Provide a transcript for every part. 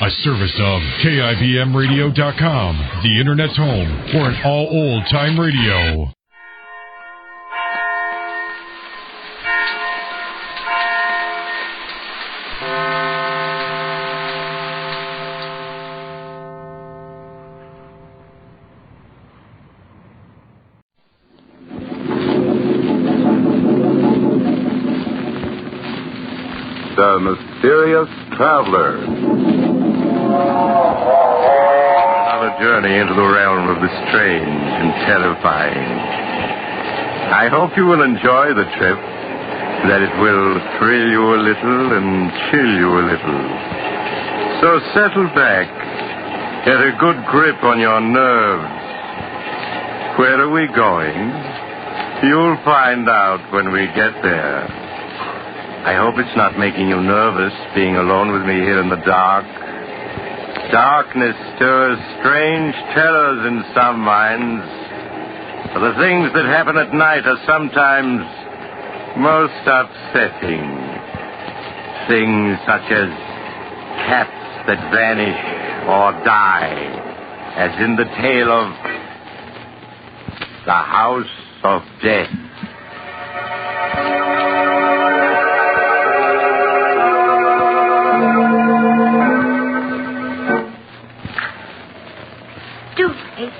A service of KIBMradio.com, the Internet's home for an all old-time radio. The Mysterious Traveler. Another journey into the realm of the strange and terrifying. I hope you will enjoy the trip, that it will thrill you a little and chill you a little. So settle back, get a good grip on your nerves. Where are we going? You'll find out when we get there. I hope it's not making you nervous being alone with me here in the dark. Darkness stirs strange terrors in some minds. For the things that happen at night are sometimes most upsetting. Things such as cats that vanish or die, as in the tale of The House of Death.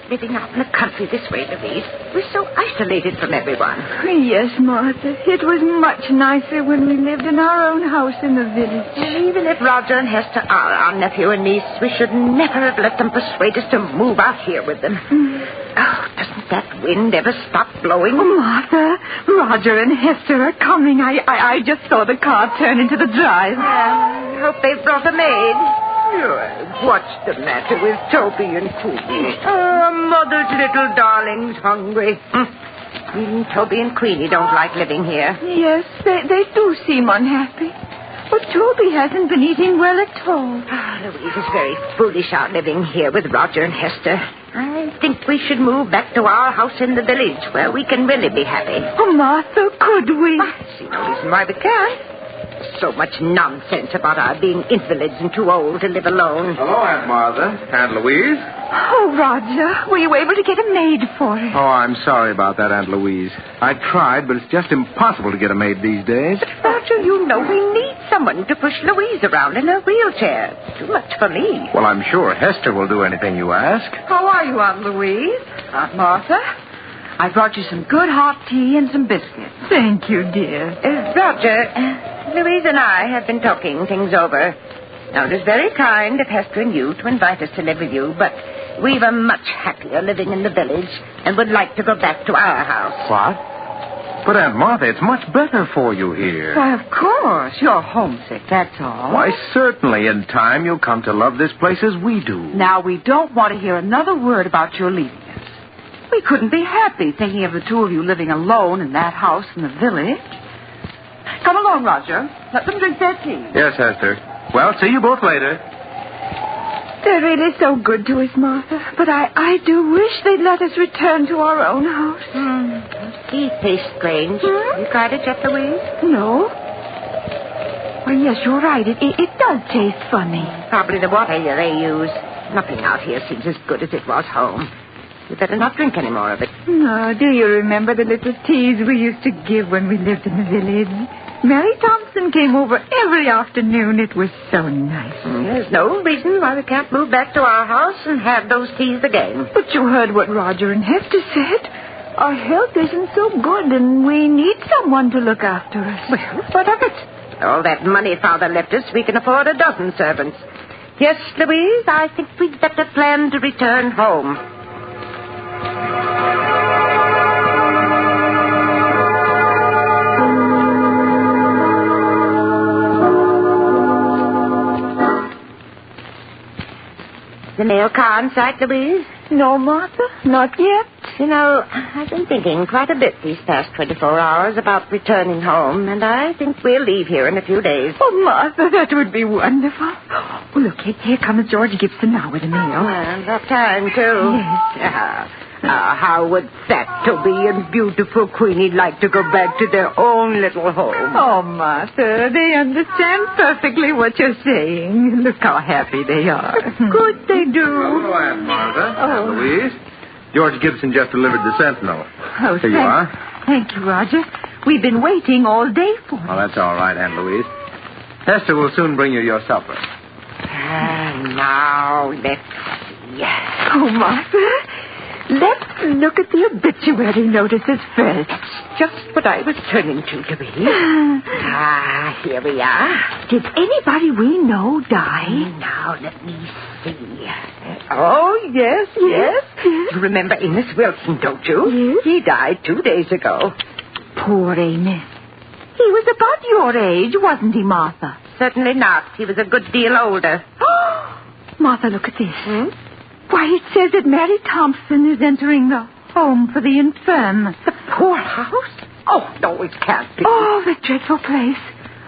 Living out in the country this way, Louise. We're so isolated from everyone. Yes, Martha. It was much nicer when we lived in our own house in the village. Even if Roger and Hester are our nephew and niece, we should never have let them persuade us to move out here with them. Oh, doesn't that wind ever stop blowing? Oh, Martha, Roger and Hester are coming. I just saw the car turn into the drive. I hope they've brought a maid. What's the matter with Toby and Queenie? Oh, Mother's little darling's hungry. Even Toby and Queenie don't like living here. Yes, they do seem unhappy. But Toby hasn't been eating well at all. Louise is very foolish out living here with Roger and Hester. I think we should move back to our house in the village where we can really be happy. Oh, Martha, could we? I see no reason why we can't. So much nonsense about our being invalids and too old to live alone. Hello, Aunt Martha. Aunt Louise? Oh, Roger, were you able to get a maid for us? Oh, I'm sorry about that, Aunt Louise. I tried, but it's just impossible to get a maid these days. But, Roger, you know we need someone to push Louise around in her wheelchair. Too much for me. Well, I'm sure Hester will do anything you ask. How are you, Aunt Louise? Aunt Martha? I brought you some good hot tea and some biscuits. Thank you, dear. Roger, Louise and I have been talking things over. Now, it is very kind of Hester and you to invite us to live with you, but we were much happier living in the village and would like to go back to our house. What? But, Aunt Martha, it's much better for you here. Why, of course. You're homesick, that's all. Why, certainly in time you'll come to love this place as we do. Now, we don't want to hear another word about your leaving us. We couldn't be happy thinking of the two of you living alone in that house in the village. Come along, Roger. Let them drink their tea. Yes, Hester. Well, see you both later. They're really so good to us, Martha. But I do wish they'd let us return to our own house. Tea tastes strange. You tried it yet, Louise? No. Well, yes, you're right. It does taste funny. Probably the water they use. Nothing out here seems as good as it was home. You better not drink any more of it. Oh, do you remember the little teas we used to give when we lived in the village? Mary Thompson came over every afternoon. It was so nice. There's no reason why we can't move back to our house and have those teas again. But you heard what Roger and Hester said. Our health isn't so good, and we need someone to look after us. Well, what of it? All that money Father left us, we can afford a dozen servants. Yes, Louise, I think we'd better plan to return home. The mail car in sight, Louise? No, Martha, not yet. You know, I've been thinking quite a bit these past 24 hours about returning home, and I think we'll leave here in a few days. Oh, Martha, that would be wonderful. Oh, look, here comes George Gibson now with the mail. Well, about time, too. Yes. How would fat Toby and beautiful Queenie like to go back to their own little home? Oh, Martha, they understand perfectly what you're saying. Look how happy they are. Good they do. Hello, Aunt Martha. Aunt Louise. George Gibson just delivered the Sentinel. Oh, Here you are. Thank you, Roger. We've been waiting all day for it. Oh, that's all right, Aunt Louise. Hester will soon bring you your supper. Now, let's see. Oh, Martha, let's look at the obituary notices first. Just what I was turning to, Louise. Here we are. Did anybody we know die? Now, let me see. Oh, yes. You remember Amos Wilson, don't you? Yes. He died 2 days ago. Poor Amos. He was about your age, wasn't he, Martha? Certainly not. He was a good deal older. Martha, look at this. Why, it says that Mary Thompson is entering the home for the infirm. The poorhouse? Oh, no, it can't be. Oh, the dreadful place.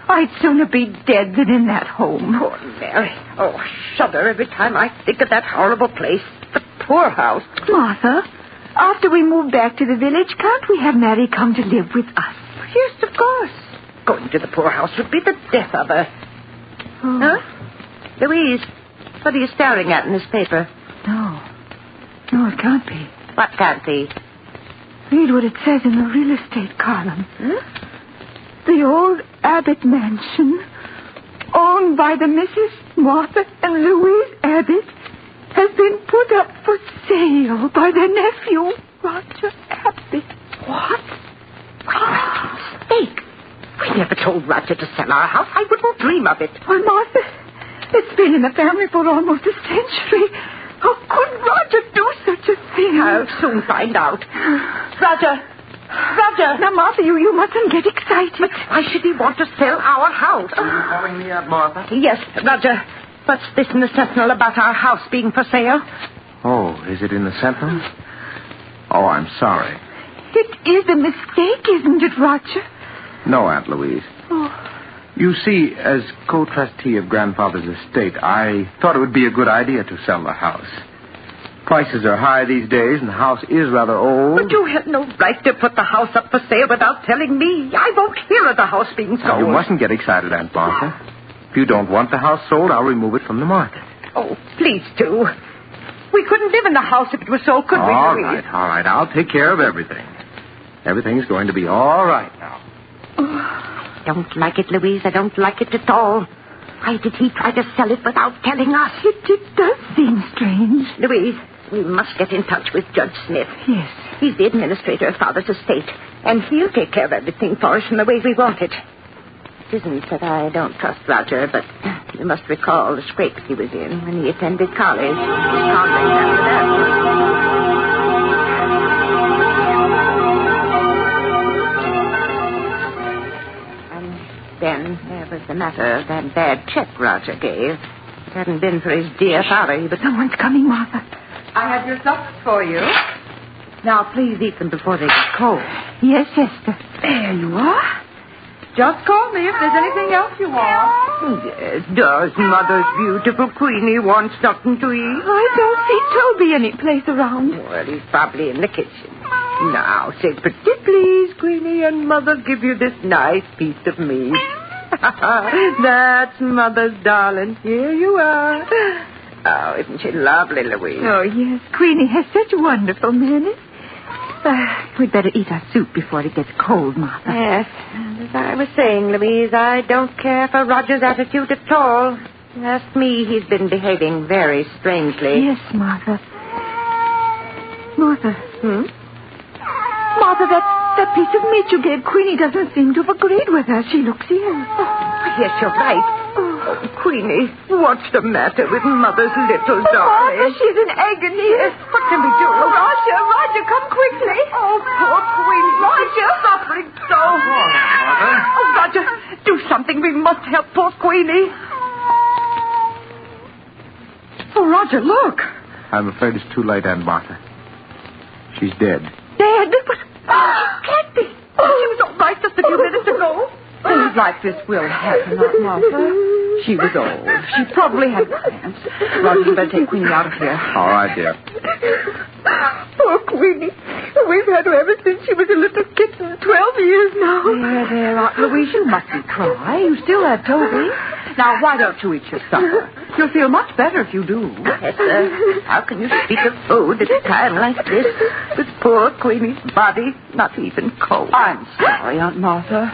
I'd sooner be dead than in that home. Poor Mary. Oh, I shudder every time I think of that horrible place. The poorhouse. Martha, after we move back to the village, can't we have Mary come to live with us? Yes, of course. Going to the poorhouse would be the death of her. Oh. Huh? Louise, what are you staring at in this paper? No, it can't be. What can't be? Read what it says in the real estate column. The old Abbott mansion, owned by the Mrs. Martha and Louise Abbott, has been put up for sale by their nephew, Roger Abbott. What? What a mistake. We never told Roger to sell our house. I wouldn't dream of it. Well, Martha, it's been in the family for almost a century. How could Roger do such a thing? I'll soon find out. Roger! Now, Martha, you mustn't get excited. But why should he want to sell our house? Are you calling me, Aunt Martha? Yes, Roger. What's this in the Sentinel about our house being for sale? Oh, is it in the Sentinel? Oh, I'm sorry. It is a mistake, isn't it, Roger? No, Aunt Louise. Oh. You see, as co-trustee of Grandfather's estate, I thought it would be a good idea to sell the house. Prices are high these days, and the house is rather old. But you have no right to put the house up for sale without telling me. I won't hear of the house being sold. Now, you mustn't get excited, Aunt Martha. If you don't want the house sold, I'll remove it from the market. Oh, please do. We couldn't live in the house if it was sold, could we, All Louise? right. I'll take care of everything. Everything's going to be all right now. I don't like it, Louise. I don't like it at all. Why did he try to sell it without telling us? It does seem strange. Louise, we must get in touch with Judge Smith. Yes. He's the administrator of Father's estate, and he'll take care of everything for us in the way we want it. It isn't that I don't trust Roger, but you must recall the scrapes he was in when he attended college. Convent after that. Then there was the matter of that bad check Roger gave. If it hadn't been for his dear father, he would... Someone's coming, Martha. I have your suppers for you. Now, please eat them before they get cold. Yes, Esther. There you are. Just call me if there's anything else you want. Yes, does Mother's beautiful Queenie want something to eat? I don't see Toby any place around. Well, he's probably in the kitchen. Now, say pretty please, Queenie, and Mother give you this nice piece of meat. That's Mother's darling. Here you are. Oh, isn't she lovely, Louise? Oh, yes. Queenie has such wonderful manners. We'd better eat our soup before it gets cold, Martha. Yes, and as I was saying, Louise, I don't care for Roger's attitude at all. Ask me, he's been behaving very strangely. Yes, Martha. Martha. Martha, that piece of meat you gave Queenie doesn't seem to have agreed with her. She looks ill. Oh, yes, you're right. Oh, Queenie, what's the matter with Mother's little darling? Martha, she's in agony. What can we do? Roger, come quickly. Oh, poor Queenie. Roger, suffering so. Oh, Roger, do something. We must help poor Queenie. Oh, Roger, look. I'm afraid it's too late, Aunt Martha. She's dead. Dead? But she can't be. She was all right just a few minutes ago. Things like this will happen, Aunt Martha. She was old. She probably had cramps. Roger, you better take Queenie out of here. All right, dear. Poor Queenie. We've had her ever since she was a little kitten, 12 years now. There, Aunt Louise, you mustn't cry. You still have Toby. Now, why don't you eat your supper? You'll feel much better if you do. Hester, how can you speak of food at a time like this? With poor Queenie's body not even cold. I'm sorry, Aunt Martha.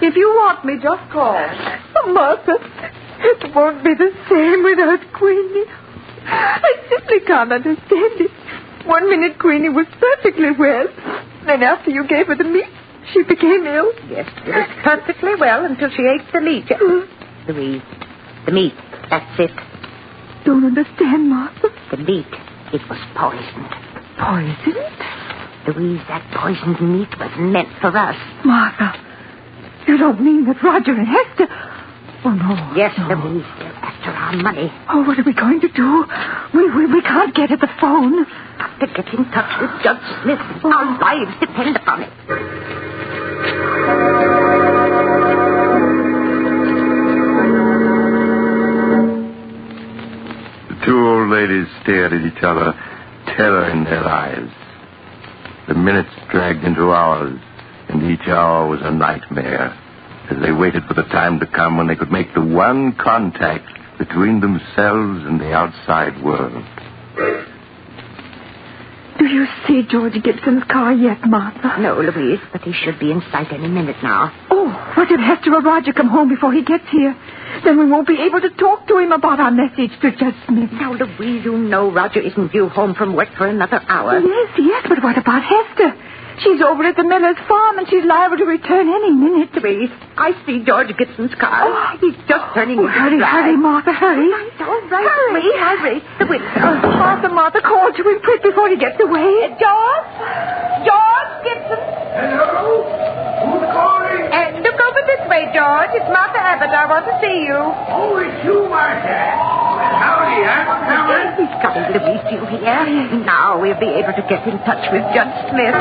If you want me, just call. Oh, Martha, it won't be the same without Queenie. I simply can't understand it. 1 minute Queenie was perfectly well. Then after you gave her the meat, she became ill. Yes, she was perfectly well until she ate the meat. Louise, the meat, that's it. Don't understand, Martha. The meat, it was poisoned. Poisoned? Louise, that poisoned meat was meant for us. Martha, you don't mean that Roger and Hester... Oh, no. Yes, no. Louise, they're after our money. Oh, what are we going to do? We can't get at the phone. To get in touch with Judge Smith. Our lives depend upon it. The two old ladies stared at each other, terror in their eyes. The minutes dragged into hours, and each hour was a nightmare, as they waited for the time to come when they could make the one contact between themselves and the outside world. Do you see George Gibson's car yet, Martha? No, Louise, but he should be in sight any minute now. Oh, what if Hester or Roger come home before he gets here? Then we won't be able to talk to him about our message to Judge Smith. Now, Louise, you know Roger isn't due home from work for another hour. Yes, but what about Hester? She's over at the miller's farm, and she's liable to return any minute. Louise, I see George Gibson's car. Oh, he's just turning into the drive. Hurry, Martha, hurry. All right, hurry. The window. Martha, call to him quick before he gets away. George Gibson. Hello? Who's calling? Look over this way, George. It's Martha Abbott. I want to see you. Oh, it's you, Martha. Howdy, I'm coming. He's coming, Louise, you hear? Now we'll be able to get in touch with Judge Smith.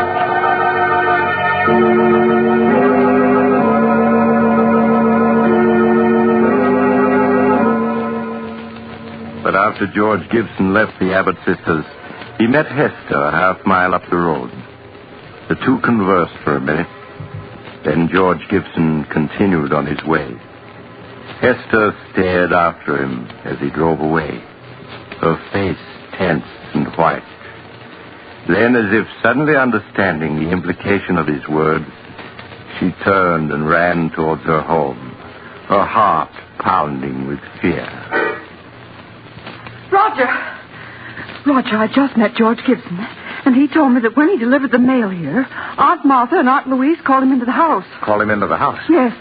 But after George Gibson left the Abbott sisters, he met Hester a half-mile up the road. The two conversed for a minute. Then George Gibson continued on his way. Hester stared after him as he drove away, her face tense and white. Then, as if suddenly understanding the implication of his words, she turned and ran towards her home, her heart pounding with fear. Roger, I just met George Gibson, and he told me that when he delivered the mail here, Aunt Martha and Aunt Louise called him into the house. Call him into the house? Yes.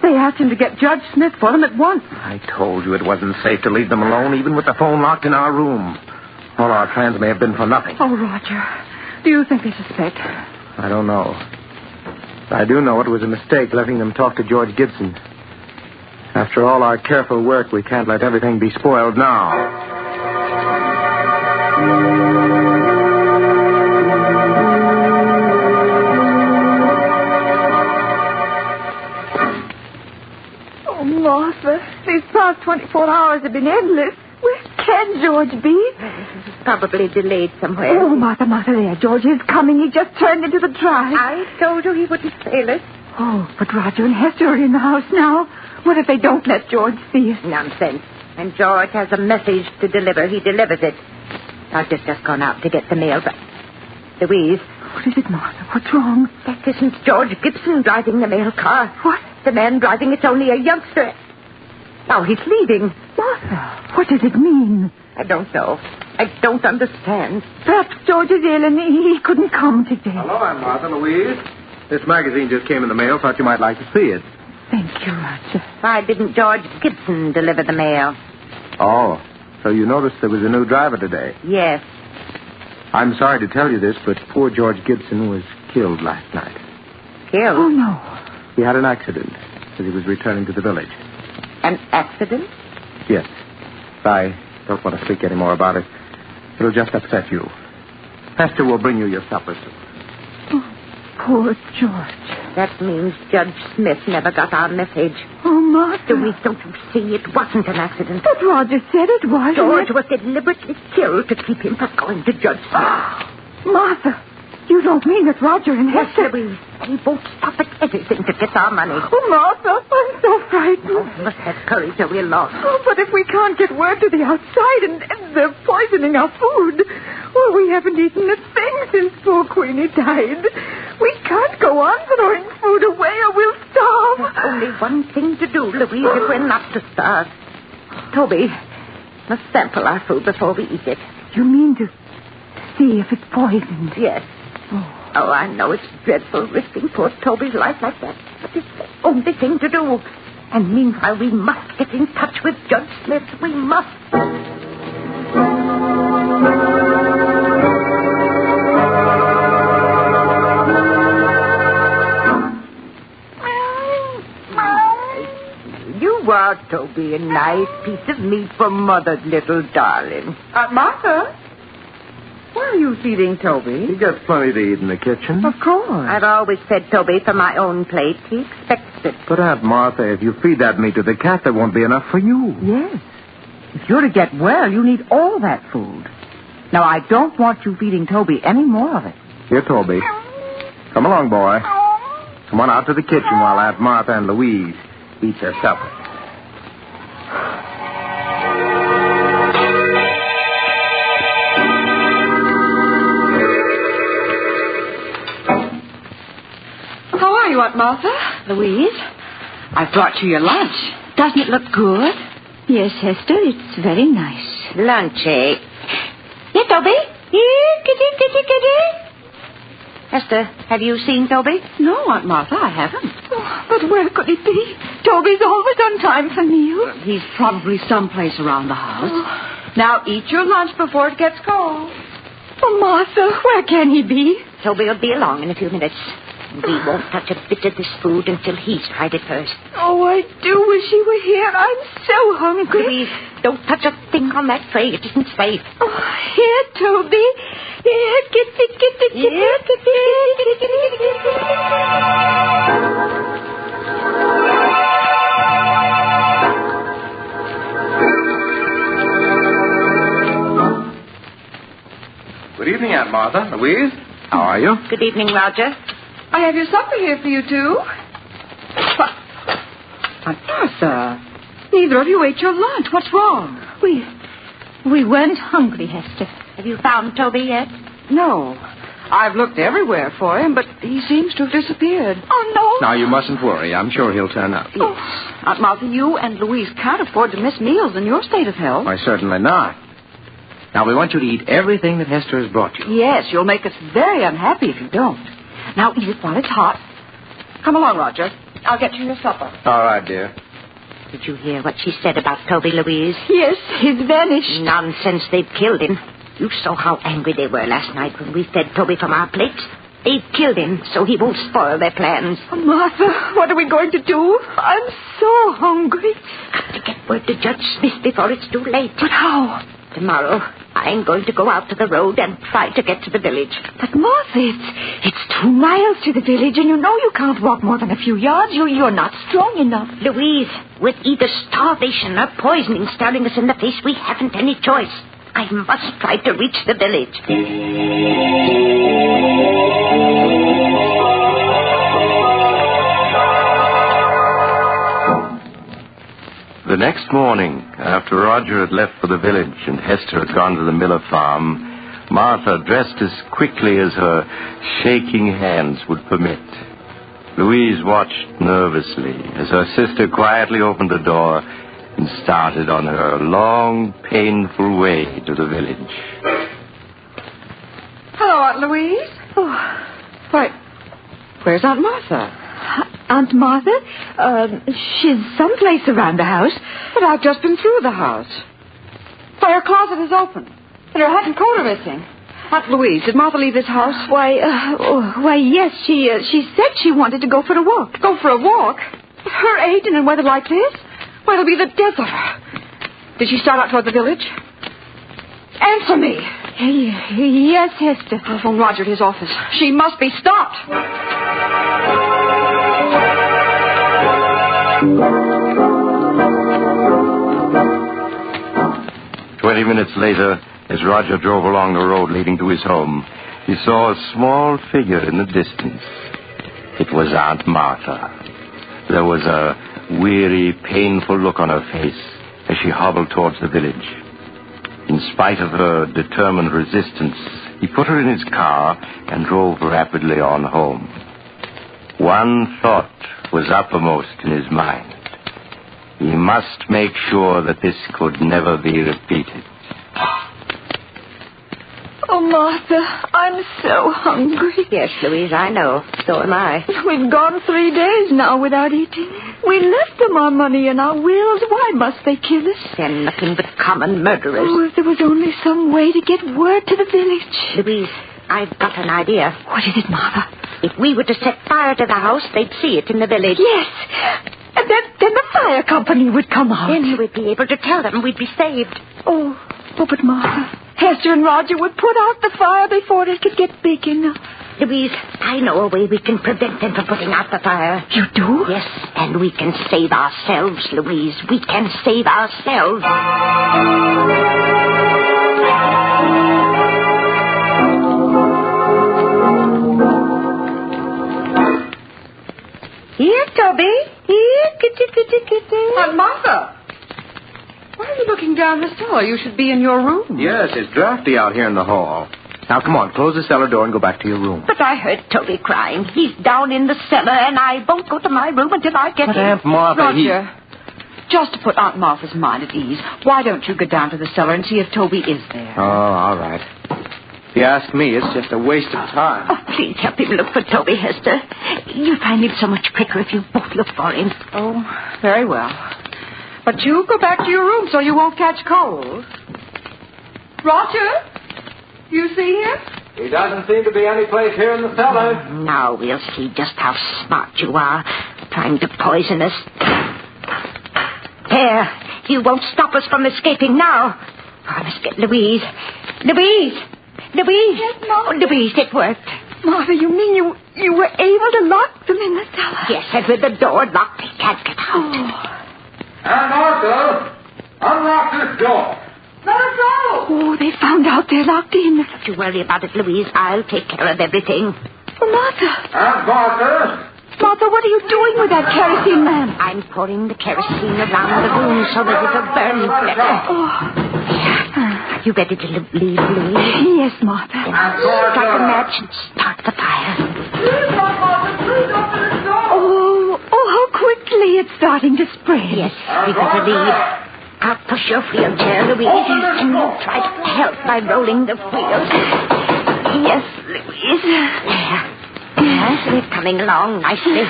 They asked him to get Judge Smith for them at once. I told you it wasn't safe to leave them alone, even with the phone locked in our room. All our plans may have been for nothing. Oh, Roger, do you think they suspect? I don't know. I do know it was a mistake letting them talk to George Gibson. After all our careful work, we can't let everything be spoiled now. Oh, Martha, these past 24 hours have been endless. Where can George be? Probably delayed somewhere. Oh, Martha, there. George is coming. He just turned into the drive. I told you he wouldn't fail us. Oh, but Roger and Hester are in the house now. What if they don't let George see us? Nonsense. When George has a message to deliver, he delivers it. Roger's just gone out to get the mail, but... Louise. What is it, Martha? What's wrong? That isn't George Gibson driving the mail car. What? The man driving it's only a youngster. Now he's leaving. Martha, what does it mean? I don't know. I don't understand. Perhaps George is ill and he couldn't come today. Hello, I'm Martha Louise. This magazine just came in the mail. Thought you might like to see it. Thank you, Roger. Why didn't George Gibson deliver the mail? Oh, so you noticed there was a new driver today. Yes. I'm sorry to tell you this, but poor George Gibson was killed last night. Killed? Oh, no. He had an accident as he was returning to the village. An accident? Yes. I don't want to speak any more about it. It'll just upset you. Hester will bring you your supper soon. Oh, poor George. That means Judge Smith never got our message. Oh, Martha. Louise, don't you see? It wasn't an accident. But Roger said it was. George was deliberately killed to keep him from going to Judge Smith. Martha, you don't mean that Roger and Yes, Hester... Louise. We won't stop at anything to get our money. Oh, Martha, I'm so frightened. We must have courage or we're lost. Oh, but if we can't get word to the outside and they're poisoning our food... Well, we haven't eaten a thing since poor Queenie died. We can't go on throwing food away or we'll starve. There's only one thing to do, Louise, if we're not to starve. Toby, must sample our food before we eat it. You mean to see if it's poisoned? Yes. Oh, I know it's dreadful risking poor Toby's life like that, but it's the only thing to do. And meanwhile, we must get in touch with Judge Smith. We must. You are, Toby, a nice piece of meat for Mother's little darling. Martha? Where are you feeding Toby? He gets plenty to eat in the kitchen. Of course. I've always fed Toby from my own plate. He expects it. But, Aunt Martha, if you feed that meat to the cat, there won't be enough for you. Yes. If you're to get well, you need all that food. Now, I don't want you feeding Toby any more of it. Here, Toby. Come along, boy. Come on out to the kitchen while Aunt Martha and Louise eat their supper. How are you, Aunt Martha? Louise? I brought you your lunch. Doesn't it look good? Yes, Hester, it's very nice. Lunch, eh? Here, Toby. Here, kitty. Hester, have you seen Toby? No, Aunt Martha, I haven't. Oh, but where could he be? Toby's always on time for meals. He's probably someplace around the house. Now, eat your lunch before it gets cold. Oh, Martha, where can he be? Toby will be along in a few minutes. We won't touch a bit of this food until he's tried it first. Oh, I do wish he were here. I'm so hungry. Louise, don't touch a thing on that tray. It isn't safe. Oh, here, Toby. Here, kitty. Here, kitty. Good evening, Aunt Martha. Louise, how are you? Good evening, Roger. I have your supper here for you, too. Aunt Martha, neither of you ate your lunch. What's wrong? We weren't hungry, Hester. Have you found Toby yet? No. I've looked everywhere for him, but he seems to have disappeared. Oh, no. Now, you mustn't worry. I'm sure he'll turn up. Yes. Aunt Martha, you and Louise can't afford to miss meals in your state of health. Why, certainly not. Now, we want you to eat everything that Hester has brought you. Yes, you'll make us very unhappy if you don't. Now eat it while it's hot. Come along, Roger. I'll get you your supper. All right, dear. Did you hear what she said about Toby, Louise? Yes, he's vanished. Nonsense. They've killed him. You saw how angry they were last night when we fed Toby from our plates. They've killed him, so he won't spoil their plans. Oh, Martha, what are we going to do? I'm so hungry. Got to get word to Judge Smith before it's too late. But how? Tomorrow, I'm going to go out to the road and try to get to the village. But, Martha, it's 2 miles to the village, and you know you can't walk more than a few yards. You're not strong enough. Louise, with either starvation or poisoning staring us in the face, we haven't any choice. I must try to reach the village. The next morning, after Roger had left for the village and Hester had gone to the Miller farm, Martha dressed as quickly as her shaking hands would permit. Louise watched nervously as her sister quietly opened the door and started on her long, painful way to the village. Hello, Aunt Louise. Oh, Why, where's Aunt Martha? Aunt Martha? She's someplace around the house. But I've just been through the house. Why, her closet is open. And her hat and coat are missing. Aunt Louise, did Martha leave this house? Why, yes, she said she wanted to go for a walk. Go for a walk? At her age and in weather like this? Why, it'll be the death of her. Did she start out toward the village? Answer me. Yes, Hester. I'll phone Roger at his office. She must be stopped. 20 minutes later, As Roger drove along the road leading to his home, he saw a small figure in the distance. It was Aunt Martha. There was a weary, painful look on her face as she hobbled towards the village. In spite of her determined resistance, he put her in his car and drove rapidly on home. One thought was uppermost in his mind. He must make sure that this could never be repeated. Oh, Martha, I'm so hungry. Yes, Louise, I know. So am I. We've gone 3 days now without eating. We left them our money and our wills. Why must they kill us? They're nothing but common murderers. Oh, if there was only some way to get word to the village. Louise, I've got an idea. What is it, Martha? If we were to set fire to the house, they'd see it in the village. Yes. And then the fire company would come out. Then we'd be able to tell them we'd be saved. Oh, but Martha, Hester and Roger would put out the fire before it could get big enough. Louise, I know a way we can prevent them from putting out the fire. You do? Yes, and we can save ourselves, Louise. We can save ourselves. Here, Toby. Here, kitty. Aunt Martha! Why are you looking down the cellar? You should be in your room. Yes, it's drafty out here in the hall. Now, come on, close the cellar door and go back to your room. But I heard Toby crying. He's down in the cellar, and I won't go to my room until I get But him. Aunt Martha, Roger, just to put Aunt Martha's mind at ease, why don't you go down to the cellar and see if Toby is there? Oh, all right. If you ask me, it's just a waste of time. Oh, please help him look for Toby, Hester. You'll find him so much quicker if you both look for him. Oh, very well. But you go back to your room so you won't catch cold. Roger? You see him? He doesn't seem to be any place here in the cellar. Now we'll see just how smart you are, trying to poison us. There, you won't stop us from escaping now. Oh, I must get Louise. Louise! Yes, Mom. Oh, Louise, it worked. Martha, you mean you were able to lock them in the cellar? Yes, and with the door locked, they can't get out. Oh. Aunt Martha, unlock this door. Let us go! Oh, they found out they're locked in. Don't you worry about it, Louise. I'll take care of everything. Oh, Martha. Aunt Martha. Martha, what are you doing with that kerosene lamp? I'm pouring the kerosene around the room so that it'll burn better. Oh. Are you ready to leave, Louise? Yes, Martha. Strike a match and start the fire. Please, Aunt Martha, please open the door! Oh, how quickly it's starting to spread. Yes, we better leave. I'll push your wheelchair, Louise, and you try to help by rolling the wheels. Yes, Louise. There. Yes, we're coming along nicely.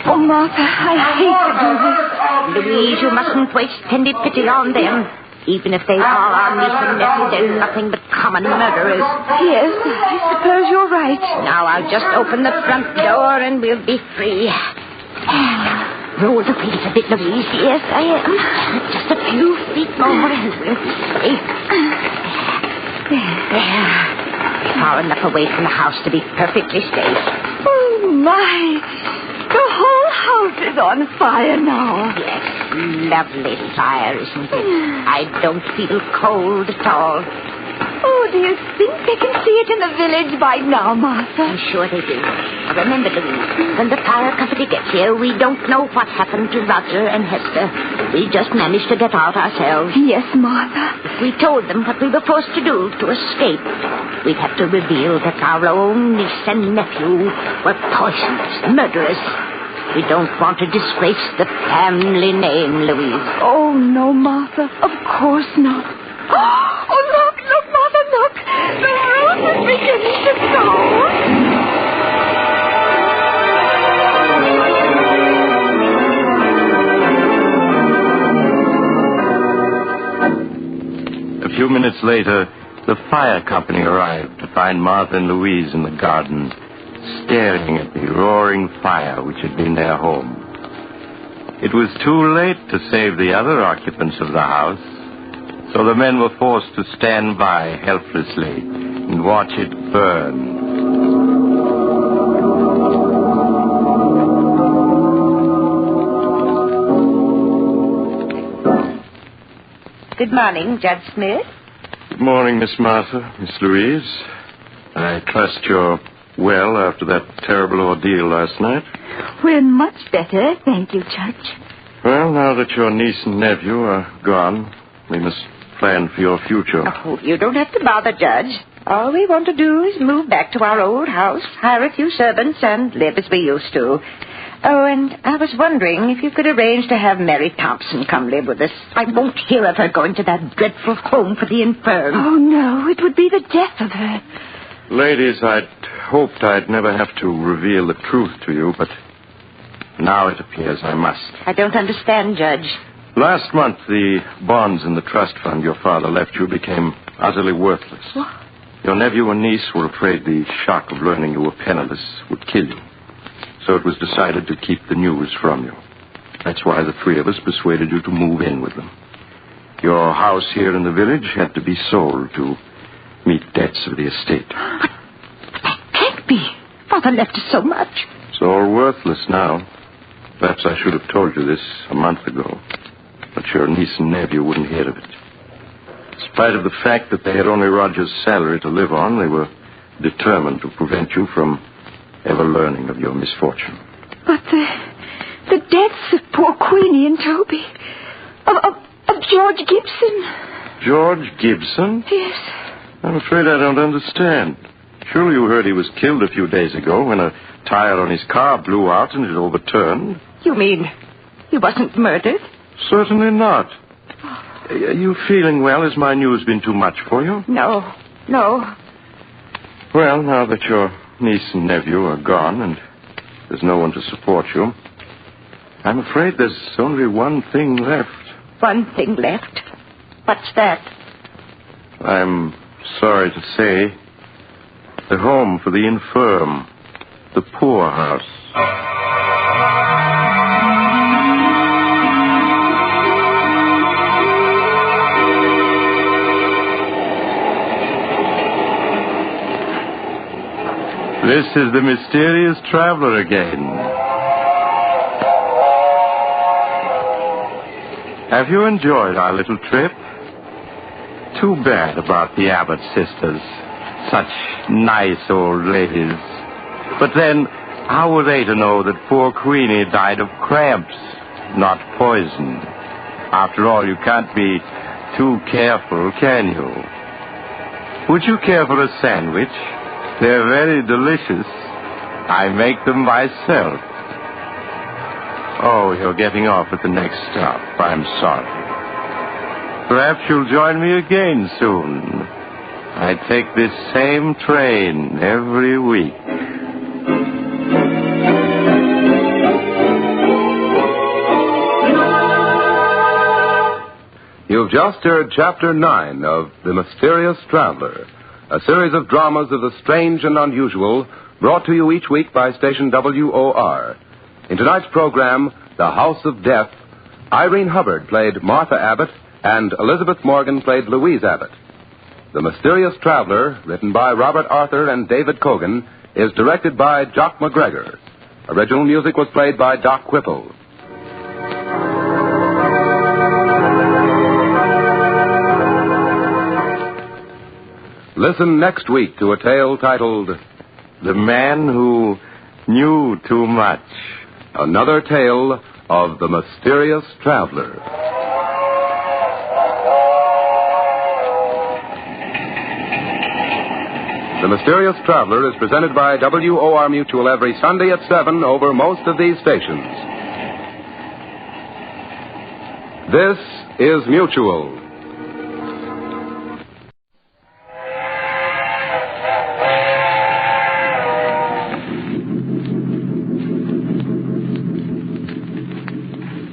Oh, Martha, I hate to do this. Louise, you mustn't waste any pity on them. Even if they are our niece and nephew, they're nothing but common murderers. Yes, I suppose you're right. Now I'll just open the front door and we'll be free. Roll the wheels a bit, Louise. Yes, I am. Just a few feet more and we'll be safe. There. Far enough away from the house to be perfectly safe. Oh, my. The whole house is on fire now. Yes, lovely fire, isn't it? I don't feel cold at all. Oh, do you think they can see it in the village by now, Martha? I'm sure they do. Now remember, Louise, when the fire company gets here, we don't know what happened to Roger and Hester. We just managed to get out ourselves. Yes, Martha. If we told them what we were forced to do to escape, we'd have to reveal that our own niece and nephew were poisoners, murderers. We don't want to disgrace the family name, Louise. Oh, no, Martha. Of course not. Oh, look, Martha, look. The roof is beginning to go. A few minutes later, the fire company arrived to find Martha and Louise in the garden, staring at the roaring fire which had been their home. It was too late to save the other occupants of the house, so the men were forced to stand by helplessly and watch it burn. Good morning, Judge Smith. Good morning, Miss Martha, Miss Louise. I trust you're well after that terrible ordeal last night. We're much better, thank you, Judge. Well, now that your niece and nephew are gone, we must plan for your future. Oh, you don't have to bother, Judge. All we want to do is move back to our old house, hire a few servants, and live as we used to. Oh, and I was wondering if you could arrange to have Mary Thompson come live with us. I won't hear of her going to that dreadful home for the infirm. Oh, no, it would be the death of her. Ladies, I'd hoped I'd never have to reveal the truth to you, but now it appears I must. I don't understand, Judge. Last month, the bonds in the trust fund your father left you became utterly worthless. What? Your nephew and niece were afraid the shock of learning you were penniless would kill you. So it was decided to keep the news from you. That's why the three of us persuaded you to move in with them. Your house here in the village had to be sold to meet debts of the estate. But that can't be. Father left us so much. It's all worthless now. Perhaps I should have told you this a month ago. But your niece and nephew wouldn't hear of it. In spite of the fact that they had only Roger's salary to live on, they were determined to prevent you from ever learning of your misfortune. But the deaths of poor Queenie and Toby. Of George Gibson. George Gibson? Yes. I'm afraid I don't understand. Surely you heard he was killed a few days ago when a tire on his car blew out and it overturned. You mean he wasn't murdered? Certainly not. Are you feeling well? Has my news been too much for you? No. Well, now that your niece and nephew are gone and there's no one to support you, I'm afraid there's only one thing left. One thing left? What's that? I'm sorry to say, the home for the infirm, the poorhouse. This is the mysterious traveler again. Have you enjoyed our little trip? Too bad about the Abbott sisters. Such nice old ladies. But then, how were they to know that poor Queenie died of cramps, not poison? After all, you can't be too careful, can you? Would you care for a sandwich? They're very delicious. I make them myself. Oh, you're getting off at the next stop. I'm sorry. Perhaps you'll join me again soon. I take this same train every week. You've just heard Chapter 9 of The Mysterious Traveler, a series of dramas of the strange and unusual brought to you each week by station WOR. In tonight's program, The House of Death, Irene Hubbard played Martha Abbott and Elizabeth Morgan played Louise Abbott. The Mysterious Traveler, written by Robert Arthur and David Cogan, is directed by Jock McGregor. Original music was played by Doc Whipple. Listen next week to a tale titled The Man Who Knew Too Much. Another tale of the Mysterious Traveler. The Mysterious Traveler is presented by WOR Mutual every Sunday at 7 over most of these stations. This is Mutual.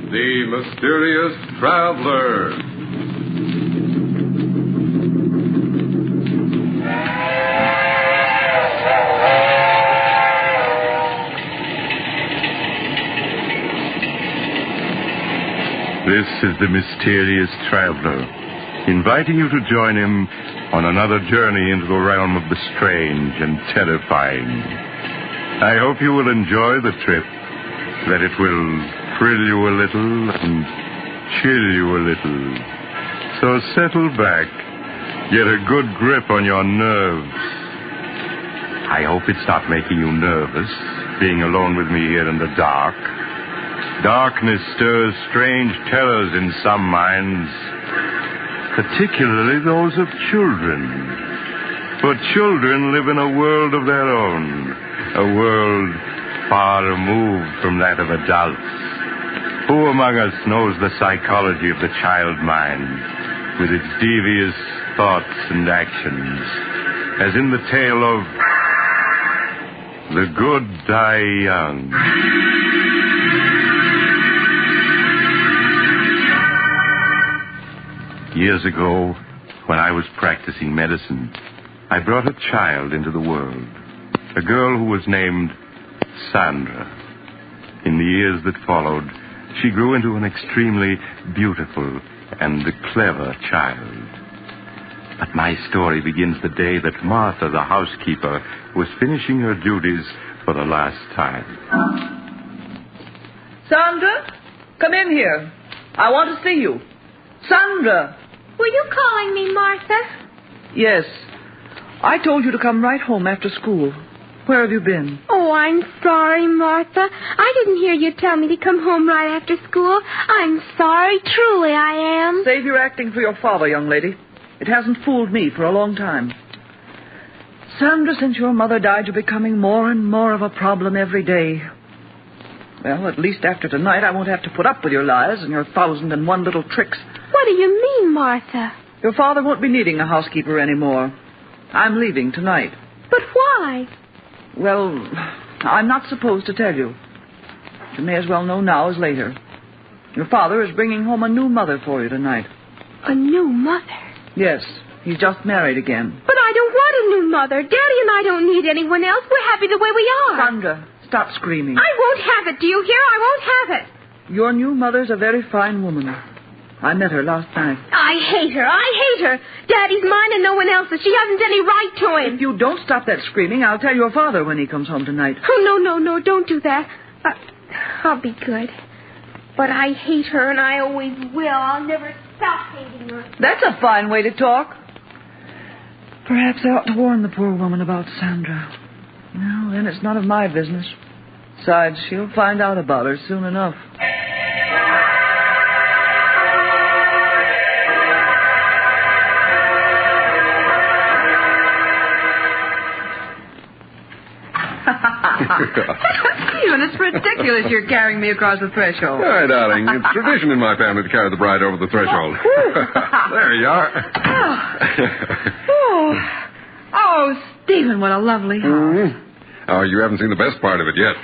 The Mysterious Traveler. This is the Mysterious Traveler, inviting you to join him on another journey into the realm of the strange and terrifying. I hope you will enjoy the trip, that it will thrill you a little and chill you a little. So settle back, get a good grip on your nerves. I hope it's not making you nervous, being alone with me here in the dark. Darkness stirs strange terrors in some minds, particularly those of children. For children live in a world of their own, a world far removed from that of adults. Who among us knows the psychology of the child mind, with its devious thoughts and actions, as in the tale of The Good Die Young. Years ago, when I was practicing medicine, I brought a child into the world, a girl who was named Sandra. In the years that followed, she grew into an extremely beautiful and clever child. But my story begins the day that Martha, the housekeeper, was finishing her duties for the last time. Sandra, come in here. I want to see you. Sandra! Were you calling me, Martha? Yes. I told you to come right home after school. Where have you been? Oh, I'm sorry, Martha. I didn't hear you tell me to come home right after school. I'm sorry, truly I am. Save your acting for your father, young lady. It hasn't fooled me for a long time. Sandra, since your mother died, you're becoming more and more of a problem every day. Well, at least after tonight, I won't have to put up with your lies and your 1,001 little tricks. What do you mean, Martha? Your father won't be needing a housekeeper anymore. I'm leaving tonight. But why? Well, I'm not supposed to tell you. You may as well know now as later. Your father is bringing home a new mother for you tonight. A new mother? Yes, he's just married again. But I don't want a new mother. Daddy and I don't need anyone else. We're happy the way we are. Sandra, stop screaming. I won't have it. Do you hear? I won't have it. Your new mother's a very fine woman. I met her last night. I hate her. Daddy's mine and no one else's. She hasn't any right to him. If you don't stop that screaming, I'll tell your father when he comes home tonight. Oh, no, don't do that. I'll be good. But I hate her, and I always will. I'll never stop hating her. That's a fine way to talk. Perhaps I ought to warn the poor woman about Sandra. No, then it's none of my business. Besides, she'll find out about her soon enough. Stephen, it's ridiculous you're carrying me across the threshold. All right, darling. It's tradition in my family to carry the bride over the threshold. There you are. Oh, Stephen, what a lovely house. Mm-hmm. Oh, you haven't seen the best part of it yet.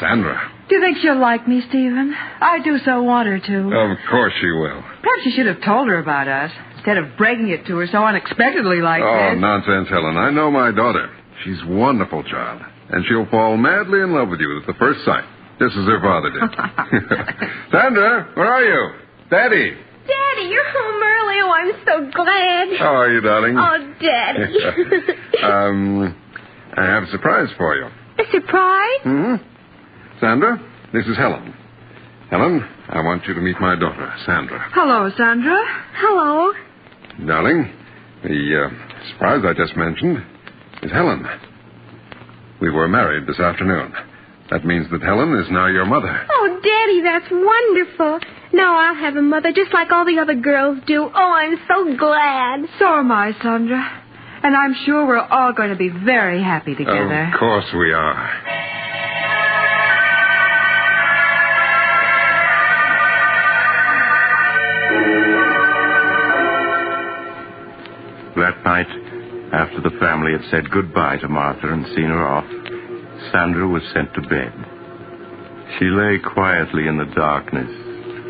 Sandra. Do you think she'll like me, Stephen? I do so want her to. Of course she will. Perhaps you should have told her about us, instead of breaking it to her so unexpectedly like Oh, this. nonsense, Helen. I know my daughter. She's a wonderful child. And she'll fall madly in love with you at the first sight, just as her father did. Sandra, where are you? Daddy. Daddy, you're home early. Oh, I'm so glad. How are you, darling? Oh, Daddy. I have a surprise for you. A surprise? Mm-hmm. Sandra, this is Helen. Helen, I want you to meet my daughter, Sandra. Hello, Sandra. Hello. Darling, the surprise I just mentioned is Helen. We were married this afternoon. That means that Helen is now your mother. Oh, Daddy, that's wonderful. Now I'll have a mother just like all the other girls do. Oh, I'm so glad. So am I, Sandra. And I'm sure we're all going to be very happy together. Of course we are. That night, after the family had said goodbye to Martha and seen her off, Sandra was sent to bed. She lay quietly in the darkness,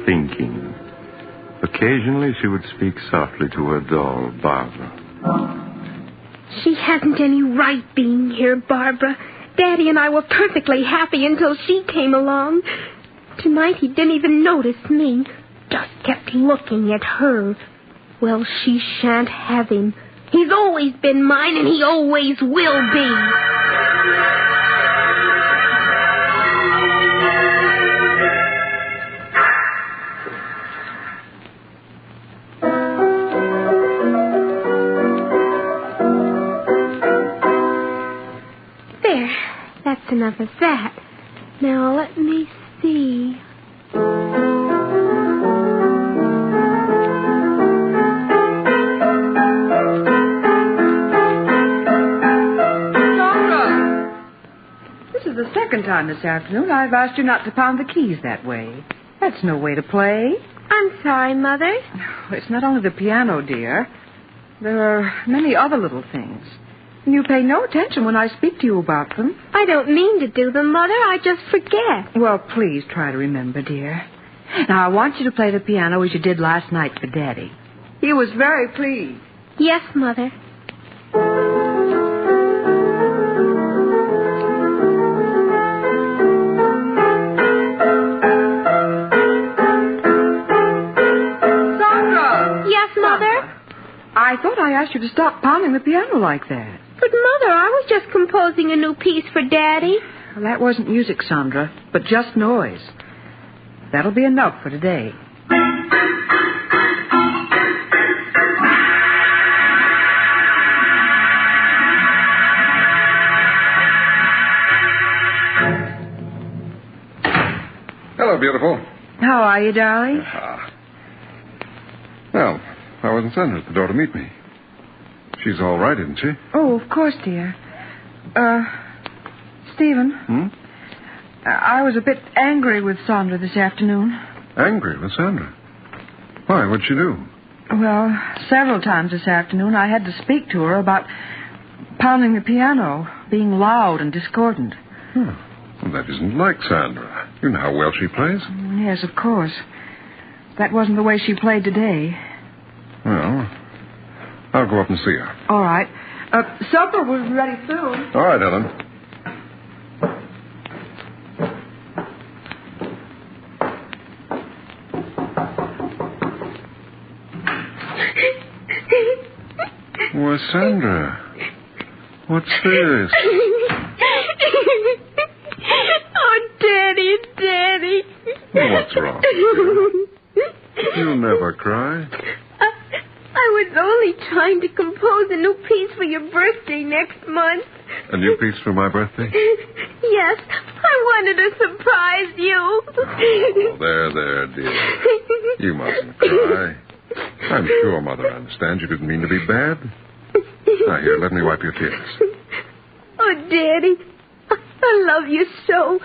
thinking. Occasionally she would speak softly to her doll, Barbara. She hasn't any right being here, Barbara. Daddy and I were perfectly happy until she came along. Tonight he didn't even notice me. Just kept looking at her. Well, she shan't have him. He's always been mine, and he always will be. enough of that. Now, let me see. This is the second time this afternoon I've asked you not to pound the keys that way. That's no way to play. I'm sorry, Mother. It's not only the piano, dear. There are many other little things. And you pay no attention when I speak to you about them. I don't mean to do them, Mother. I just forget. Well, please try to remember, dear. Now, I want you to play the piano as you did last night for Daddy. He was very pleased. Yes, Mother. I thought I asked you to stop pounding the piano like that. But, Mother, I was just composing a new piece for Daddy. Well, that wasn't music, Sandra, but just noise. That'll be enough for today. Hello, beautiful. How are you, darling? Well, I wasn't sent her at the door to meet me. She's all right, isn't she? Oh, of course, dear. Stephen. I was a bit angry with Sandra this afternoon. Angry with Sandra? Why? What'd she do? Well, several times this afternoon I had to speak to her about pounding the piano, being loud and discordant. Well, that isn't like Sandra. You know how well she plays. Yes, of course. That wasn't the way she played today. Well, I'll go up and see her. All right. Supper will be ready soon. All right, Ellen. Why, Sandra, what's this? Oh, Daddy, Daddy. What's wrong? You'll never cry. I was only trying to compose a new piece for your birthday next month. A new piece for my birthday? Yes, I wanted to surprise you. Oh, there, dear. You mustn't cry. I'm sure Mother understands you didn't mean to be bad. Now, here, let me wipe your tears. Oh, Daddy, I love you so.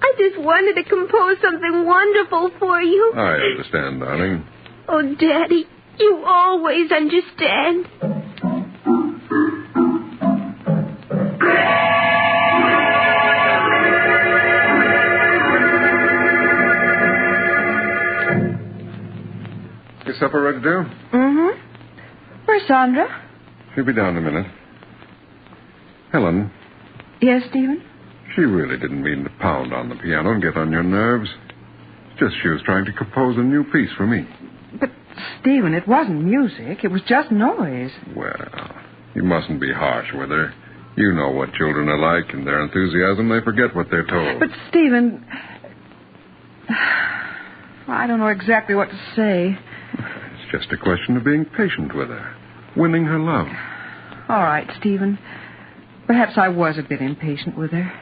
I just wanted to compose something wonderful for you. I understand, darling. Oh, Daddy, you always understand. Is supper ready to do? Mm-hmm. Where's Sandra? She'll be down in a minute. Helen. Yes, Stephen? She really didn't mean to pound on the piano and get on your nerves. It's just she was trying to compose a new piece for me. But, Stephen, it wasn't music. It was just noise. Well, you mustn't be harsh with her. You know what children are like. In their enthusiasm, they forget what they're told. But, Stephen, I don't know exactly what to say. It's just a question of being patient with her, winning her love. All right, Stephen. Perhaps I was a bit impatient with her.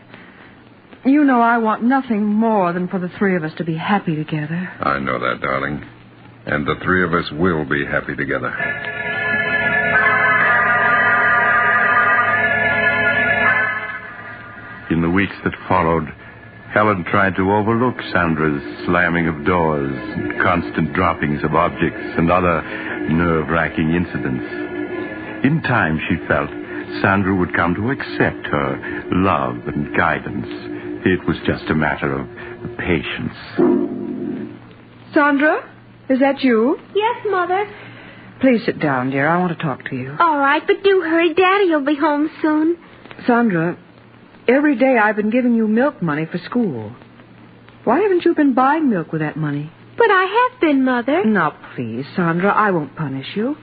You know I want nothing more than for the three of us to be happy together. I know that, darling. And the three of us will be happy together. In the weeks that followed, Helen tried to overlook Sandra's slamming of doors, and constant droppings of objects, and other nerve-wracking incidents. In time, she felt, Sandra would come to accept her love and guidance. It was just a matter of patience. Sandra, is that you? Yes, Mother. Please sit down, dear. I want to talk to you. All right, but do hurry. Daddy will be home soon. Sandra, every day I've been giving you milk money for school. Why haven't you been buying milk with that money? But I have been, Mother. Now, please, Sandra, I won't punish you.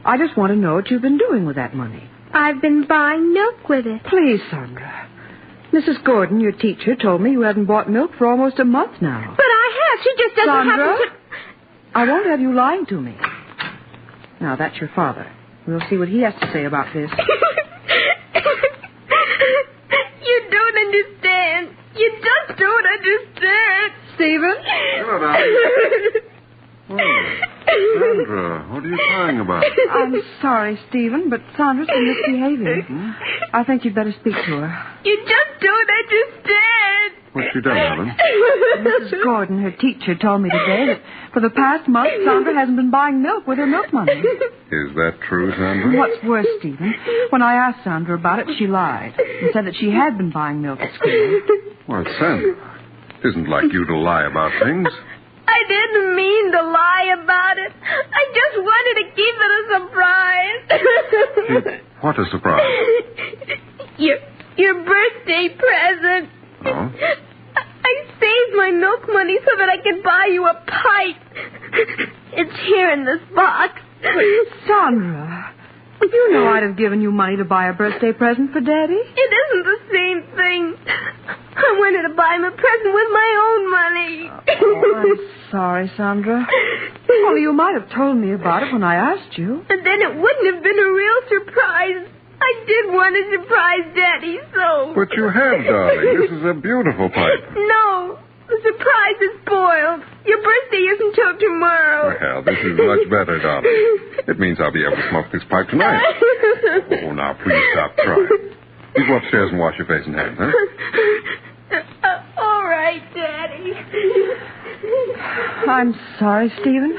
I just want to know what you've been doing with that money. I've been buying milk with it. Please, Sandra. Mrs. Gordon, your teacher, told me you haven't bought milk for almost a month now. But I have. She just doesn't Sandra, happen to... I won't have you lying to me. Now, that's your father. We'll see what he has to say about this. You don't understand. Stephen. Hello, darling. Oh, Sandra, what are you crying about? I'm sorry, Stephen, but Sandra's been misbehaving. I think you'd better speak to her. You just do what I just did. What's she done, Helen? Mrs. Gordon, her teacher, told me today that for the past month, Sandra hasn't been buying milk with her milk money. Is that true, Sandra? What's worse, Stephen, when I asked Sandra about it, she lied and said that she had been buying milk at school. Well, Sandra, it isn't like you to lie about things. I didn't mean to lie about it. I just wanted to keep it a surprise. What a surprise. Your birthday present. Oh? I saved my milk money so that I could buy you a pipe. It's here in this box. Sandra, you know I'd have given you money to buy a birthday present for Daddy. It isn't the same thing. I wanted to buy him a present with my own money. Oh, I'm sorry, Sandra. Only you might have told me about it when I asked you. And then it wouldn't have been a real surprise. I did want to surprise Daddy, so... But you have, darling. This is a beautiful pipe. No, the surprise is spoiled. Your birthday isn't till tomorrow. Well, this is much better, darling. It means I'll be able to smoke this pipe tonight. Oh, now, please stop trying. You go upstairs and wash your face and hands, huh? All right, Daddy. I'm sorry, Stephen,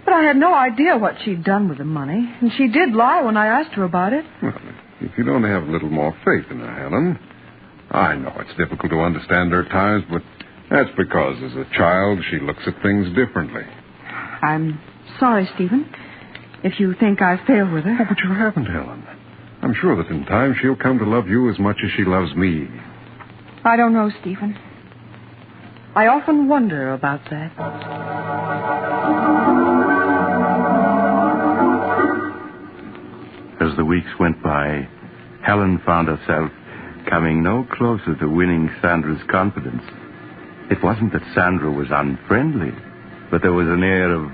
but I had no idea what she'd done with the money, and she did lie when I asked her about it. Well, if you don't have a little more faith in her, Helen, I know it's difficult to understand her at times, but that's because as a child she looks at things differently. I'm sorry, Stephen, if you think I failed with her. Oh, but you haven't, Helen. I'm sure that in time she'll come to love you as much as she loves me. I don't know, Stephen. I often wonder about that. As the weeks went by, Helen found herself coming no closer to winning Sandra's confidence. It wasn't that Sandra was unfriendly, but there was an air of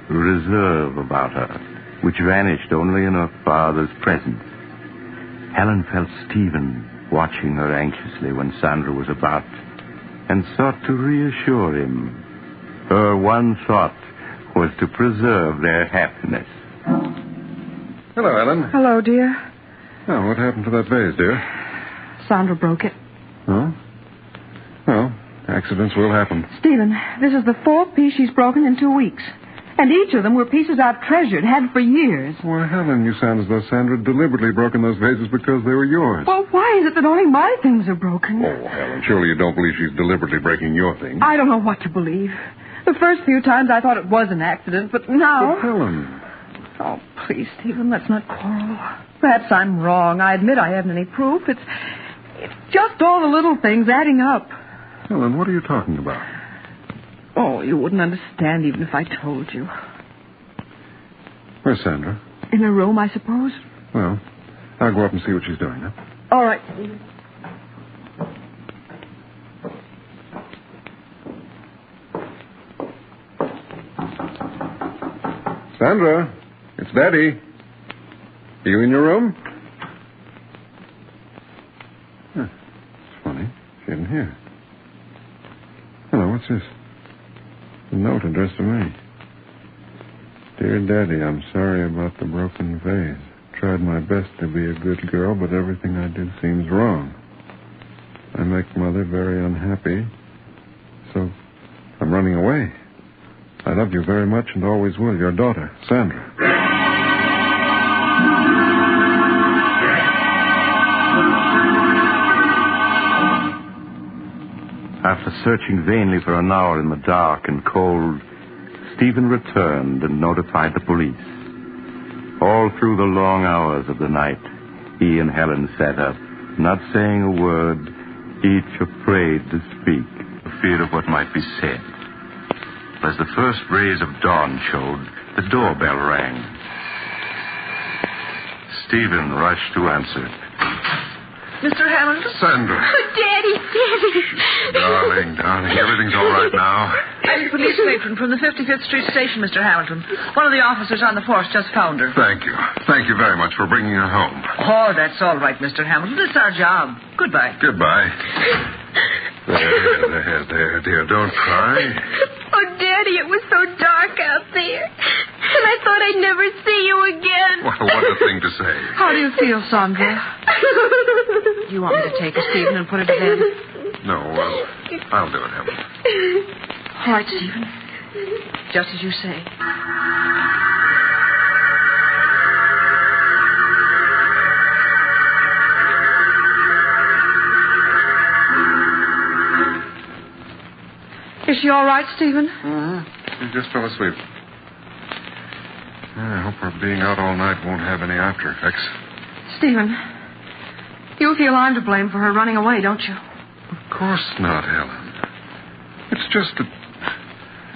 reserve about her, which vanished only in her father's presence. Helen felt Stephen watching her anxiously when Sandra was about, and sought to reassure him. Her one thought was to preserve their happiness. Hello, Helen. Hello, dear. Oh, what happened to that vase, dear? Sandra broke it. Oh? Well, accidents will happen. Stephen, this is the fourth piece she's broken in 2 weeks. And each of them were pieces I've treasured, had for years. Well, Helen, you sound as though Sandra had deliberately broken those vases because they were yours. Well, why is it that only my things are broken? Oh, Helen, surely you don't believe she's deliberately breaking your things. I don't know what to believe. The first few times I thought it was an accident, but now... But, Helen... Oh, please, Stephen, let's not quarrel. Perhaps I'm wrong. I admit I haven't any proof. It's just all the little things adding up. Helen, what are you talking about? Oh, you wouldn't understand even if I told you. Where's Sandra? In her room, I suppose. Well, I'll go up and see what she's doing, huh? All right, Stephen. Sandra, it's Daddy. Are you in your room? Huh. It's funny. She isn't here. Hello, what's this? A note addressed to me. Dear Daddy, I'm sorry about the broken vase. Tried my best to be a good girl, but everything I do seems wrong. I make Mother very unhappy, so I'm running away. I love you very much and always will. Your daughter, Sandra. After searching vainly for an hour in the dark and cold, Stephen returned and notified the police. All through the long hours of the night, he and Helen sat up, not saying a word, each afraid to speak, for fear of what might be said. As the first rays of dawn showed, the doorbell rang. Stephen rushed to answer it. Mr. Hamilton? Sandra. Oh, Daddy. Darling, everything's all right now. I'm police matron from the 55th Street station, Mr. Hamilton. One of the officers on the force just found her. Thank you. Thank you very much for bringing her home. Oh, that's all right, Mr. Hamilton. It's our job. Goodbye. Goodbye. There, dear. Don't cry. Oh, Daddy, it was so dark out there. And I thought I'd never see you again. What a thing to say. How do you feel, Sandra? You want me to take her, Stephen, and put her to bed? No, I'll do it, Helen. All right, Stephen. Just as you say. Is she all right, Stephen? She just fell asleep. I hope her being out all night won't have any after effects. Stephen, you feel I'm to blame for her running away, don't you? Of course not, Helen. It's just that...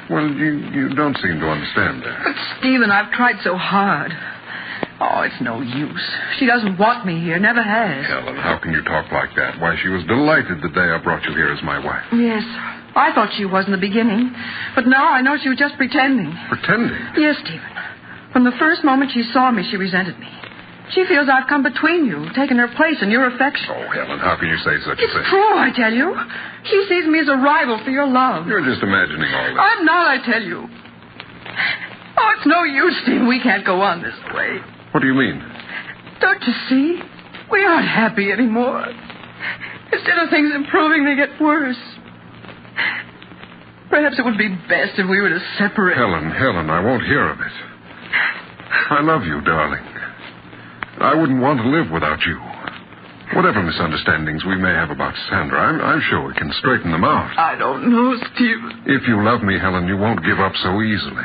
Well, you don't seem to understand that. But, Stephen, I've tried so hard. Oh, it's no use. She doesn't want me here, never has. Helen, how can you talk like that? Why, she was delighted the day I brought you here as my wife. Yes, I thought she was in the beginning. But now I know she was just pretending. Pretending? Yes, Stephen. From the first moment she saw me, she resented me. She feels I've come between you, taken her place in your affection. Oh, Helen, how can you say such a thing? It's true, I tell you. She sees me as a rival for your love. You're just imagining all this. I'm not, I tell you. Oh, it's no use, Stephen. We can't go on this way. What do you mean? Don't you see? We aren't happy anymore. Instead of things improving, they get worse. Perhaps it would be best if we were to separate. Helen, I won't hear of it. I love you, darling. I wouldn't want to live without you. Whatever misunderstandings we may have about Sandra, I'm sure we can straighten them out. I don't know, Stephen. If you love me, Helen, you won't give up so easily.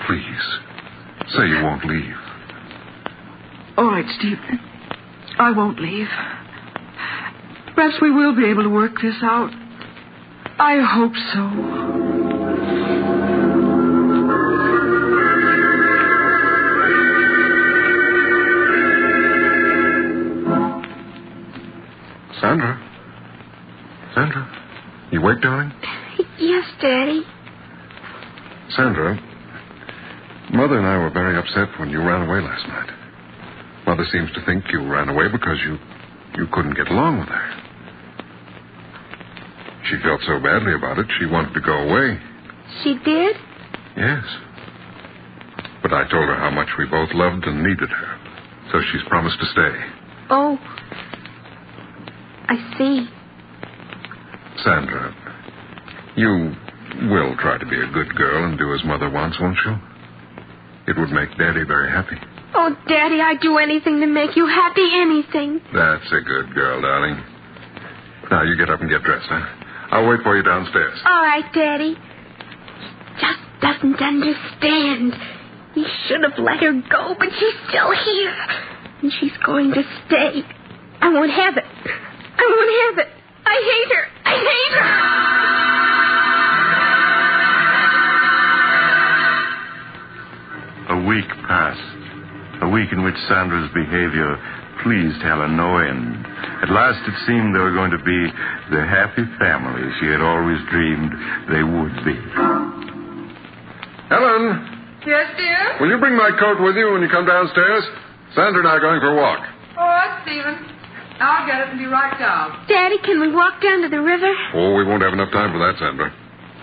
Please, say you won't leave. All right, Stephen. I won't leave. Perhaps we will be able to work this out. I hope so. Sandra, you awake, darling? Yes, Daddy. Sandra, Mother and I were very upset when you ran away last night. Mother seems to think you ran away because you couldn't get along with her. She felt so badly about it, she wanted to go away. She did? Yes. But I told her how much we both loved and needed her, so she's promised to stay. Oh, I see. Sandra, you will try to be a good girl and do as Mother wants, won't you? It would make Daddy very happy. Oh, Daddy, I'd do anything to make you happy, anything. That's a good girl, darling. Now, you get up and get dressed, huh? I'll wait for you downstairs. All right, Daddy. Just doesn't understand. He should have let her go, but she's still here. And she's going to stay. I won't have it. I won't have it. I hate her. I hate A her. week passed. A week in which Sandra's behavior pleased Helen no end. At last it seemed they were going to be the happy family she had always dreamed they would be. Helen! Yes, dear? Will you bring my coat with you when you come downstairs? Sandra and I are going for a walk. All right, Stephen. I'll get it and be right down. Daddy, can we walk down to the river? Oh, we won't have enough time for that, Sandra.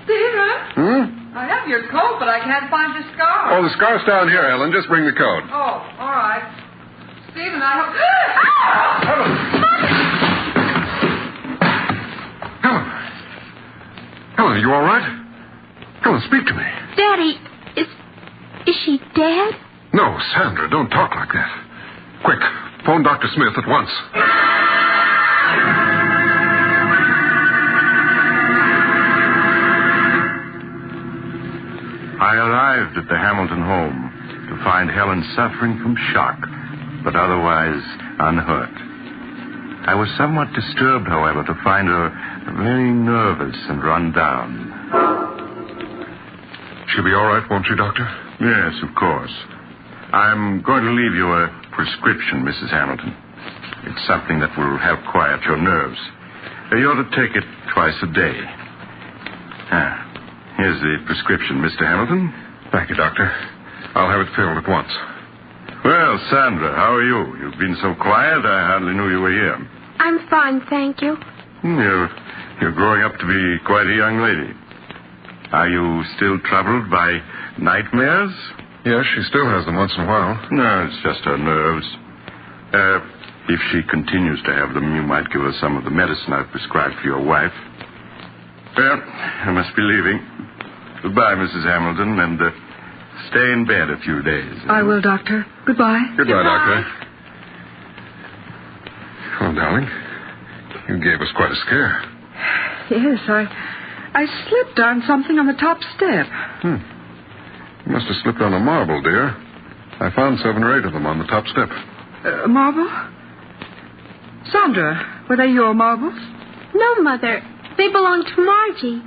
Stephen? I have your coat, but I can't find your scarf. Oh, the scarf's down here, Helen. Just bring the coat. Oh, all right. Stephen, I hope... Helen! Helen, are you all right? Helen, speak to me. Daddy, is she dead? No, Sandra, don't talk like that. Quick, phone Dr. Smith at once. I arrived at the Hamilton home to find Helen suffering from shock, but otherwise unhurt. I was somewhat disturbed, however, to find her very nervous and run down. She'll be all right, won't she, Doctor? Yes, of course. I'm going to leave you a prescription, Mrs. Hamilton. It's something that will help quiet your nerves. You ought to take it twice a day. Here's the prescription, Mr. Hamilton. Thank you, Doctor. I'll have it filled at once. Well, Sandra, how are you? You've been so quiet, I hardly knew you were here. I'm fine, thank you. You're You're growing up to be quite a young lady. Are you still troubled by nightmares? Yes, she still has them once in a while. No, it's just her nerves. If she continues to have them, you might give her some of the medicine I've prescribed for your wife. Well, I must be leaving. Goodbye, Mrs. Hamilton, and stay in bed a few days. I will, Doctor. Goodbye. Goodbye, Doctor. Oh, darling, you gave us quite a scare. Yes, I slipped on something on the top step. You must have slipped on a marble, dear. I found 7 or 8 of them on the top step. Marble? Sandra, were they your marbles? No, Mother. They belong to Margie.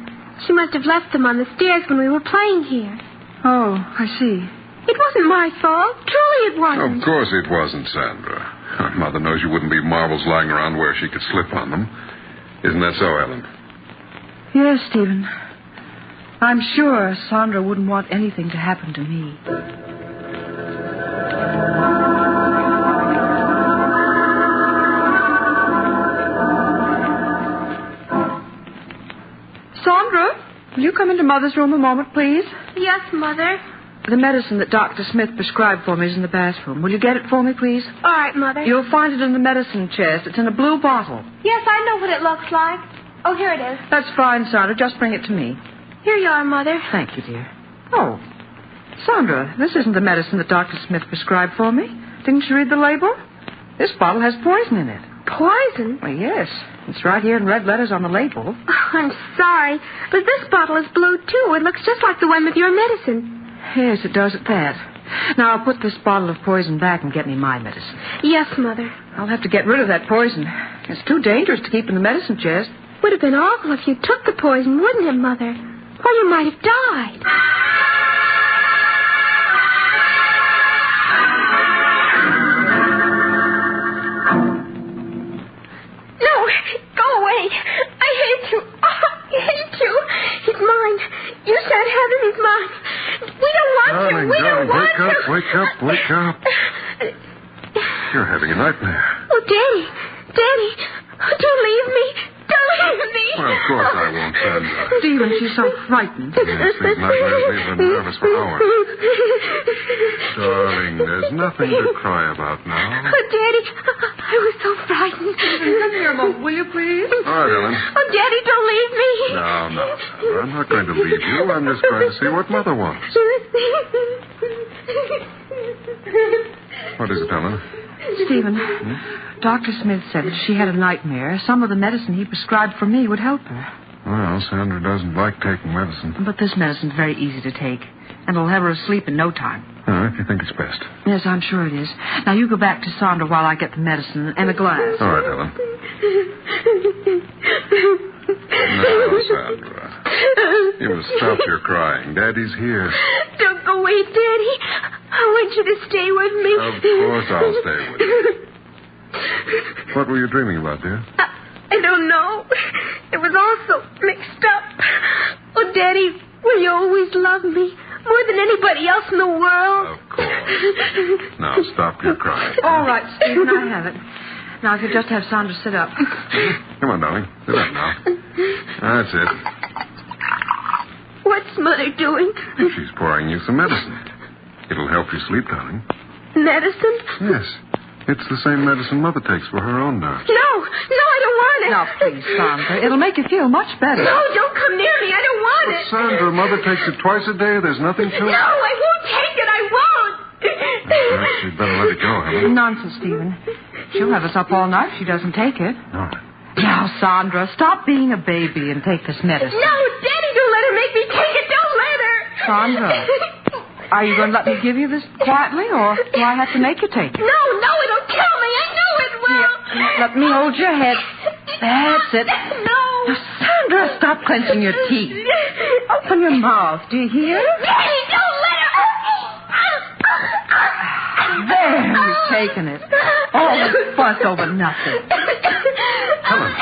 She must have left them on the stairs when we were playing here. Oh, I see. It wasn't my fault. Truly it wasn't. Of course it wasn't, Sandra. Mother knows you wouldn't leave marbles lying around where she could slip on them. Isn't that so, Ellen? Yes, Stephen. I'm sure Sandra wouldn't want anything to happen to me. Sandra, will you come into Mother's room a moment, please? Yes, Mother. The medicine that Dr. Smith prescribed for me is in the bathroom. Will you get it for me, please? All right, Mother. You'll find it in the medicine chest. It's in a blue bottle. Yes, I know what it looks like. Oh, here it is. That's fine, Sandra. Just bring it to me. Here you are, Mother. Thank you, dear. Oh, Sandra, this isn't the medicine that Dr. Smith prescribed for me. Didn't you read the label? This bottle has poison in it. Poison? Well, yes. It's right here in red letters on the label. Oh, I'm sorry, but this bottle is blue, too. It looks just like the one with your medicine. Yes, it does at that. Now, I'll put this bottle of poison back and get me my medicine. Yes, Mother. I'll have to get rid of that poison. It's too dangerous to keep in the medicine chest. Would have been awful if you took the poison, wouldn't it, Mother? Or you might have died. No, go away. I hate you. Oh, I hate you. He's mine. You shan't have him. He's mine. We don't want Darling, you. We don't want you. Wake up. You're having a nightmare. Oh, Daddy. Daddy. Don't leave me. Don't leave me. Well, of course I won't, Sandra. Stephen, she's so frightened. Yes, these nightmares leave her nervous for hours. Darling, there's nothing to cry about now. Oh, Daddy, I was so frightened. Come here a moment, will you, please? All right, Ellen. Oh, Daddy, don't leave me. No, Sandra. I'm not going to leave you. I'm just going to see what Mother wants. What is it, Ellen? Stephen, Dr. Smith said if she had a nightmare, some of the medicine he prescribed for me would help her. Well, Sandra doesn't like taking medicine. But this medicine's very easy to take, and it'll have her asleep in no time. If you think it's best. Yes, I'm sure it is. Now, you go back to Sandra while I get the medicine and a glass. All right, Ellen. Now, Sandra, you must stop your crying. Daddy's here. Don't go away, Daddy. I want you to stay with me. Of course I'll stay with you. What were you dreaming about, dear? I don't know. It was all so mixed up. Oh, Daddy, will you always love me more than anybody else in the world? Of course. Now, stop your crying. All right, Stephen, I have it. Now, if you just have Sandra sit up. Come on, darling. Sit up now. That's it. What's Mother doing? She's pouring you some medicine. It'll help you sleep, darling. Medicine? Yes. It's the same medicine Mother takes for her own nerves. No, I don't want it. Now, please, Sandra. It'll make you feel much better. No, don't come near me. I don't want it. Sandra, Mother takes it twice a day. There's nothing to it. No, I won't take it. I won't. Perhaps you'd better let it go, Helen. Nonsense, Stephen. She'll have us up all night if she doesn't take it. All right. Now, Sandra, stop being a baby and take this medicine. No, Daddy, don't let her make me take it. Don't let her. Sandra, are you going to let me give you this quietly, or do I have to make you take it? No, it'll kill me. I know it will. Here, let me hold your head. That's it. No. Now, Sandra, stop clenching your teeth. Open your mouth. Do you hear? Daddy, don't let her. There, you've taken it. All the fuss over nothing. Helen,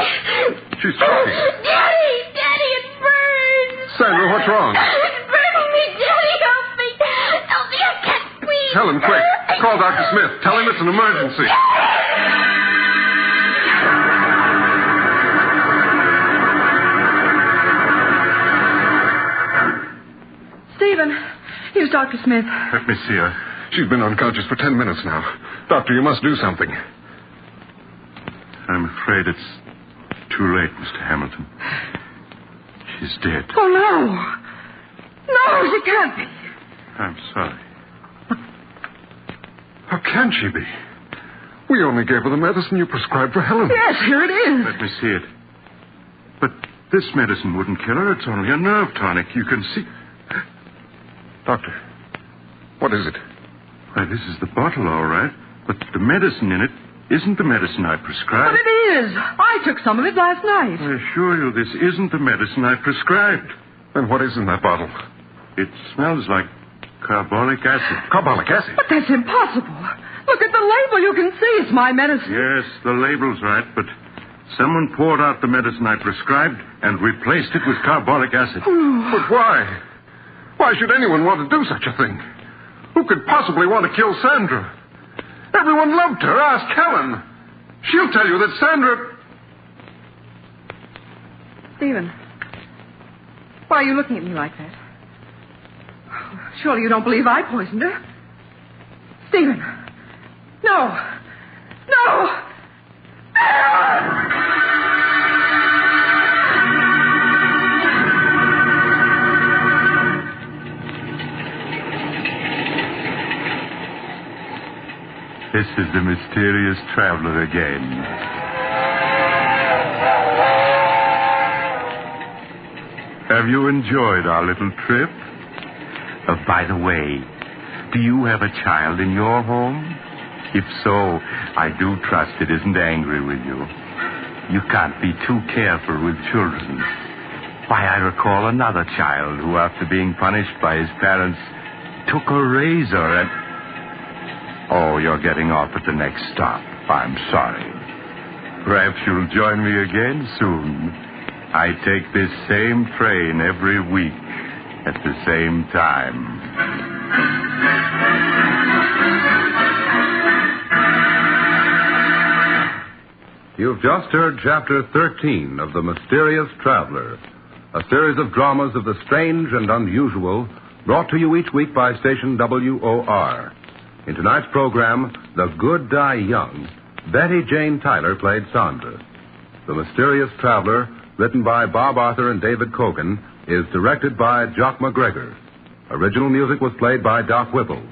she's talking. Daddy, it burns. Sandra, what's wrong? It's burning me. Daddy, help me. Help me, I can't breathe. Helen, quick. Call Dr. Smith. Tell him it's an emergency. is Dr. Smith? Let me see her. She's been unconscious for 10 minutes now. Doctor, you must do something. I'm afraid it's too late, Mr. Hamilton. She's dead. Oh, no. No, she can't be. I'm sorry. How can she be? We only gave her the medicine you prescribed for Helen. Yes, here it is. Let me see it. But this medicine wouldn't kill her. It's only a nerve tonic. You can see... Doctor, what is it? Why, this is the bottle, all right. But the medicine in it isn't the medicine I prescribed. But it is. I took some of it last night. I assure you, this isn't the medicine I prescribed. Then what is in that bottle? It smells like carbolic acid. Carbolic acid? But that's impossible. Look at the label. You can see it's my medicine. Yes, the label's right, but someone poured out the medicine I prescribed and replaced it with carbolic acid. But why? Why should anyone want to do such a thing? Who could possibly want to kill Sandra? Everyone loved her. Ask Helen. She'll tell you that Sandra... Stephen, why are you looking at me like that? Surely you don't believe I poisoned her? Stephen. No. No! This is the mysterious traveler again. Have you enjoyed our little trip? By the way, do you have a child in your home? If so, I do trust it isn't angry with you. You can't be too careful with children. Why, I recall another child who, after being punished by his parents, took a razor and... Oh, you're getting off at the next stop. I'm sorry. Perhaps you'll join me again soon. I take this same train every week at the same time. You've just heard Chapter 13 of The Mysterious Traveler, a series of dramas of the strange and unusual brought to you each week by station WOR. In tonight's program, The Good Die Young, Betty Jane Tyler played Sandra. The Mysterious Traveler, written by Bob Arthur and David Cogan, is directed by Jock McGregor. Original music was played by Doc Whipple.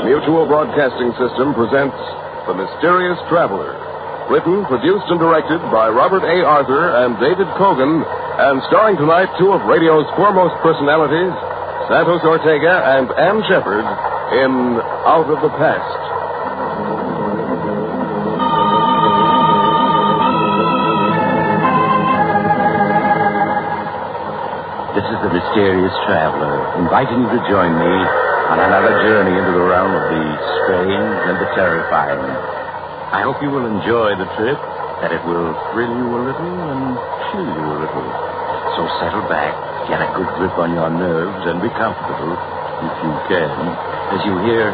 Mutual Broadcasting System presents The Mysterious Traveler. Written, produced, and directed by Robert A. Arthur and David Cogan, and starring tonight two of radio's foremost personalities, Santos Ortega and Ann Shepard, in Out of the Past. This is The Mysterious Traveler, inviting you to join me on another journey into the realm of the strange and the terrifying. I hope you will enjoy the trip, that it will thrill you a little and chill you a little. So settle back, get a good grip on your nerves, and be comfortable, if you can, as you hear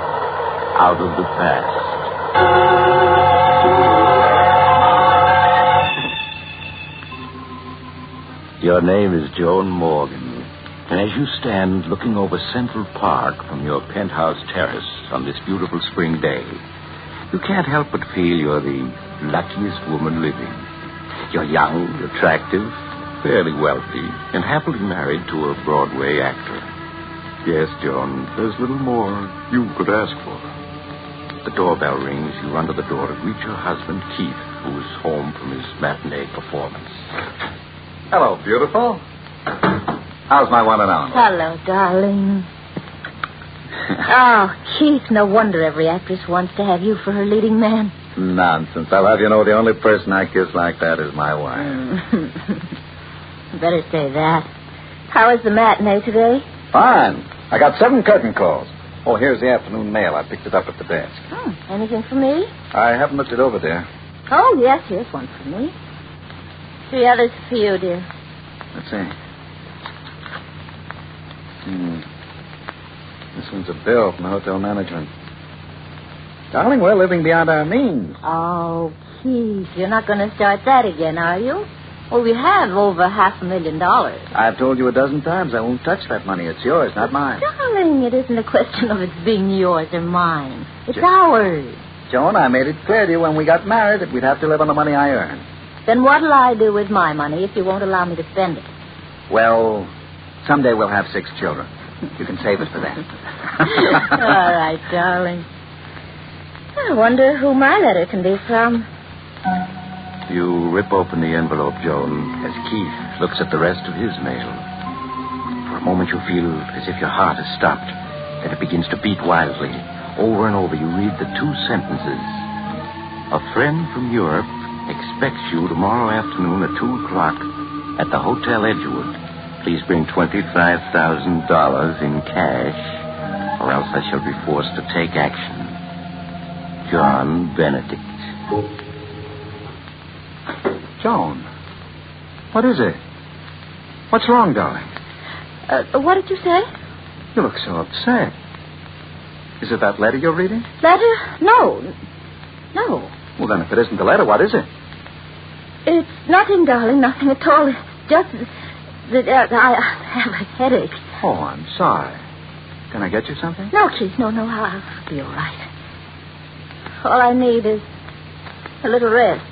Out of the Past. Your name is Joan Morgan. And as you stand looking over Central Park from your penthouse terrace on this beautiful spring day, you can't help but feel you're the luckiest woman living. You're young, attractive, fairly wealthy, and happily married to a Broadway actor. Yes, Joan, there's little more you could ask for. The doorbell rings. You run to the door to greet your husband, Keith, who is home from his matinee performance. Hello, beautiful. How's my one and only? Hello, darling. Oh, Keith, no wonder every actress wants to have you for her leading man. Nonsense. I'll have you know the only person I kiss like that is my wife. Better say that. How was the matinee today? Fine. I got 7 curtain calls. Oh, here's the afternoon mail. I picked it up at the desk. Anything for me? I haven't looked it over, dear. Oh, yes, here's one for me. 3 others for you, dear. Let's see. This one's a bill from the hotel management. Darling, we're living beyond our means. Oh, Keith, you're not going to start that again, are you? Well, we have over $500,000. I've told you a dozen times I won't touch that money. It's yours, not mine. Darling, it isn't a question of it being yours or mine. It's ours. Joan, I made it clear to you when we got married that we'd have to live on the money I earn. Then what'll I do with my money if you won't allow me to spend it? Well, someday we'll have 6 children. You can save it for that. All right, darling. I wonder who my letter can be from. You rip open the envelope, Joan, as Keith looks at the rest of his mail. For a moment you feel as if your heart has stopped, and it begins to beat wildly. Over and over you read the 2 sentences. A friend from Europe expects you tomorrow afternoon at 2 o'clock at the Hotel Edgewood. Please bring $25,000 in cash, or else I shall be forced to take action. John Benedict. Joan, what is it? What's wrong, darling? What did you say? You look so upset. Is it that letter you're reading? Letter? No. No. Well, then, if it isn't the letter, what is it? It's nothing, darling, nothing at all. It's just that I have a headache. Oh, I'm sorry. Can I get you something? No, Keith, no, I'll be all right. All I need is a little rest.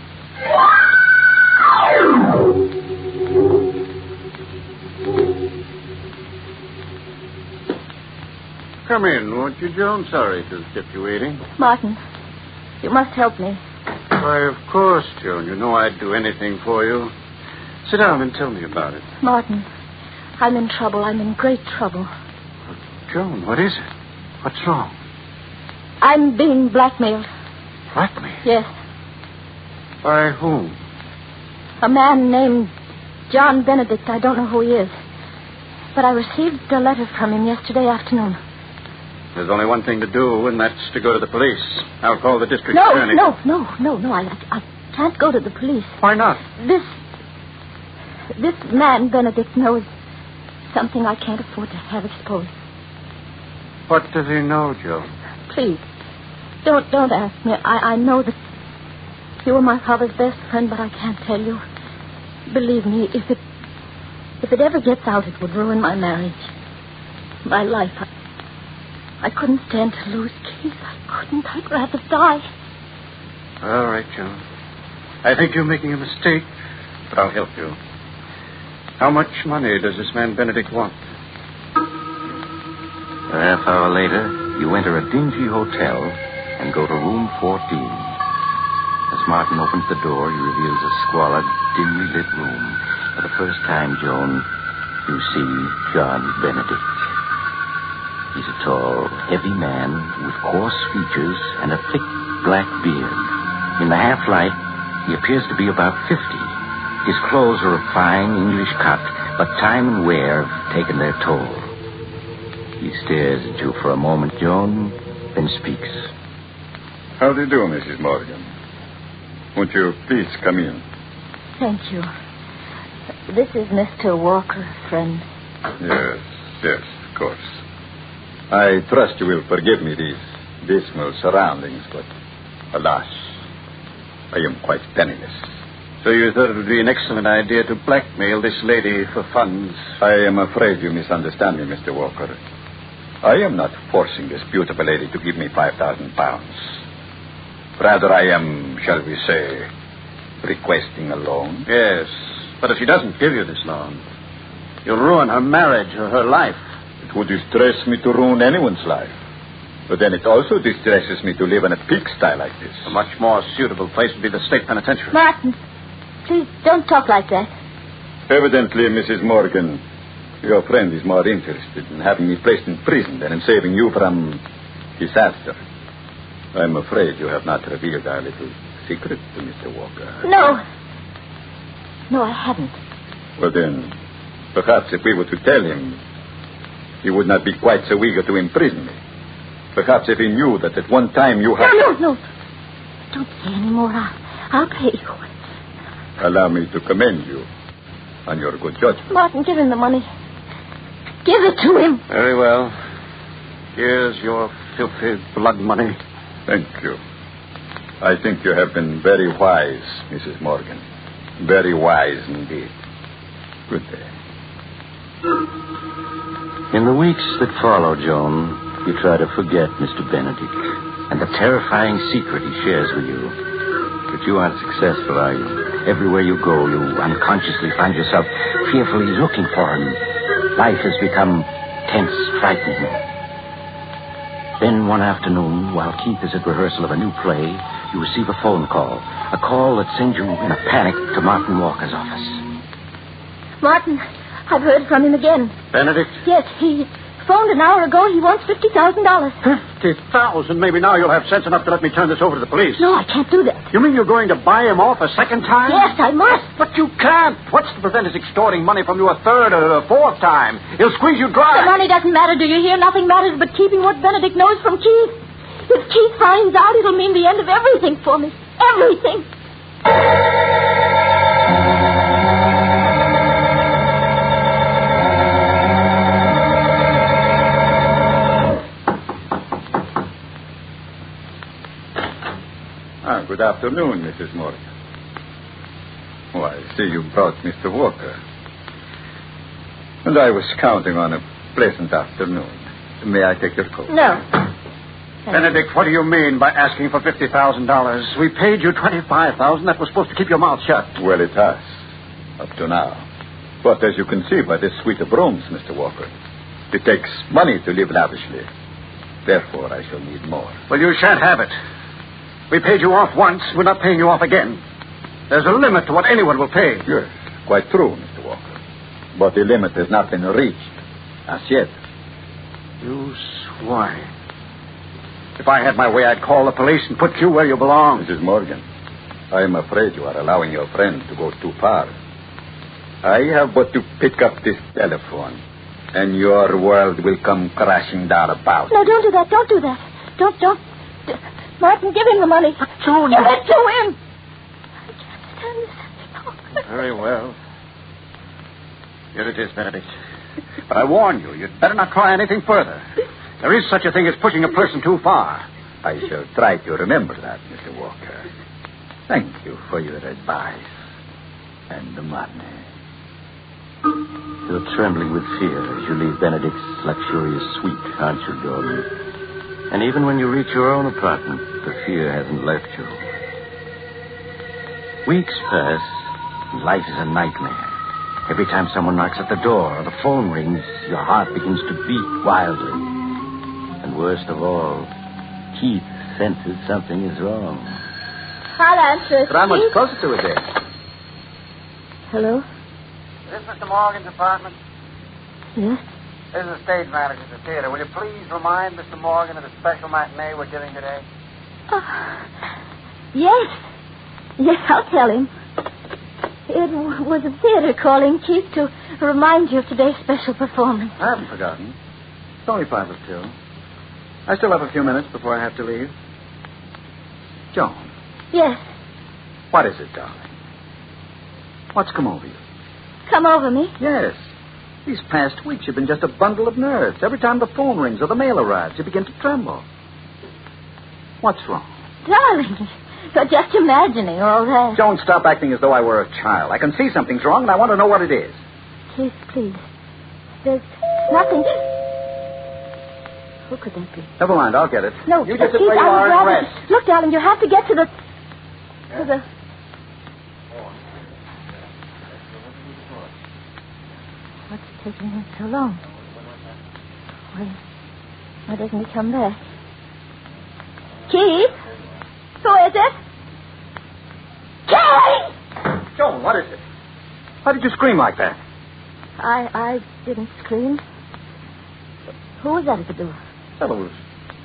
Come in, won't you, Joan? Sorry to have kept you waiting. Martin, you must help me. Why, of course, Joan. You know I'd do anything for you. Sit down and tell me about it. Martin, I'm in trouble. I'm in great trouble. Joan, what is it? What's wrong? I'm being blackmailed. Blackmailed? Yes. By whom? A man named John Benedict. I don't know who he is. But I received a letter from him yesterday afternoon. There's only one thing to do, and that's to go to the police. I'll call the district attorney. No. I can't go to the police. Why not? This man, Benedict, knows something I can't afford to have exposed. What does he know, Joe? Please, don't ask me. I know that you were my father's best friend, but I can't tell you. Believe me, if it ever gets out, it would ruin my marriage. My life. I couldn't stand to lose Keith. I couldn't. I'd rather die. All right, Joan. I think you're making a mistake, but I'll help you. How much money does this man Benedict want? A half hour later, you enter a dingy hotel and go to room 14. As Martin opens the door, he reveals a squalid, dimly lit room. For the first time, Joan, you see John Benedict. He's a tall, heavy man with coarse features and a thick black beard. In the half-light, he appears to be about 50. His clothes are of fine English cut, but time and wear have taken their toll. He stares at you for a moment, Joan, then speaks. How do you do, Mrs. Morgan? Won't you please come in? Thank you. This is Mr. Walker, friend. Yes, of course. I trust you will forgive me these dismal surroundings, but alas, I am quite penniless. So you thought it would be an excellent idea to blackmail this lady for funds? I am afraid you misunderstand me, Mr. Walker. I am not forcing this beautiful lady to give me £5,000. Rather, I am, shall we say, requesting a loan. Yes, but if she doesn't give you this loan, you'll ruin her marriage or her life. It would distress me to ruin anyone's life. But then it also distresses me to live in a pigsty like this. A much more suitable place would be the state penitentiary. Martin, please don't talk like that. Evidently, Mrs. Morgan, your friend is more interested in having me placed in prison than in saving you from disaster. I'm afraid you have not revealed our little secret to Mr. Walker. No, I haven't. Well, then, perhaps if we were to tell him, he would not be quite so eager to imprison me. Perhaps if he knew that at one time you had... No. Don't say any more. I'll pay you. Allow me to commend you on your good judgment. Martin, give him the money. Give it to him. Very well. Here's your filthy blood money. Thank you. I think you have been very wise, Mrs. Morgan. Very wise indeed. Good day. In the weeks that follow, Joan, you try to forget Mr. Benedict and the terrifying secret he shares with you. But you aren't successful, are you? Everywhere you go, you unconsciously find yourself fearfully looking for him. Life has become tense, frightening. Then one afternoon, while Keith is at rehearsal of a new play, you receive a phone call. A call that sends you in a panic to Martin Walker's office. Martin, I've heard from him again. Benedict? Yes, he phoned an hour ago. He wants $50,000. $50,000? Maybe now you'll have sense enough to let me turn this over to the police. No, I can't do that. You mean you're going to buy him off a second time? Yes, I must. But you can't. What's to prevent his extorting money from you a third or a fourth time? He'll squeeze you dry. The money doesn't matter, do you hear? Nothing matters but keeping what Benedict knows from Keith. If Keith finds out, it'll mean the end of everything for me. Everything. Good afternoon, Mrs. Morgan. Oh, I see you brought Mr. Walker. And I was counting on a pleasant afternoon. May I take your coat? No. Benedict, what do you mean by asking for $50,000? We paid you $25,000. That was supposed to keep your mouth shut. Well, it has. Up to now. But as you can see by this suite of rooms, Mr. Walker, it takes money to live lavishly. Therefore, I shall need more. Well, you shan't have it. We paid you off once. We're not paying you off again. There's a limit to what anyone will pay. Yes, quite true, Mr. Walker. But the limit has not been reached as yet. You swine. If I had my way, I'd call the police and put you where you belong. Mrs. Morgan, I am afraid you are allowing your friend to go too far. I have but to pick up this telephone, and your world will come crashing down about. No, don't do that. Don't do that. Don't. Martin, give him the money. But Joan, give it to him. I can't stand this any longer. Very well. Here it is, Benedict. But I warn you, you'd better not try anything further. There is such a thing as pushing a person too far. I shall try to remember that, Mr. Walker. Thank you for your advice and the money. You're trembling with fear as you leave Benedict's luxurious suite, aren't you, Jordan? And even when you reach your own apartment, the fear hasn't left you. Weeks pass, and life is a nightmare. Every time someone knocks at the door or the phone rings, your heart begins to beat wildly. And worst of all, Keith senses something is wrong. I'll answer it. But how much closer to it there? Hello? Is this Mr. Morgan's apartment? Yes? This is the stage manager at the theater. Will you please remind Mr. Morgan of the special matinee we're giving today? Yes. Yes, I'll tell him. It was the theater calling Keith to remind you of today's special performance. I haven't forgotten. It's only 2:05. I still have a few minutes before I have to leave. Joan. Yes. What is it, darling? What's come over you? Come over me? Yes. These past weeks, you've been just a bundle of nerves. Every time the phone rings or the mail arrives, you begin to tremble. What's wrong? Darling, you're just imagining all that. Don't stop acting as though I were a child. I can see something's wrong, and I want to know what it is. Keith, please. There's nothing. Who could that be? Never mind, I'll get it. No, you just sit Keith, where you are and rest. Look, darling, you have to get to the... To the... What's taking him so long? Why doesn't he come back? Keith? Who is it? Keith! Joan, what is it? Why did you scream like that? I didn't scream. Who was that at the door? Well, it was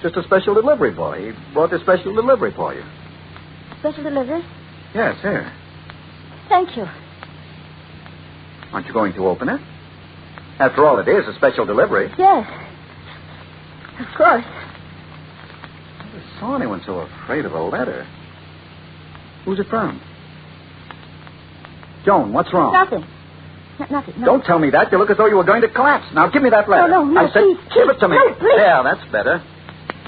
just a special delivery boy. He brought the special delivery for you. Special delivery? Yes, here. Thank you. Aren't you going to open it? After all, it is a special delivery. Yes. Of course. I never saw anyone so afraid of a letter. Who's it from? Joan, what's wrong? Nothing. Nothing. Don't tell me that. You look as though you were going to collapse. Now, give me that letter. No, I said, please, give it to me. No, please. There, that's better.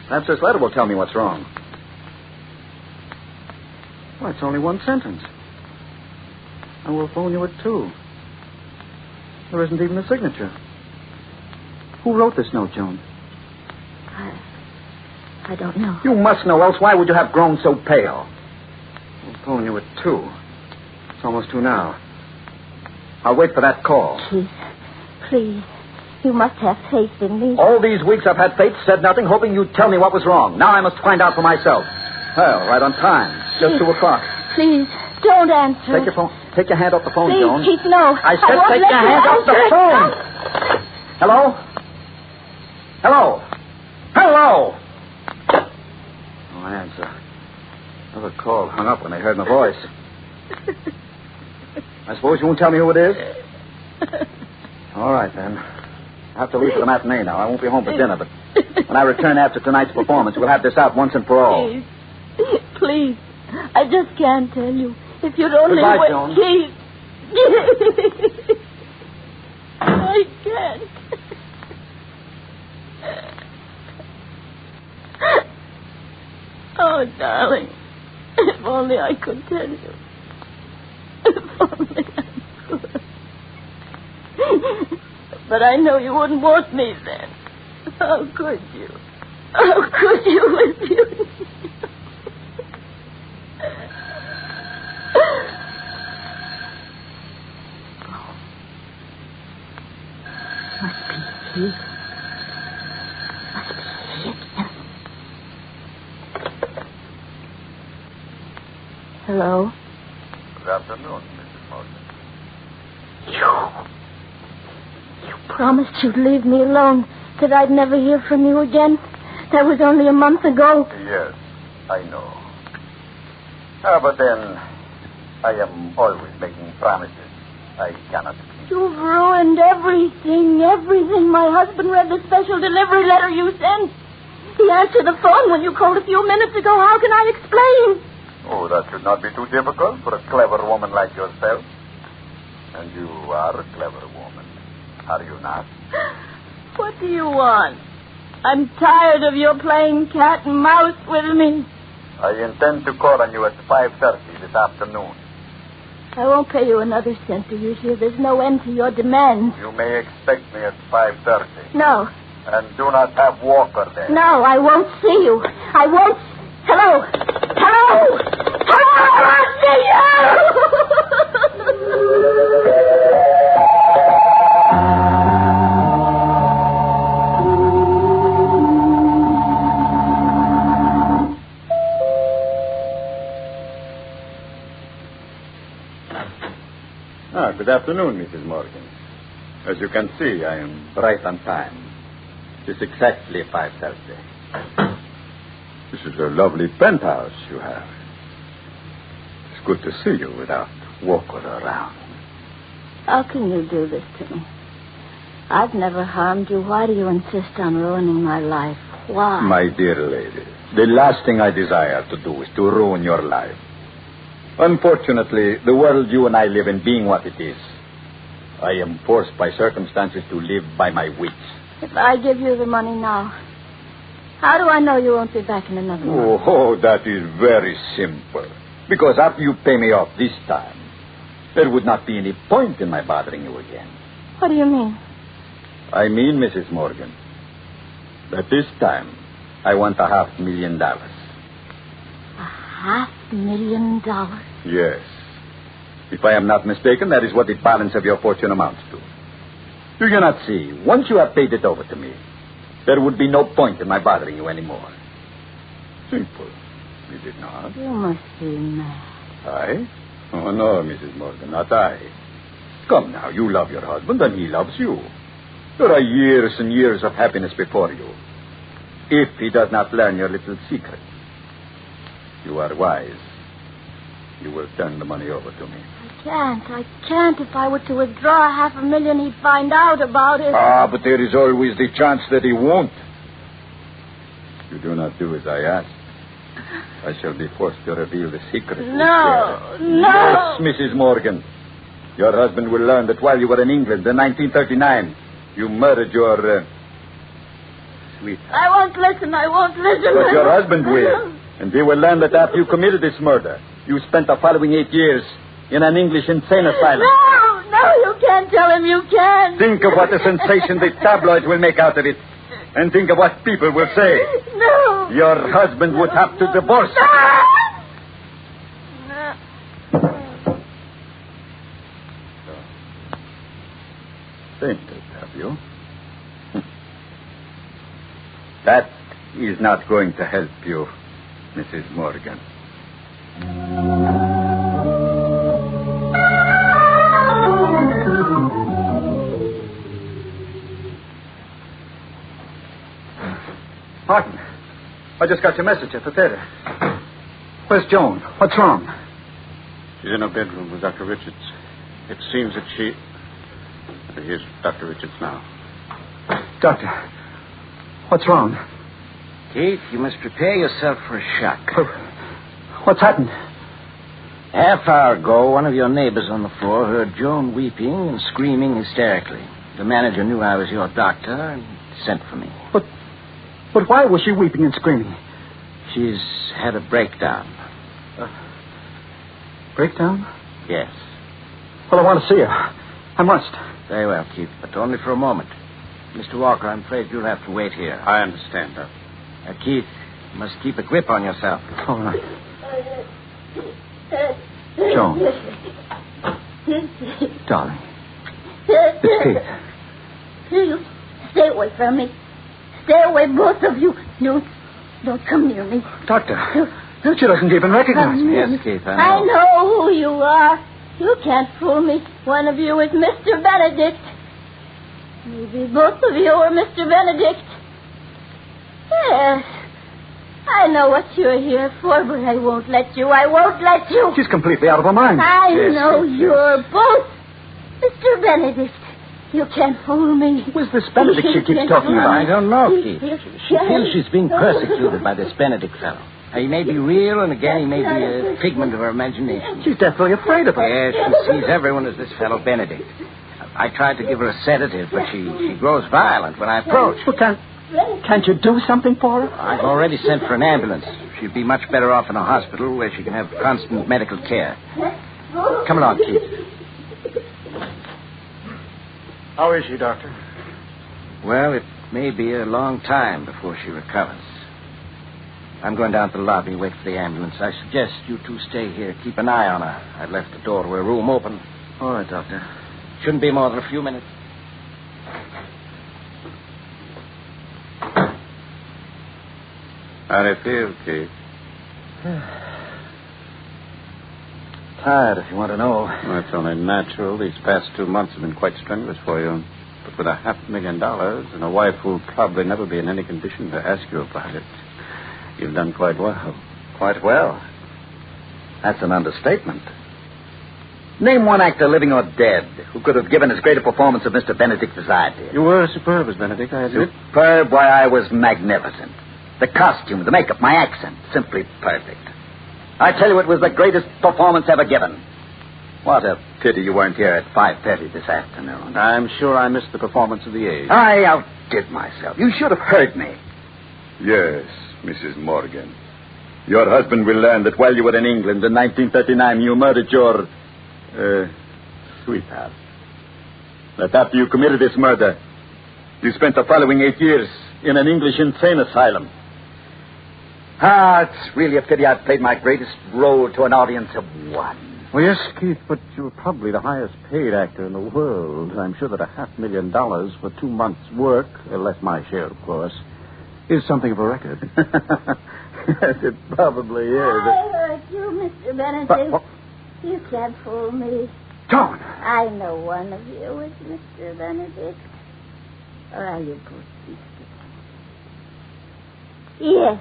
Perhaps this letter will tell me what's wrong. Well, it's only one sentence. I will phone you at 2. There isn't even a signature. Who wrote this note, Joan? I don't know. You must know, else why would you have grown so pale? I'll phone you at 2. It's almost 2 now. I'll wait for that call. Please. You must have faith in me. All these weeks I've had faith, said nothing, hoping you'd tell me what was wrong. Now I must find out for myself. Well, right on time. Just 2 o'clock. Please, don't answer. Take your hand off the phone, Please, Joan. Keith, no. I said take your hand off the phone. Hello? Hello? Hello? No answer. Another call hung up when they heard my voice. I suppose you won't tell me who it is? All right, then. I have to leave for the matinee now. I won't be home for dinner, but when I return after tonight's performance, we'll have this out once and for all. Please. I just can't tell you. If you'd only Goodbye, wait, Joan. Keith. I can't. Oh, darling. If only I could tell you. If only I could. But I know you wouldn't want me then. How could you? How could you if you knew? Must be he. Hello? Good afternoon, Mrs. Morgan. You promised you'd leave me alone, that I'd never hear from you again. That was only a month ago. Yes, I know. But then, I am always making promises I cannot keep. You've ruined everything. My husband read the special delivery letter you sent. He answered the phone when you called a few minutes ago. How can I explain? Oh, that should not be too difficult for a clever woman like yourself. And you are a clever woman, are you not? What do you want? I'm tired of your playing cat and mouse with me. I intend to call on you at 5:30 this afternoon. I won't pay you another cent. Do you hear? There's no end to your demands. You may expect me at 5:30. No. And do not have Walker there. No, I won't see you. I won't. Hello? Hello? Hello? I won't see Good afternoon, Mrs. Morgan. As you can see, I am right on time. It's exactly 5:30. This is a lovely penthouse you have. It's good to see you without Walker around. How can you do this to me? I've never harmed you. Why do you insist on ruining my life? Why? My dear lady, the last thing I desire to do is to ruin your life. Unfortunately, the world you and I live in being what it is, I am forced by circumstances to live by my wits. If I give you the money now, how do I know you won't be back in another month? Oh, that is very simple. Because after you pay me off this time, there would not be any point in my bothering you again. What do you mean? I mean, Mrs. Morgan, that this time I want $500,000. $500,000? Yes. If I am not mistaken, that is what the balance of your fortune amounts to. Do you not see? Once you have paid it over to me, there would be no point in my bothering you anymore. Simple. Is it not? You must be mad. I? Oh, no, Mrs. Morgan, not I. Come now, you love your husband and he loves you. There are years and years of happiness before you. If he does not learn your little secret, you are wise. You will turn the money over to me. I can't. If I were to withdraw $500,000, he'd find out about it. But there is always the chance that he won't. You do not do as I ask. I shall be forced to reveal the secret. No. Yes, Mrs. Morgan. Your husband will learn that while you were in England in 1939, you murdered your sweetheart. I won't listen. But your husband will. And he will learn that after you committed this murder, you spent the following 8 years in an English insane asylum. No, you can't tell him. You can't. Think of what a sensation the tabloids will make out of it. And think of what people will say. No. Your husband would have to divorce you. Fainted, have you? That is not going to help you, Mrs. Morgan. Martin, I just got your message at the theater. Where's Joan? What's wrong? She's in her bedroom with Dr. Richards. It seems that she... Here's Dr. Richards now. Doctor, what's wrong? Keith, you must prepare yourself for a shock. What's happened? Half hour ago, one of your neighbors on the floor heard Joan weeping and screaming hysterically. The manager knew I was your doctor and sent for me. But why was she weeping and screaming? She's had a breakdown. Breakdown? Yes. Well, I want to see her. I must. Very well, Keith, but only for a moment. Mr. Walker, I'm afraid you'll have to wait here. I understand, Doctor. Keith, you must keep a grip on yourself. All right. Joan. Darling. It's Kate. You stay away from me. Stay away, both of you. No, don't come near me. Doctor, she doesn't even recognize me. Yes, Keith, I know who you are. You can't fool me. One of you is Mr. Benedict. Maybe both of you are Mr. Benedict. Yes. I know what you're here for, but I won't let you. I won't let you. She's completely out of her mind. I know you're both Mr. Benedict. You can't fool me. Who's this Benedict she keeps talking about? I don't know, Keith. She feels she's being persecuted by this Benedict fellow. He may be real, and again, he may be a figment of her imagination. She's deathly afraid of him. Yes, she sees everyone as this fellow Benedict. I tried to give her a sedative, but she grows violent when I approach. Well, can't you do something for her? I've already sent for an ambulance. She'd be much better off in a hospital where she can have constant medical care. Come along, Keith. How is she, Doctor? Well, it may be a long time before she recovers. I'm going down to the lobby, wait for the ambulance. I suggest you two stay here. Keep an eye on her. I've left the door to her room open. All right, Doctor. Shouldn't be more than a few minutes. How do you feel, Keith? Tired, if you want to know. Well, it's only natural. These past 2 months have been quite strenuous for you. But with $500,000 and a wife who'll probably never be in any condition to ask you about it, you've done quite well. Quite well? That's an understatement. Name one actor, living or dead, who could have given as great a performance of Mr. Benedict as I did. You were superb as Benedict, I admit. Superb? Why, I was magnificent. The costume, the makeup, my accent, simply perfect. I tell you, it was the greatest performance ever given. What a pity you weren't here at 5:30 this afternoon. I'm sure I missed the performance of the age. I outdid myself. You should have heard me. Yes, Mrs. Morgan. Your husband will learn that while you were in England in 1939, you murdered your, sweetheart. That after you committed this murder, you spent the following 8 years in an English insane asylum. It's really a pity I've played my greatest role to an audience of one. Well, yes, Keith, but you're probably the highest paid actor in the world. I'm sure that $500,000 for 2 months' work, less my share, of course, is something of a record. Yes, it probably is. I heard you, Mr. Benedict. You can't fool me. Joan! I know one of you is Mr. Benedict. Or are you both Mr. Benedict? Yes,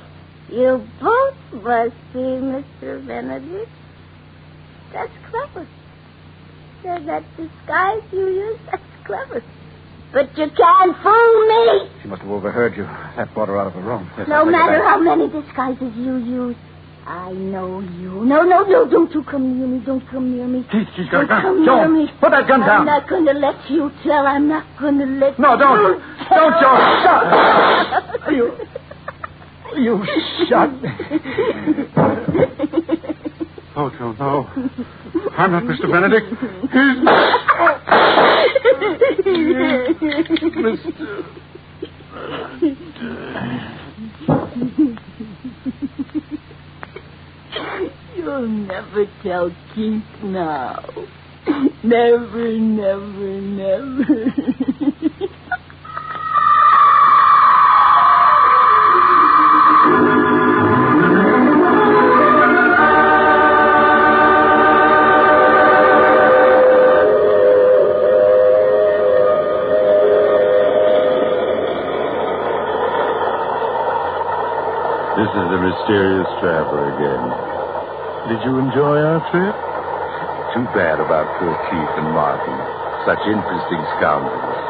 you both must be Mr. Benedict. That's clever. That disguise you use, that's clever. But you can't fool me. She must have overheard you. That brought her out of the room. Yes, No matter how many disguises you use, I know you. No, don't you come near me. Don't come near me. She's got a gun. Come near me. Put that gun down. I'm not going to let you tell. I'm not going to let No, you don't. tell. Don't, Joe. Stop. You shot me. Oh, Joe, no. I'm not Mr. Benedict. You'll never tell Keith now. Never, never, never. This is the mysterious traveler again. Did you enjoy our trip? Too bad about poor Keith and Martin. Such interesting scoundrels.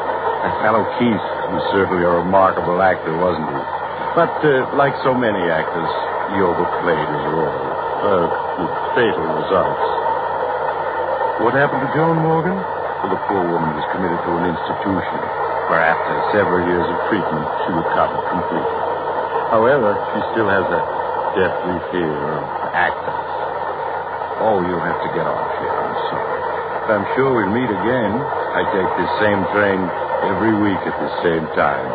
That fellow Keith was certainly a remarkable actor, wasn't he? But, like so many actors, he overplayed his role. With fatal results. What happened to Joan Morgan? Well, the poor woman was committed to an institution, where after several years of treatment, she recovered completely. However, she still has a deathly fear of actors. Oh, you'll have to get off here. I'm sorry. But I'm sure we'll meet again. I take this same train every week at the same time.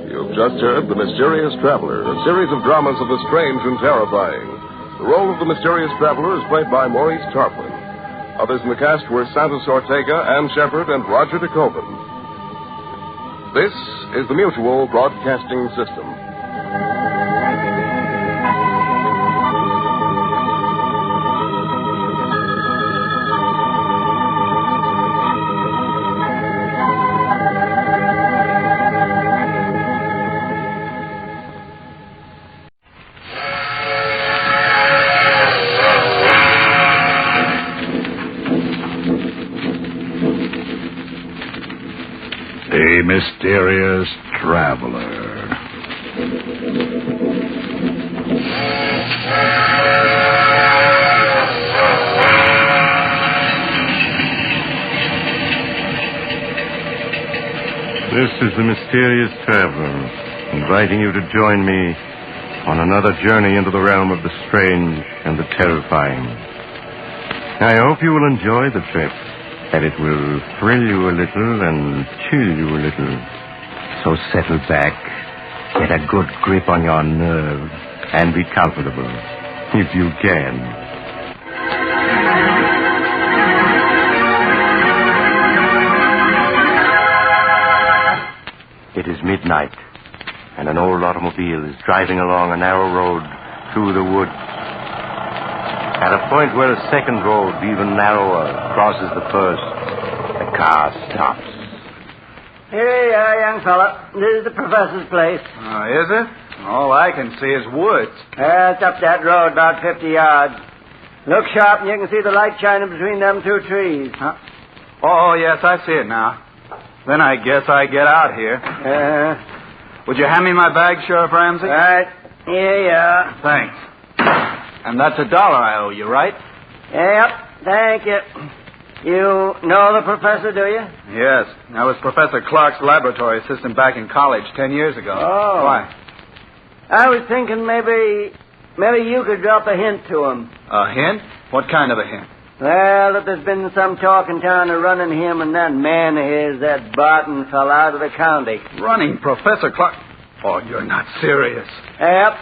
You've just heard The Mysterious Traveler, a series of dramas of the strange and terrifying. The role of the mysterious traveler is played by Maurice Tarplin. Others in the cast were Santos Ortega, Ann Shepard, and Roger DeCoven. This is the Mutual Broadcasting System. The Mysterious Traveler. This is the Mysterious Traveler, inviting you to join me on another journey into the realm of the strange and the terrifying. I hope you will enjoy the trip, that it will thrill you a little and chill you a little. So settle back, get a good grip on your nerve, and be comfortable, if you can. It is midnight, and an old automobile is driving along a narrow road through the woods. At a point where a second road, even narrower, crosses the first, the car stops. Here you are, young fella. This is the professor's place. Is it? All I can see is woods. It's up that road about 50 yards. Look sharp and you can see the light shining between them two trees. Huh? Oh, yes, I see it now. Then I guess I get out here. Would you hand me my bag, Sheriff Ramsey? Right. Here you are. Thanks. And that's $1 I owe you, right? Yep, thank you. You know the professor, do you? Yes. I was Professor Clark's laboratory assistant back in college 10 years ago. Oh. Why? I was thinking maybe you could drop a hint to him. A hint? What kind of a hint? Well, that there's been some talk in town of running him and that man of his, that Barton fell out of the county. Running Professor Clark? Oh, you're not serious. Yep.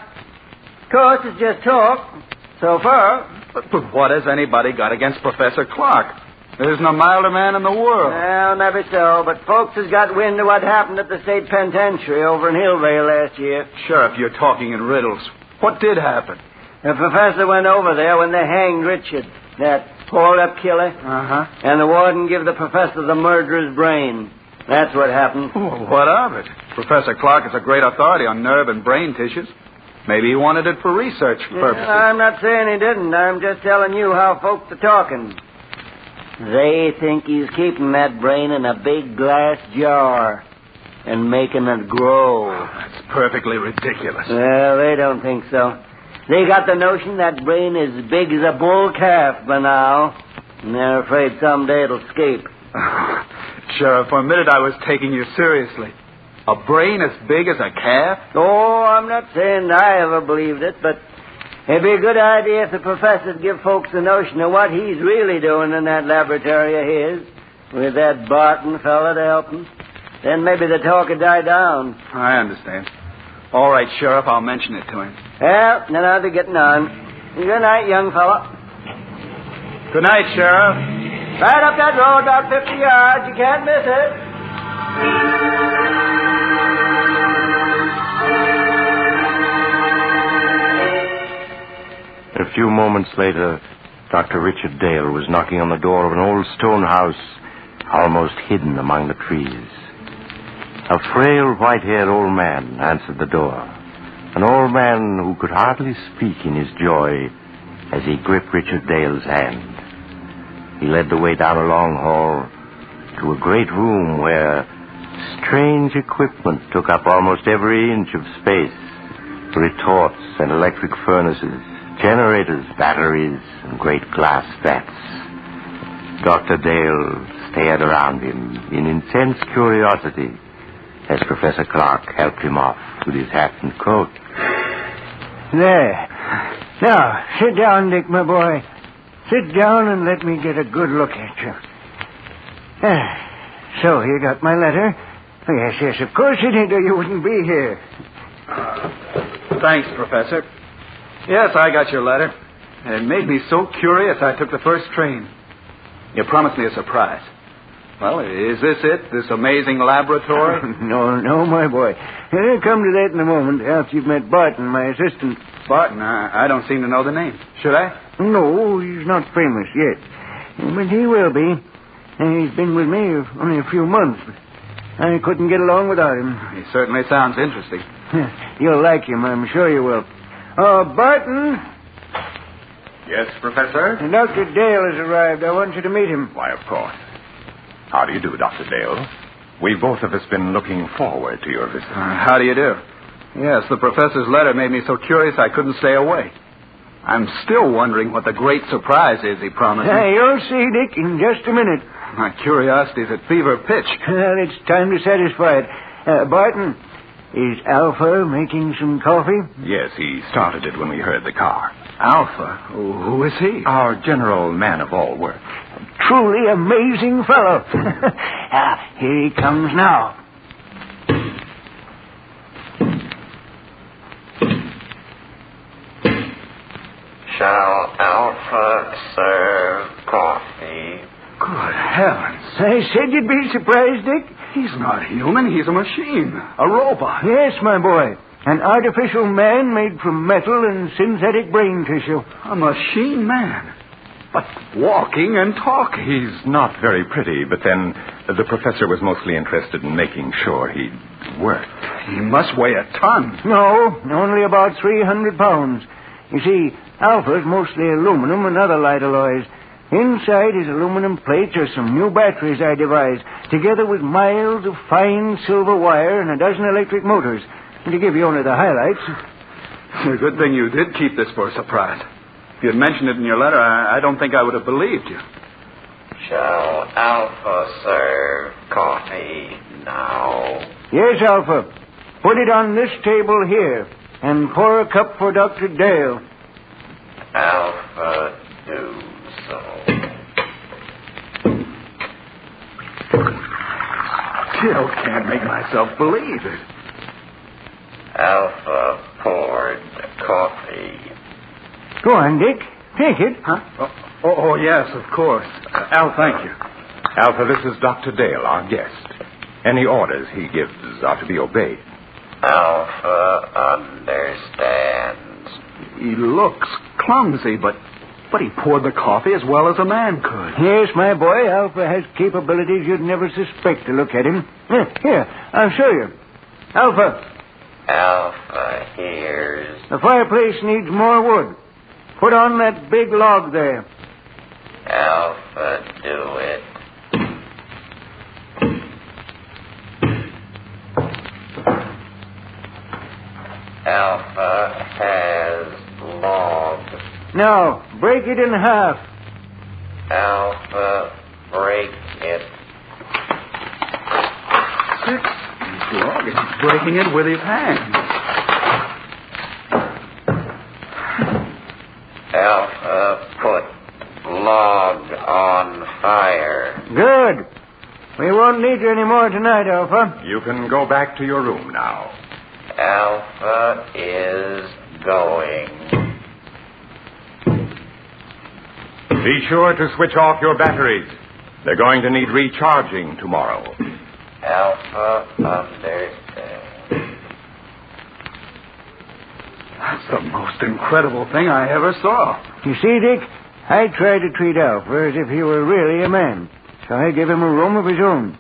Of course, it's just talk. So far. But what has anybody got against Professor Clark? There isn't a milder man in the world. Well, maybe so, but folks has got wind of what happened at the state penitentiary over in Hillvale last year. Sheriff, you're talking in riddles. What did happen? The professor went over there when they hanged Richard, that hold-up killer. Uh-huh. And the warden gave the professor the murderer's brain. That's what happened. Well, what of it? Professor Clark is a great authority on nerve and brain tissues. Maybe he wanted it for research purposes. I'm not saying he didn't. I'm just telling you how folks are talking. They think he's keeping that brain in a big glass jar and making it grow. That's perfectly ridiculous. Well, they don't think so. They got the notion that brain is as big as a bull calf by now, and they're afraid someday it'll escape. Sheriff, for a minute I was taking you seriously. A brain as big as a calf? Oh, I'm not saying I ever believed it, but it'd be a good idea if the professor'd give folks the notion of what he's really doing in that laboratory of his, with that Barton fella to help him. Then maybe the talk would die down. I understand. All right, Sheriff, I'll mention it to him. Well, then I'll be getting on. Good night, young fella. Good night, Sheriff. Right up that road, about 50 yards. You can't miss it. A few moments later, Dr. Richard Dale was knocking on the door of an old stone house almost hidden among the trees. A frail, white-haired old man answered the door, an old man who could hardly speak in his joy as he gripped Richard Dale's hand. He led the way down a long hall to a great room where strange equipment took up almost every inch of space. Retorts and electric furnaces, generators, batteries, and great glass vats. Dr. Dale stared around him in intense curiosity as Professor Clark helped him off with his hat and coat. There. Now, sit down, Dick, my boy. Sit down and let me get a good look at you. So, you got my letter? Oh, yes, of course you did, or you wouldn't be here. Thanks, Professor. Yes, I got your letter. And it made me so curious I took the first train. You promised me a surprise. Well, is this it? This amazing laboratory? No, my boy. I'll come to that in a moment after you've met Barton, my assistant. Barton? I don't seem to know the name. Should I? No, he's not famous yet. But he will be. He's been with me only a few months. I couldn't get along without him. He certainly sounds interesting. You'll like him, I'm sure you will. Barton? Yes, Professor? Dr. Dale has arrived. I want you to meet him. Why, of course. How do you do, Dr. Dale? We've both of us been looking forward to your visit. How do you do? Yes, the professor's letter made me so curious I couldn't stay away. I'm still wondering what the great surprise is he promised me. You'll see, Dick, in just a minute. My curiosity's at fever pitch. Well, it's time to satisfy it. Barton, is Alpha making some coffee? Yes, he started it when we heard the car. Alpha? Who is he? Our general man of all work. Truly amazing fellow. Here he comes now. Shall Alpha serve coffee? Good heavens. I said you'd be surprised, Dick. He's not human. He's a machine. A robot. Yes, my boy. An artificial man made from metal and synthetic brain tissue. A machine man. But walking and talking. He's not very pretty, but then the professor was mostly interested in making sure he'd worked. He must weigh a ton. No, only about 300 pounds. You see, Alpha's mostly aluminum and other light alloys. Inside his aluminum plates are some new batteries I devised, together with miles of fine silver wire and a dozen electric motors. And to give you only the highlights. It's a good thing you did keep this for a surprise. If you had mentioned it in your letter, I don't think I would have believed you. Shall Alpha serve coffee now? Yes, Alpha. Put it on this table here, and pour a cup for Dr. Dale. Alpha, do so. Still can't make myself believe it. Alpha poured coffee. Go on, Dick. Take it. Huh? Oh, yes, of course. Al, thank you. Alpha, this is Dr. Dale, our guest. Any orders he gives are to be obeyed. Alpha understands. He looks clumsy, but he poured the coffee as well as a man could. Yes, my boy, Alpha has capabilities you'd never suspect to look at him. Here, I'll show you. Alpha. Alpha hears. The fireplace needs more wood. Put on that big log there. Alpha doing. Now, break it in half. Alpha, break it. 6. Dog, he's breaking it with his hands. Alpha, put log on fire. Good. We won't need you any more tonight, Alpha. You can go back to your room now. Alpha is going. Be sure to switch off your batteries. They're going to need recharging tomorrow. Alpha, understand. That's the most incredible thing I ever saw. You see, Dick, I tried to treat Alpha as if he were really a man. So I gave him a room of his own.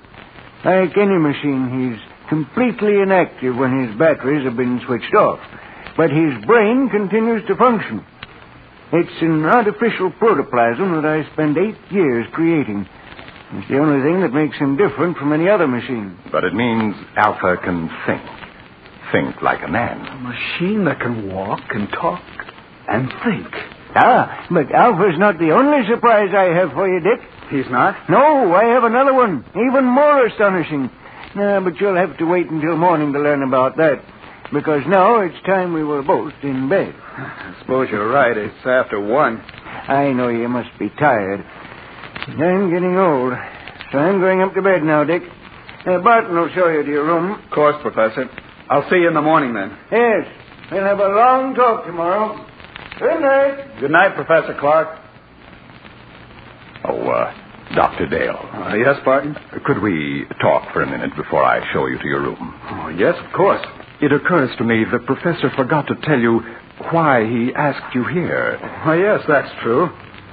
Like any machine, he's completely inactive when his batteries have been switched off. But his brain continues to function. It's an artificial protoplasm that I spent 8 years creating. It's the only thing that makes him different from any other machine. But it means Alpha can think. Think like a man. A machine that can walk and talk and think. Ah, but Alpha's not the only surprise I have for you, Dick. He's not? No, I have another one, even more astonishing. But you'll have to wait until morning to learn about that. Because now it's time we were both in bed. I suppose you're right. It's after 1. I know you must be tired. I'm getting old, so I'm going up to bed now, Dick. Barton will show you to your room. Of course, Professor. I'll see you in the morning, then. Yes. We'll have a long talk tomorrow. Good night. Good night, Professor Clark. Oh, Dr. Dale. Yes, Barton? Could we talk for a minute before I show you to your room? Oh, yes, of course. It occurs to me the professor forgot to tell you why he asked you here. Oh, yes, that's true.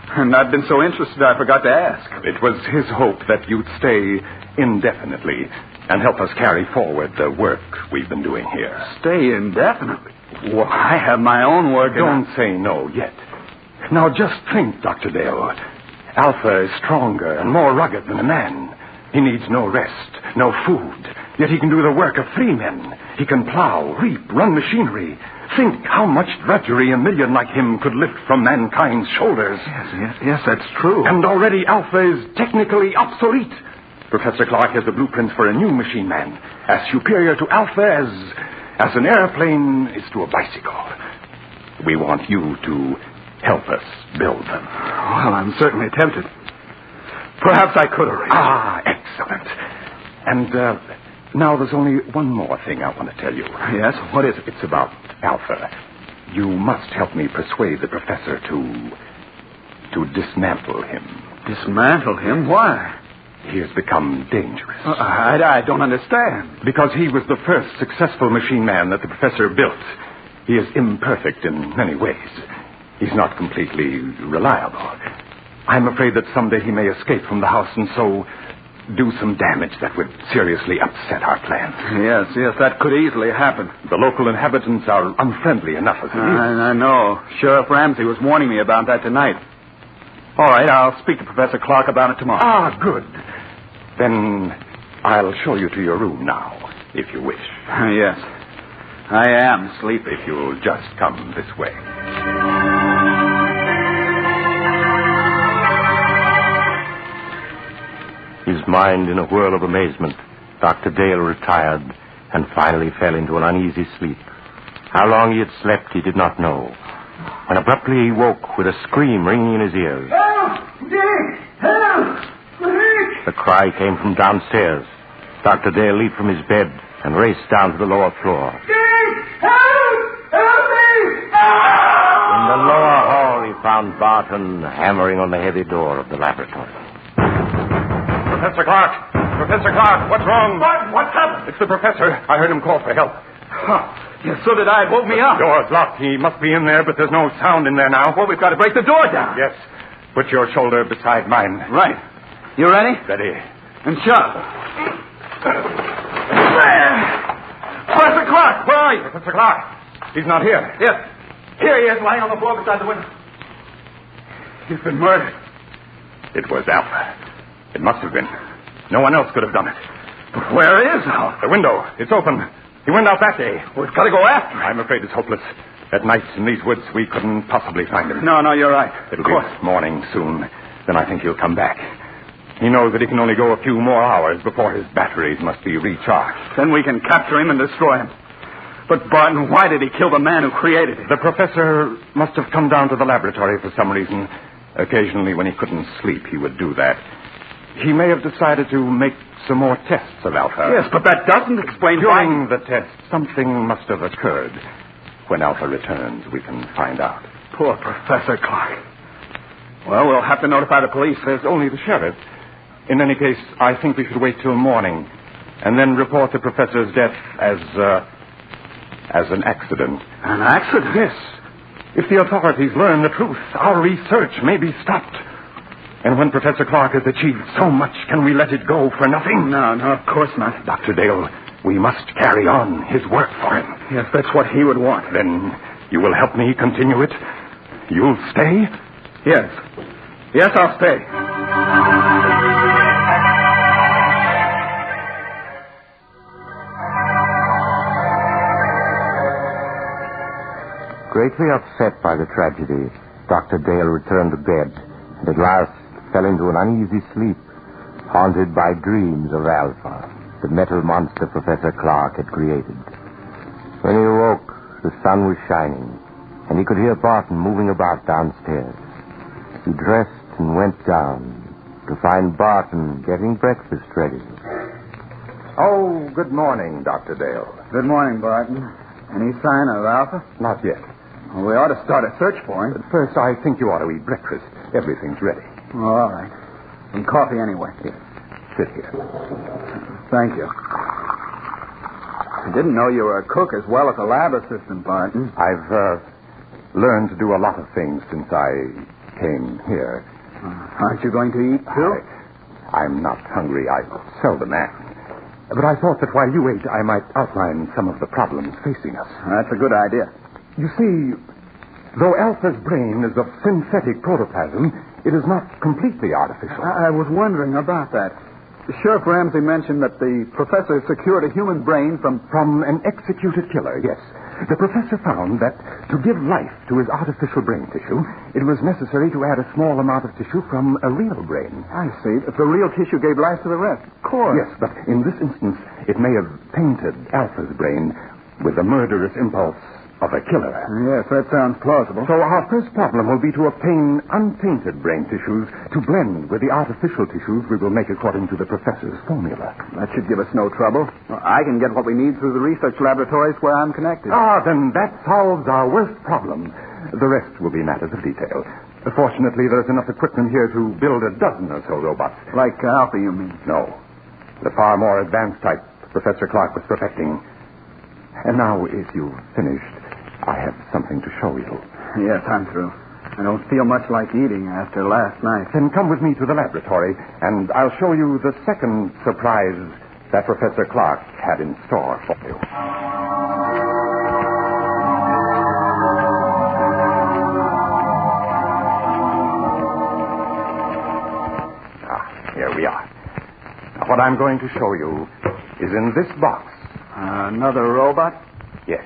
And I've been so interested I forgot to ask. It was his hope that you'd stay indefinitely and help us carry forward the work we've been doing here. Stay indefinitely? Well, I have my own work. Don't say no yet. Now, just think, Dr. Dale. Alpha is stronger and more rugged than a man. He needs no rest, no food. Yet he can do the work of 3 men. He can plow, reap, run machinery. Think how much drudgery a million like him could lift from mankind's shoulders. Yes, that's true. And already Alpha is technically obsolete. Professor Clark has the blueprints for a new machine man, as superior to Alpha as an airplane is to a bicycle. We want you to help us build them. Well, I'm certainly tempted. Perhaps I could arrange. Ah, excellent. And now there's only one more thing I want to tell you. Yes? What is it? It's about Alpha. You must help me persuade the professor to dismantle him. Dismantle him? Why? He has become dangerous. I don't understand. Because he was the first successful machine man that the professor built. He is imperfect in many ways. He's not completely reliable. I'm afraid that someday he may escape from the house and so do some damage that would seriously upset our plans. Yes, that could easily happen. The local inhabitants are unfriendly enough as it is. I know. Sheriff Ramsey was warning me about that tonight. All right, I'll speak to Professor Clark about it tomorrow. Ah, good. Then I'll show you to your room now, if you wish. Yes. I am sleepy. If you'll just come this way. His mind in a whirl of amazement, Dr. Dale retired and finally fell into an uneasy sleep. How long he had slept, he did not know. When abruptly he woke with a scream ringing in his ears. Help! Dick! Help! Dick! The cry came from downstairs. Dr. Dale leaped from his bed and raced down to the lower floor. Dick! Help! Help me! In the lower hall, he found Barton hammering on the heavy door of the laboratory. Professor Clark! Professor Clark, what's wrong? What's up? It's the professor. I heard him call for help. Yes, so did I. It woke me up. The door's locked. He must be in there, but there's no sound in there now. Well, we've got to break the door down. Yes. Put your shoulder beside mine. Right. You ready? Ready. And shut. Professor Clark, where are you? Professor Clark. He's not here. Yes. Here he is, lying on the floor beside the window. He's been murdered. It was Alpha. It must have been. No one else could have done it. But where is Alpha? The window. It's open. He went out that day. We've got to go after him. I'm afraid it's hopeless. At night in these woods, we couldn't possibly find him. No, you're right. It'll be morning soon. Then I think he'll come back. He knows that he can only go a few more hours before his batteries must be recharged. Then we can capture him and destroy him. But, Barton, why did he kill the man who created it? The professor must have come down to the laboratory for some reason. Occasionally, when he couldn't sleep, he would do that. He may have decided to make some more tests of Alpha. Yes, but that doesn't explain During the test, something must have occurred. When Alpha returns, we can find out. Poor Professor Clark. Well, we'll have to notify the police. There's only the sheriff. In any case, I think we should wait till morning and then report the professor's death as an accident. An accident? Yes. If the authorities learn the truth, our research may be stopped. And when Professor Clark has achieved so much, can we let it go for nothing? No, of course not. Dr. Dale, we must carry on his work for him. Yes, that's what he would want. Then you will help me continue it? You'll stay? Yes. Yes, I'll stay. Greatly upset by the tragedy, Dr. Dale returned to bed and at last fell into an uneasy sleep, haunted by dreams of Alpha, the metal monster Professor Clark had created. When he awoke, the sun was shining, and he could hear Barton moving about downstairs. He dressed and went down to find Barton getting breakfast ready. Oh, good morning, Dr. Dale. Good morning, Barton. Any sign of Alpha? Not yet. Well, we ought to start a search for him. But first, I think you ought to eat breakfast. Everything's ready. Oh, all right. Some coffee anyway. Here. Sit here. Thank you. I didn't know you were a cook as well as a lab assistant, Barton. I've learned to do a lot of things since I came here. Aren't you going to eat, too? I'm not hungry. I seldom am. But I thought that while you ate, I might outline some of the problems facing us. That's a good idea. You see, though Alpha's brain is of synthetic protoplasm, it is not completely artificial. I was wondering about that. Sheriff Ramsey mentioned that the professor secured a human brain from an executed killer, yes. The professor found that to give life to his artificial brain tissue, it was necessary to add a small amount of tissue from a real brain. I see. If the real tissue gave life to the rest. Of course. Yes, but in this instance, it may have tainted Alpha's brain with the murderous impulse of a killer. Yes, that sounds plausible. So our first problem will be to obtain untainted brain tissues to blend with the artificial tissues we will make according to the professor's formula. That should give us no trouble. I can get what we need through the research laboratories where I'm connected. Then that solves our worst problem. The rest will be matters of detail. Fortunately, there's enough equipment here to build a dozen or so robots. Like Alpha, you mean? No. The far more advanced type Professor Clark was perfecting. And now, if you've finished, I have something to show you. Yes, I'm through. I don't feel much like eating after last night. Then come with me to the laboratory, and I'll show you the second surprise that Professor Clark had in store for you. Here we are. Now, what I'm going to show you is in this box. Another robot? Yes.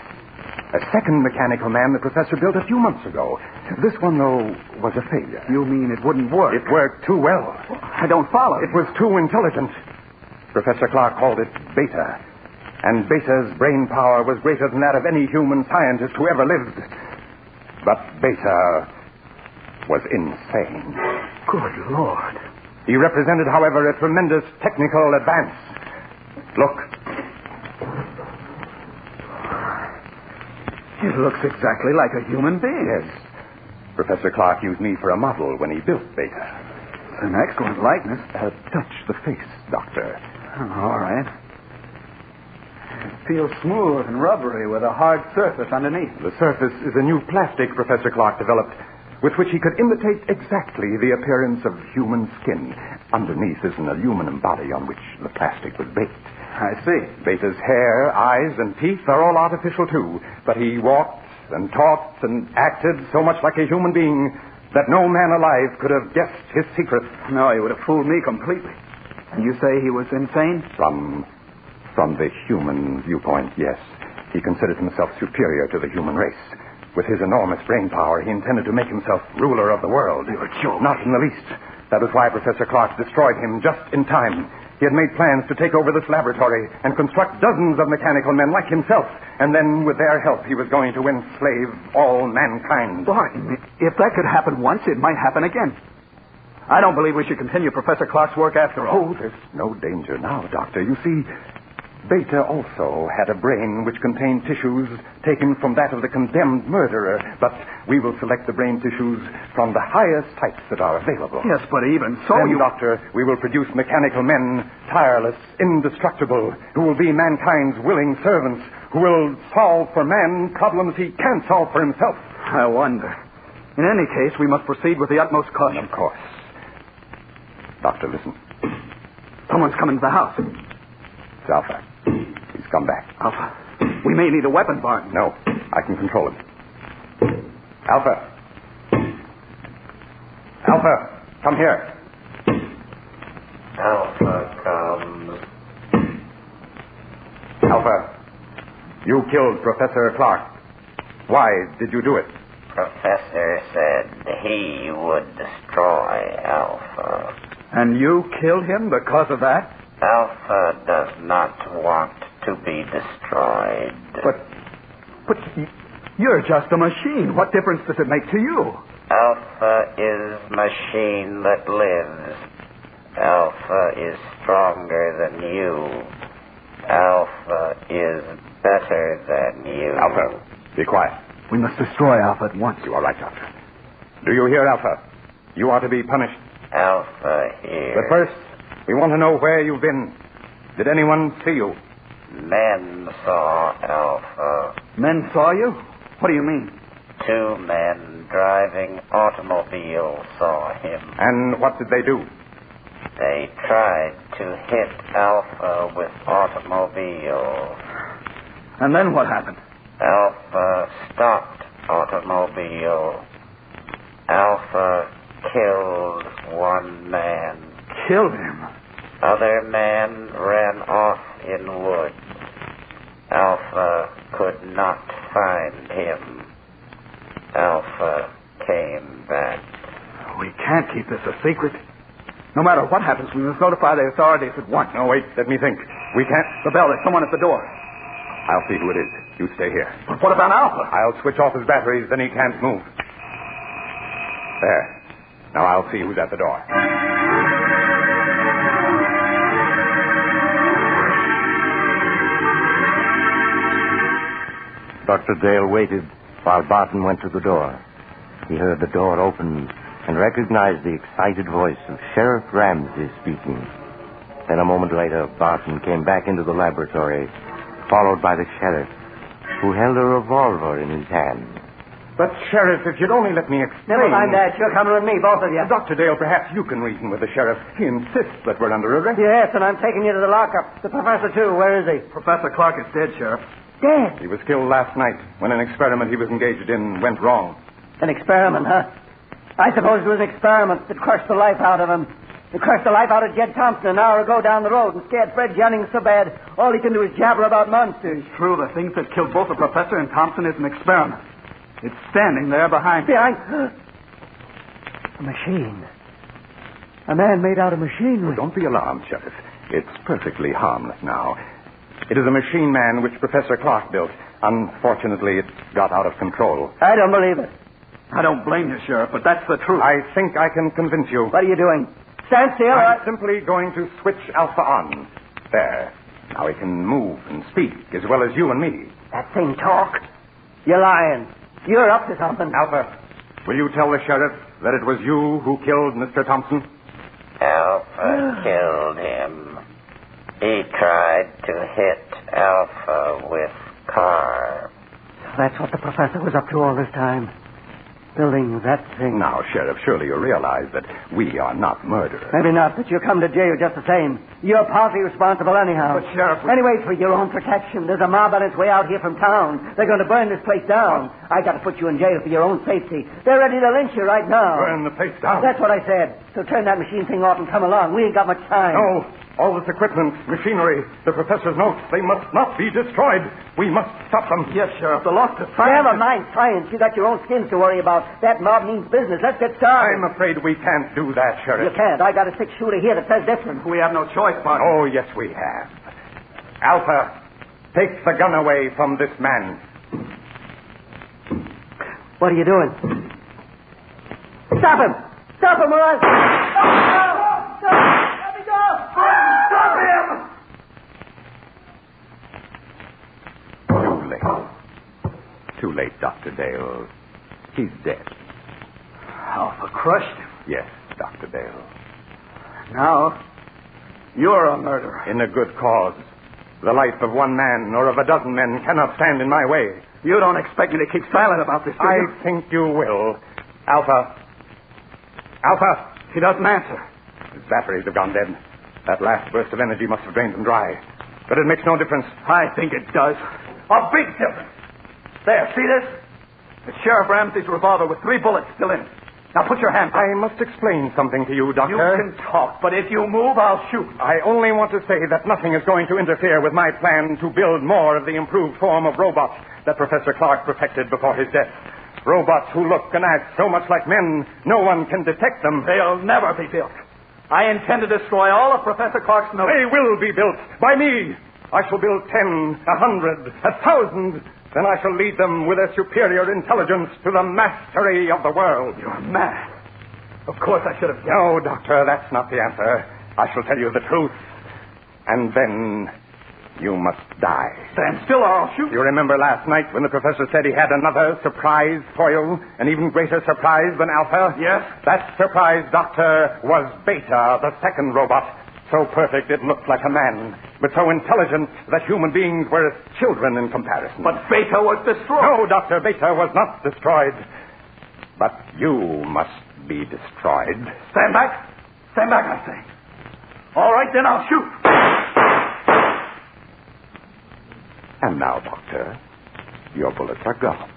A second mechanical man the professor built a few months ago. This one, though, was a failure. You mean it wouldn't work? It worked too well. I don't follow. It was too intelligent. Professor Clark called it Beta. And Beta's brain power was greater than that of any human scientist who ever lived. But Beta was insane. Good Lord. He represented, however, a tremendous technical advance. Look. It looks exactly like a human being. Yes. Professor Clark used me for a model when he built Beta. It's an excellent likeness. Touch the face, Doctor. Oh, all right. It feels smooth and rubbery with a hard surface underneath. The surface is a new plastic Professor Clark developed with which he could imitate exactly the appearance of human skin. Underneath is an aluminum body on which the plastic was baked. I see. Beta's hair, eyes, and teeth are all artificial, too. But he walked and talked and acted so much like a human being that no man alive could have guessed his secret. No, he would have fooled me completely. And you say he was insane? From the human viewpoint, yes. He considered himself superior to the human race. With his enormous brain power, he intended to make himself ruler of the world. You're joking. Not in the least. That was why Professor Clark destroyed him just in time. He had made plans to take over this laboratory and construct dozens of mechanical men like himself. And then, with their help, he was going to enslave all mankind. Boy, if that could happen once, it might happen again. I don't believe we should continue Professor Clark's work after all. Oh, there's no danger now, Doctor. You see, Beta also had a brain which contained tissues taken from that of the condemned murderer, but we will select the brain tissues from the highest types that are available. Yes, but even so, then, Doctor, we will produce mechanical men, tireless, indestructible, who will be mankind's willing servants, who will solve for man problems he can't solve for himself. I wonder. In any case, we must proceed with the utmost caution. Of course. Doctor, listen. Someone's come into the house. It's Alpha. He's come back. Alpha, we may need a weapon, Barton. No, I can control him. Alpha. Alpha, come here. Alpha comes. Alpha, you killed Professor Clark. Why did you do it? Professor said he would destroy Alpha. And you killed him because of that? Alpha does not want to be destroyed. But you're just a machine. What difference does it make to you? Alpha is machine that lives. Alpha is stronger than you. Alpha is better than you. Alpha, be quiet. We must destroy Alpha at once. You are right, Doctor. Do you hear, Alpha? You are to be punished. Alpha here. But first, we want to know where you've been. Did anyone see you? Men saw Alpha. Men saw you? What do you mean? 2 men driving automobiles saw him. And what did they do? They tried to hit Alpha with automobiles. And then what happened? Alpha stopped automobile. Alpha killed 1 man. Killed him? Other man ran off in woods. Alpha could not find him. Alpha came back. We can't keep this a secret. No matter what happens, we must notify the authorities at once. No, wait, let me think. We can't... The bell, there's someone at the door. I'll see who it is. You stay here. But what about Alpha? I'll switch off his batteries, then he can't move. There. Now I'll see who's at the door. Dr. Dale waited while Barton went to the door. He heard the door open and recognized the excited voice of Sheriff Ramsey speaking. Then a moment later, Barton came back into the laboratory, followed by the sheriff, who held a revolver in his hand. But, Sheriff, if you'd only let me explain... Never mind that. You're coming with me, both of you. Dr. Dale, perhaps you can reason with the sheriff. He insists that we're under arrest. Yes, and I'm taking you to the lockup. The professor, too. Where is he? Professor Clark is dead, Sheriff. Dead? He was killed last night when an experiment he was engaged in went wrong. An experiment, huh? I suppose it was an experiment that crushed the life out of him. It crushed the life out of Jed Thompson an hour ago down the road and scared Fred Jennings so bad all he can do is jabber about monsters. It's true. The thing that killed both the professor and Thompson is an experiment. It's standing there behind... A machine. A man made out of machinery. Don't be alarmed, Sheriff. It's perfectly harmless now. It is a machine man which Professor Clark built. Unfortunately, it got out of control. I don't believe it. I don't blame you, Sheriff, but that's the truth. I think I can convince you. What are you doing? Stand still. I'm simply going to switch Alpha on. There. Now he can move and speak as well as you and me. That thing talk? You're lying. You're up to something. Alpha, will you tell the sheriff that it was you who killed Mr. Thompson? Alpha killed him. He tried to hit Alpha with car. So that's what the professor was up to all this time. Building that thing. Now, Sheriff, surely you realize that we are not murderers. Maybe not, but you'll come to jail just the same. You're partly responsible anyhow. But, Sheriff... Anyway, for your own protection. There's a mob on its way out here from town. They're going to burn this place down. I got to put you in jail for your own safety. They're ready to lynch you right now. Burn the place down? That's what I said. So turn that machine thing off and come along. We ain't got much time. No. All this equipment, machinery, the professor's notes, they must not be destroyed. We must stop them. Yes, Sheriff. The loss of science. Never mind science. You got your own skins to worry about. That mob means business. Let's get started. I'm afraid we can't do that, Sheriff. You can't. I got a 6-shooter here that says different. We have no choice, Barton. Oh, yes, we have. Alpha, take the gun away from this man. What are you doing? Stop him! Stop him, or else... Stop! Let me go! Stop him! Too late. Too late, Dr. Dale. He's dead. Alpha crushed him. Yes, Dr. Dale. Now, you're a murderer. In a good cause. The life of one man or of a dozen men cannot stand in my way. You don't expect me to keep silent about this, do you? I think you will. Alpha. Alpha. He doesn't answer. His batteries have gone dead. That last burst of energy must have drained them dry. But it makes no difference. I think it does. A big difference. There, see this? It's Sheriff Ramsey's revolver with 3 bullets still in it. Now put your hand I up. must explain something to you, Doctor. You can talk, but if you move, I'll shoot. I only want to say that nothing is going to interfere with my plan to build more of the improved form of robots that Professor Clark perfected before his death. Robots who look and act so much like men, no one can detect them. They'll never be built. I intend to destroy all of Professor Clark's notes. They will be built by me. I shall build 10, 100, 1,000. Then I shall lead them with their superior intelligence to the mastery of the world. You're mad. Of course I should have guessed. No, Doctor, that's not the answer. I shall tell you the truth. And then you must die. Stand still or I'll shoot. You remember last night when the professor said he had another surprise for you? An even greater surprise than Alpha? Yes. That surprise, Doctor, was Beta, the second robot. So perfect it looked like a man, but so intelligent that human beings were as children in comparison. But Beta was destroyed. No, Doctor, Beta was not destroyed. But you must be destroyed. Stand back. Stand back, I say. All right, then I'll shoot. And now, Doctor, your bullets are gone.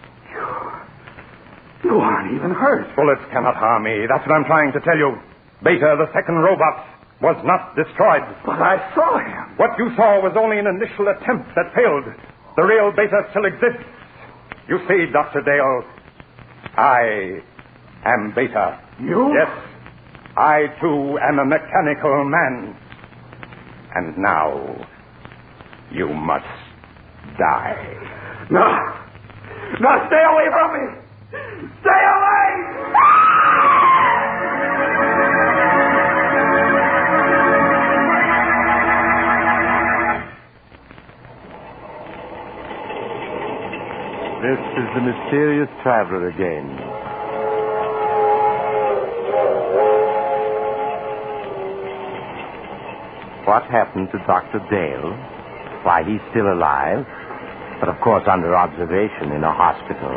You aren't even hurt. Bullets cannot harm me. That's what I'm trying to tell you. Beta, the second robot, was not destroyed. But I saw him. What you saw was only an initial attempt that failed. The real Beta still exists. You see, Dr. Dale, I am Beta. You? Yes. I, too, am a mechanical man. And now, you must die. No. No, stay away from me. Stay away! This is the mysterious traveler again. What happened to Dr. Dale? Why, he's still alive, but of course under observation in a hospital.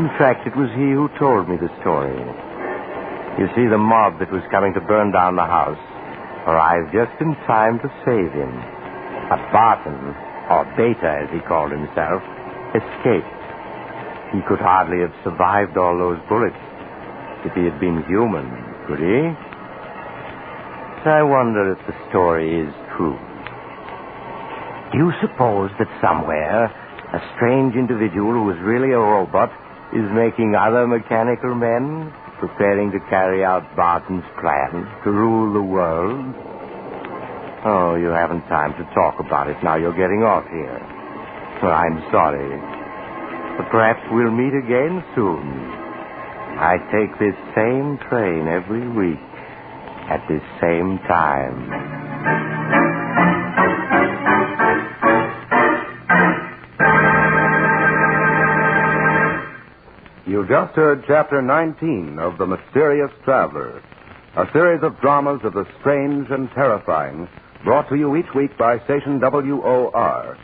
In fact, it was he who told me the story. You see, the mob that was coming to burn down the house arrived just in time to save him. But Barton, or Beta as he called himself, escaped. He could hardly have survived all those bullets if he had been human, could he? I wonder if the story is true. Do you suppose that somewhere a strange individual who is really a robot is making other mechanical men, preparing to carry out Barton's plan to rule the world? Oh, you haven't time to talk about it now. You're getting off here. Well, I'm sorry. But perhaps we'll meet again soon. I take this same train every week at this same time. You just heard Chapter 19 of The Mysterious Traveler, a series of dramas of the strange and terrifying, brought to you each week by station WOR.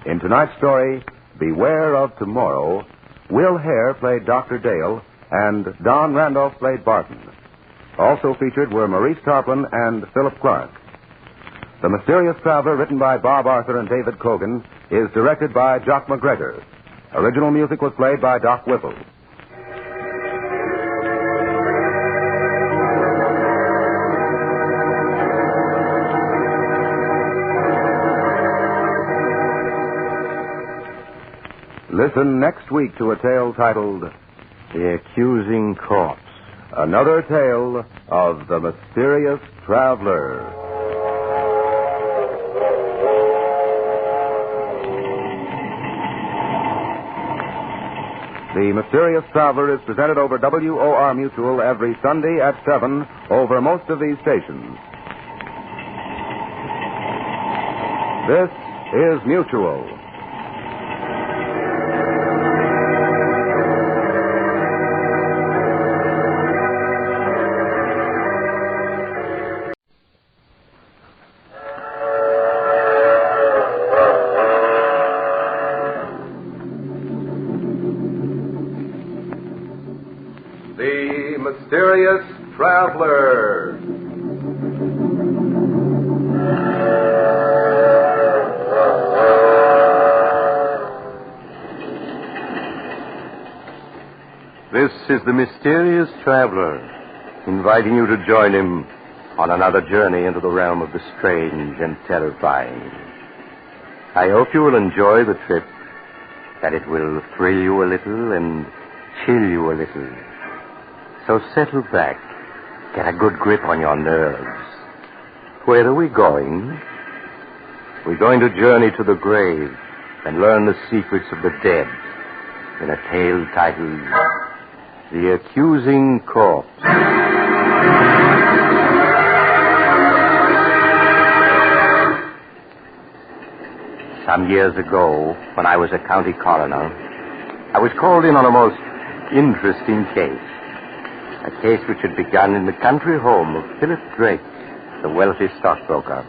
In tonight's story, Beware of Tomorrow, Will Hare played Dr. Dale, and Don Randolph played Barton. Also featured were Maurice Tarplin and Philip Clark. The Mysterious Traveler, written by Bob Arthur and David Cogan, is directed by Jock McGregor. Original music was played by Doc Whipple. Listen next week to a tale titled The Accusing Corpse, another tale of the mysterious traveler. The Mysterious Traveler is presented over WOR Mutual every Sunday at 7 over most of these stations. This is Mutual. The Mysterious Traveler. This is the Mysterious Traveler, inviting you to join him on another journey into the realm of the strange and terrifying. I hope you will enjoy the trip, that it will thrill you a little and chill you a little. So settle back, get a good grip on your nerves. Where are we going? We're going to journey to the grave and learn the secrets of the dead in a tale titled The Accusing Corpse. Some years ago, when I was a county coroner, I was called in on a most interesting case. A case which had begun in the country home of Philip Drake, the wealthy stockbroker.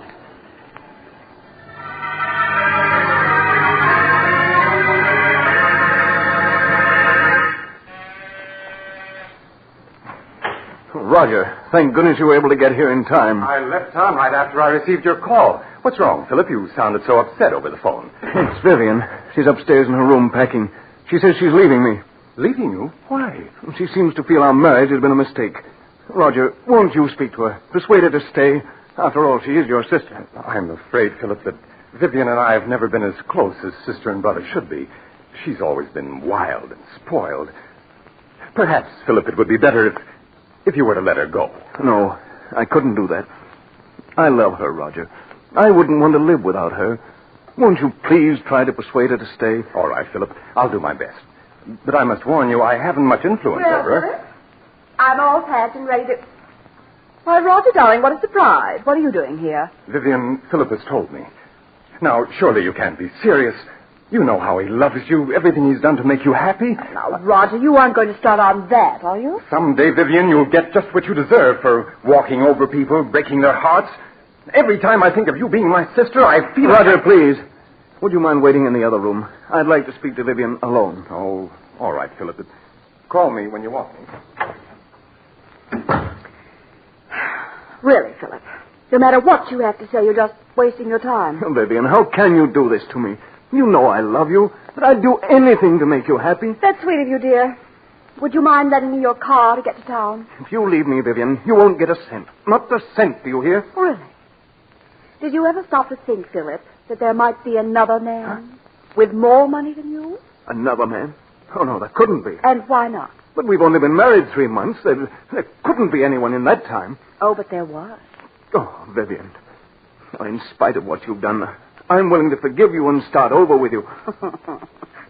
Roger, thank goodness you were able to get here in time. I left town right after I received your call. What's wrong, Philip? You sounded so upset over the phone. It's Vivian. She's upstairs in her room packing. She says she's leaving me. Leaving you? Why? She seems to feel our marriage has been a mistake. Roger, won't you speak to her? Persuade her to stay. After all, she is your sister. I'm afraid, Philip, that Vivian and I have never been as close as sister and brother should be. She's always been wild and spoiled. Perhaps, Philip, it would be better if you were to let her go. No, I couldn't do that. I love her, Roger. I wouldn't want to live without her. Won't you please try to persuade her to stay? All right, Philip. I'll do my best. But I must warn you, I haven't much influence over her. I'm all packed and ready to... Why, Roger, darling, what a surprise. What are you doing here? Vivian, Philip has told me. Now, surely you can't be serious. You know how he loves you, everything he's done to make you happy. Now, Roger, you aren't going to start on that, are you? Someday, Vivian, you'll get just what you deserve for walking over people, breaking their hearts. Every time I think of you being my sister, I feel... Roger, please. Would you mind waiting in the other room? I'd like to speak to Vivian alone. Oh, all right, Philip. Call me when you want me. Really, Philip. No matter what you have to say, you're just wasting your time. Oh, Vivian, how can you do this to me? You know I love you, but I'd do anything to make you happy. That's sweet of you, dear. Would you mind lending me your car to get to town? If you leave me, Vivian, you won't get a cent. Not a cent, do you hear? Really? Did you ever stop to think, Philip, that there might be another man with more money than you? Another man? Oh, no, there couldn't be. And why not? But we've only been married 3 months. There couldn't be anyone in that time. Oh, but there was. Oh, Vivian. In spite of what you've done, I'm willing to forgive you and start over with you.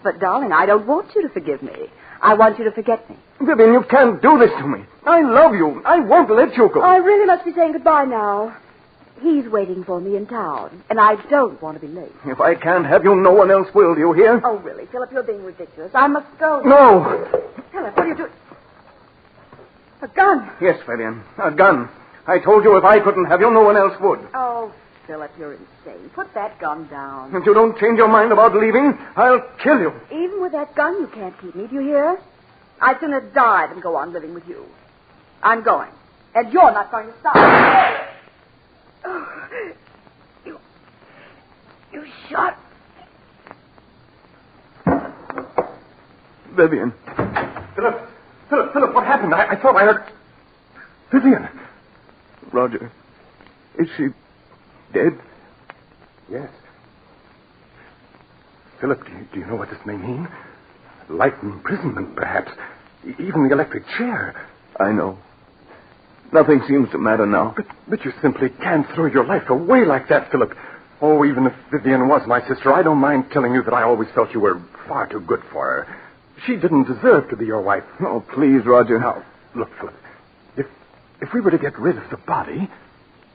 But, darling, I don't want you to forgive me. I want you to forget me. Vivian, you can't do this to me. I love you. I won't let you go. I really must be saying goodbye now. He's waiting for me in town, and I don't want to be late. If I can't have you, no one else will, do you hear? Oh, really, Philip, you're being ridiculous. I must go. No. Philip, what are you doing? A gun. Yes, Vivian, a gun. I told you if I couldn't have you, no one else would. Oh, Philip, you're insane. Put that gun down. If you don't change your mind about leaving, I'll kill you. Even with that gun, you can't keep me, do you hear? I'd sooner die than go on living with you. I'm going. And you're not going to stop. Oh, you shot. Vivian. Philip, what happened? I thought I heard... Vivian. Roger, is she dead? Yes. Philip, do you know what this may mean? Life imprisonment, perhaps. Even the electric chair. I know. Nothing seems to matter now. But you simply can't throw your life away like that, Philip. Oh, even if Vivian was my sister, I don't mind telling you that I always felt you were far too good for her. She didn't deserve to be your wife. Oh, please, Roger. Now, look, Philip. If we were to get rid of the body,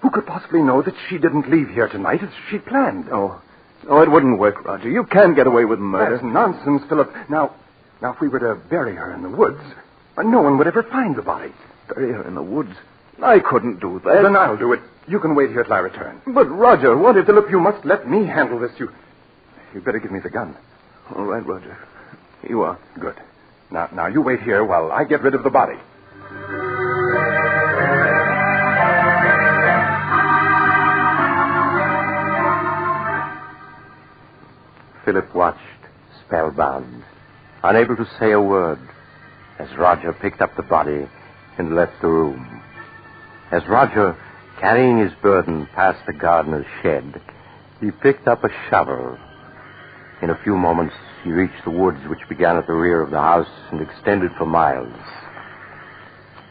who could possibly know that she didn't leave here tonight as she planned? Oh, it wouldn't work, Roger. You can't get away with murder. That's nonsense, Philip. Now, if we were to bury her in the woods, no one would ever find the body. Bury her in the woods? I couldn't do that. Then I'll do it. You can wait here till I return. But, Roger, what if... Philip, you must let me handle this. You better give me the gun. All right, Roger. You are. Good. Now, you wait here while I get rid of the body. Philip watched, spellbound, unable to say a word, as Roger picked up the body and left the room. As Roger, carrying his burden, passed the gardener's shed, he picked up a shovel. In a few moments, he reached the woods which began at the rear of the house and extended for miles.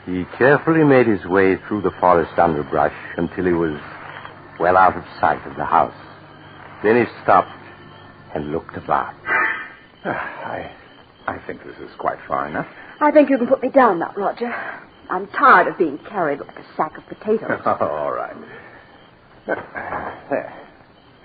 He carefully made his way through the forest underbrush until he was well out of sight of the house. Then he stopped and looked about. I think this is quite far enough. I think you can put me down now, Roger. I'm tired of being carried like a sack of potatoes. All right. There.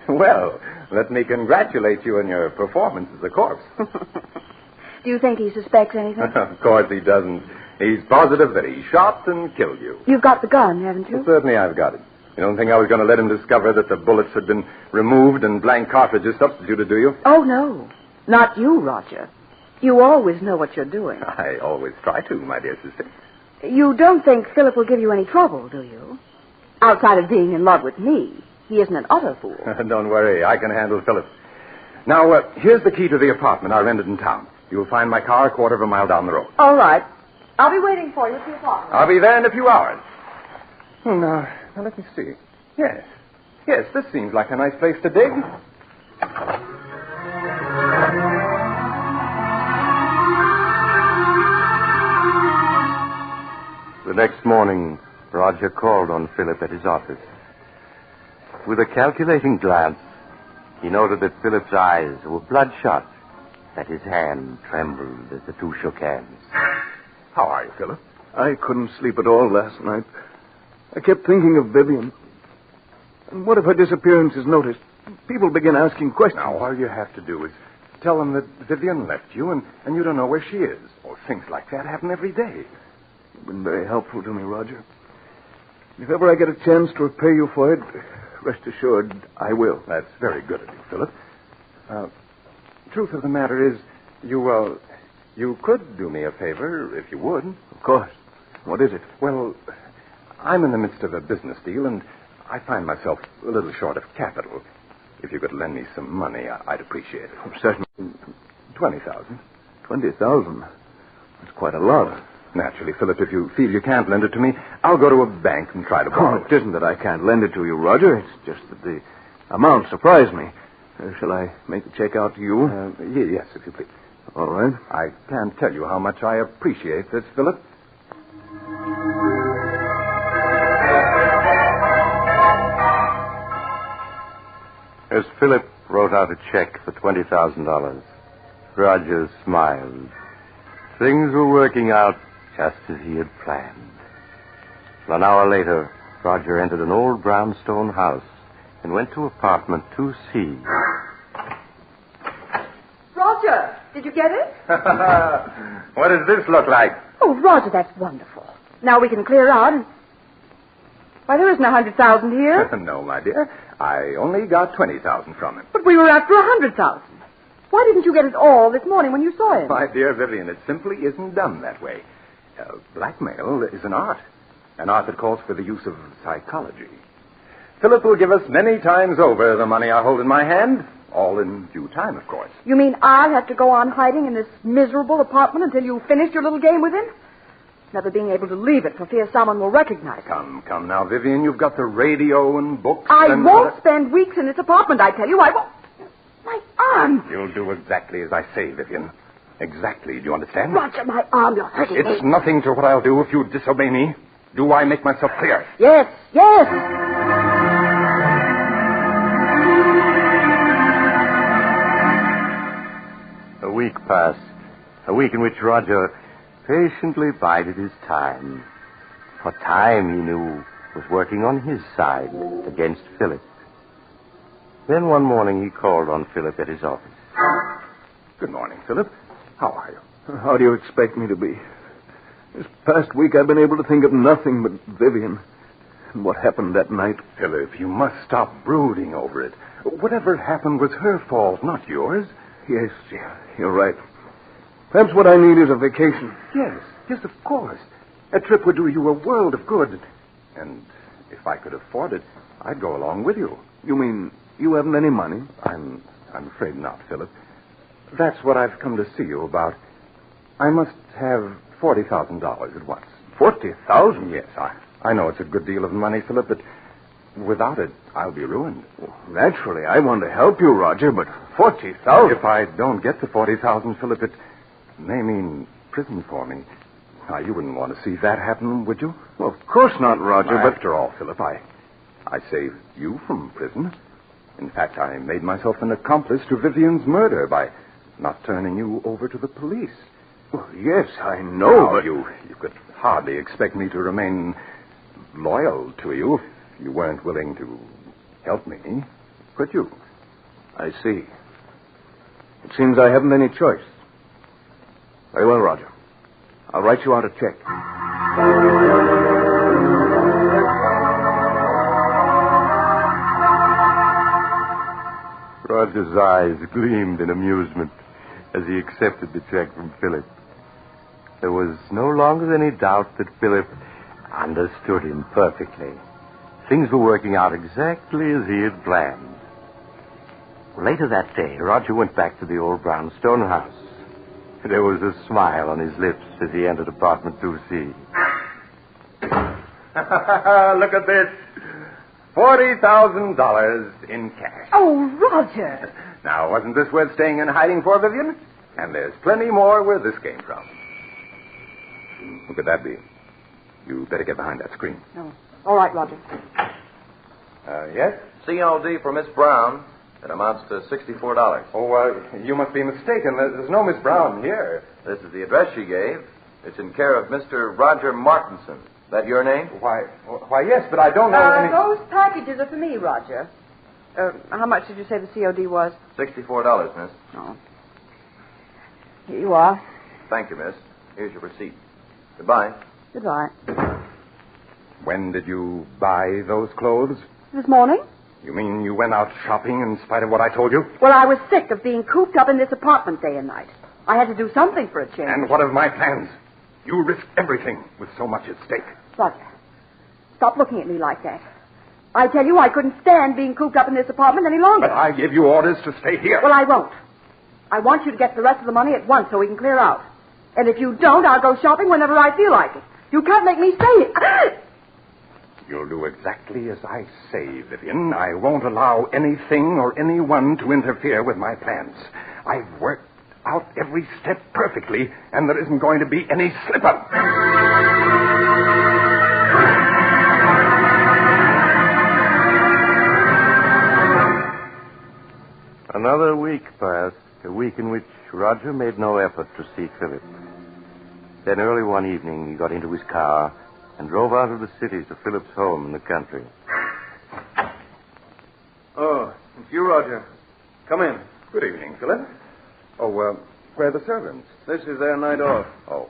Well, let me congratulate you on your performance as a corpse. Do you think he suspects anything? Of course he doesn't. He's positive that he shot and killed you. You've got the gun, haven't you? Well, certainly I've got it. You don't think I was going to let him discover that the bullets had been removed and blank cartridges substituted, do you? Oh, no. Not you, Roger. You always know what you're doing. I always try to, my dear sister. You don't think Philip will give you any trouble, do you? Outside of being in love with me, he isn't an utter fool. Don't worry, I can handle Philip. Now, here's the key to the apartment I rented in town. You'll find my car a quarter of a mile down the road. All right. I'll be waiting for you at the apartment. I'll be there in a few hours. Well, now let me see. Yes, this seems like a nice place to dig. The next morning, Roger called on Philip at his office. With a calculating glance, he noted that Philip's eyes were bloodshot, that his hand trembled as the two shook hands. How are you, Philip? I couldn't sleep at all last night. I kept thinking of Vivian. And what if her disappearance is noticed? People begin asking questions. Now, all you have to do is tell them that Vivian left you and you don't know where she is. Or things like that happen every day. You've been very helpful to me, Roger. If ever I get a chance to repay you for it, rest assured I will. That's very good of you, Philip. Truth of the matter is, you could do me a favor if you would. Of course. What is it? Well, I'm in the midst of a business deal, and I find myself a little short of capital. If you could lend me some money, I'd appreciate it. Certainly. 20,000. 20,000? That's quite a lot. Naturally, Philip, if you feel you can't lend it to me, I'll go to a bank and try to borrow it. It isn't that I can't lend it to you, Roger. It's just that the amount surprised me. Shall I make the check out to you? Yes, if you please. All right. I can't tell you how much I appreciate this, Philip. As Philip wrote out a check for $20,000, Roger smiled. Things were working out just as he had planned. An hour later, Roger entered an old brownstone house and went to apartment 2C. Roger, did you get it? What does this look like? Oh, Roger, that's wonderful. Now we can clear out and... Why, there isn't 100,000 here. No, my dear. I only got 20,000 from him. But we were after 100,000. Why didn't you get it all this morning when you saw him? My dear Vivian, it simply isn't done that way. Blackmail is an art that calls for the use of psychology. Philip will give us many times over the money I hold in my hand, all in due time, of course. You mean I'll have to go on hiding in this miserable apartment until you finish your little game with him? Never being able to leave it for fear someone will recognize it. Come now, Vivian. You've got the radio and books. I won't spend weeks in this apartment, I tell you. I won't. My arm. You'll do exactly as I say, Vivian. Exactly. Do you understand? Roger, my arm, you're hurting me. It's nothing to what I'll do if you disobey me. Do I make myself clear? Yes, yes. A week passed. A week in which Roger patiently bided his time. For time, he knew, was working on his side against Philip. Then one morning he called on Philip at his office. Good morning, Philip. How are you? How do you expect me to be? This past week I've been able to think of nothing but Vivian. And what happened that night. Philip, you must stop brooding over it. Whatever happened was her fault, not yours. Yes, you're right. Perhaps what I need is a vacation. Yes, of course. A trip would do you a world of good. And if I could afford it, I'd go along with you. You mean you haven't any money? I'm afraid not, Philip. That's what I've come to see you about. I must have $40,000 at once. 40,000? Yes, I know it's a good deal of money, Philip, but without it, I'll be ruined. Well, naturally, I want to help you, Roger, but 40,000? If I don't get the 40,000, Philip, it may mean prison for me. Now, you wouldn't want to see that happen, would you? Well, of course not, Roger, but... After all, Philip, I saved you from prison. In fact, I made myself an accomplice to Vivian's murder by not turning you over to the police. Well, yes, I know, but... You could hardly expect me to remain loyal to you if you weren't willing to help me, could you? I see. It seems I haven't any choice. Very well, Roger. I'll write you out a check. Roger's eyes gleamed in amusement as he accepted the check from Philip. There was no longer any doubt that Philip understood him perfectly. Things were working out exactly as he had planned. Later that day, Roger went back to the old brownstone house. There was a smile on his lips as he entered apartment 2C. Look at this. $40,000 in cash. Oh, Roger. Now, wasn't this worth staying in hiding for, Vivian? And there's plenty more where this came from. Who could that be? You better get behind that screen. No. All right, Roger. Yes? CLD for Miss Brown. It amounts to $64. Oh, you must be mistaken. There's no Miss Brown here. This is the address she gave. It's in care of Mr. Roger Martinson. That your name? Why, yes, but I don't know any... Those packages are for me, Roger. How much did you say the COD was? $64, miss. Oh. Here you are. Thank you, miss. Here's your receipt. Goodbye. Goodbye. When did you buy those clothes? This morning. You mean you went out shopping in spite of what I told you? Well, I was sick of being cooped up in this apartment day and night. I had to do something for a change. And what of my plans? You risked everything with so much at stake. Roger, stop looking at me like that. I tell you, I couldn't stand being cooped up in this apartment any longer. But I gave you orders to stay here. Well, I won't. I want you to get the rest of the money at once so we can clear out. And if you don't, I'll go shopping whenever I feel like it. You can't make me stay here. You'll do exactly as I say, Vivian. I won't allow anything or anyone to interfere with my plans. I've worked out every step perfectly, and there isn't going to be any slip-up. Another week passed, a week in which Roger made no effort to see Philip. Then early one evening, he got into his car and drove out of the city to Philip's home in the country. Oh, it's you, Roger. Come in. Good evening, Philip. Oh, where are the servants? This is their night off. Oh.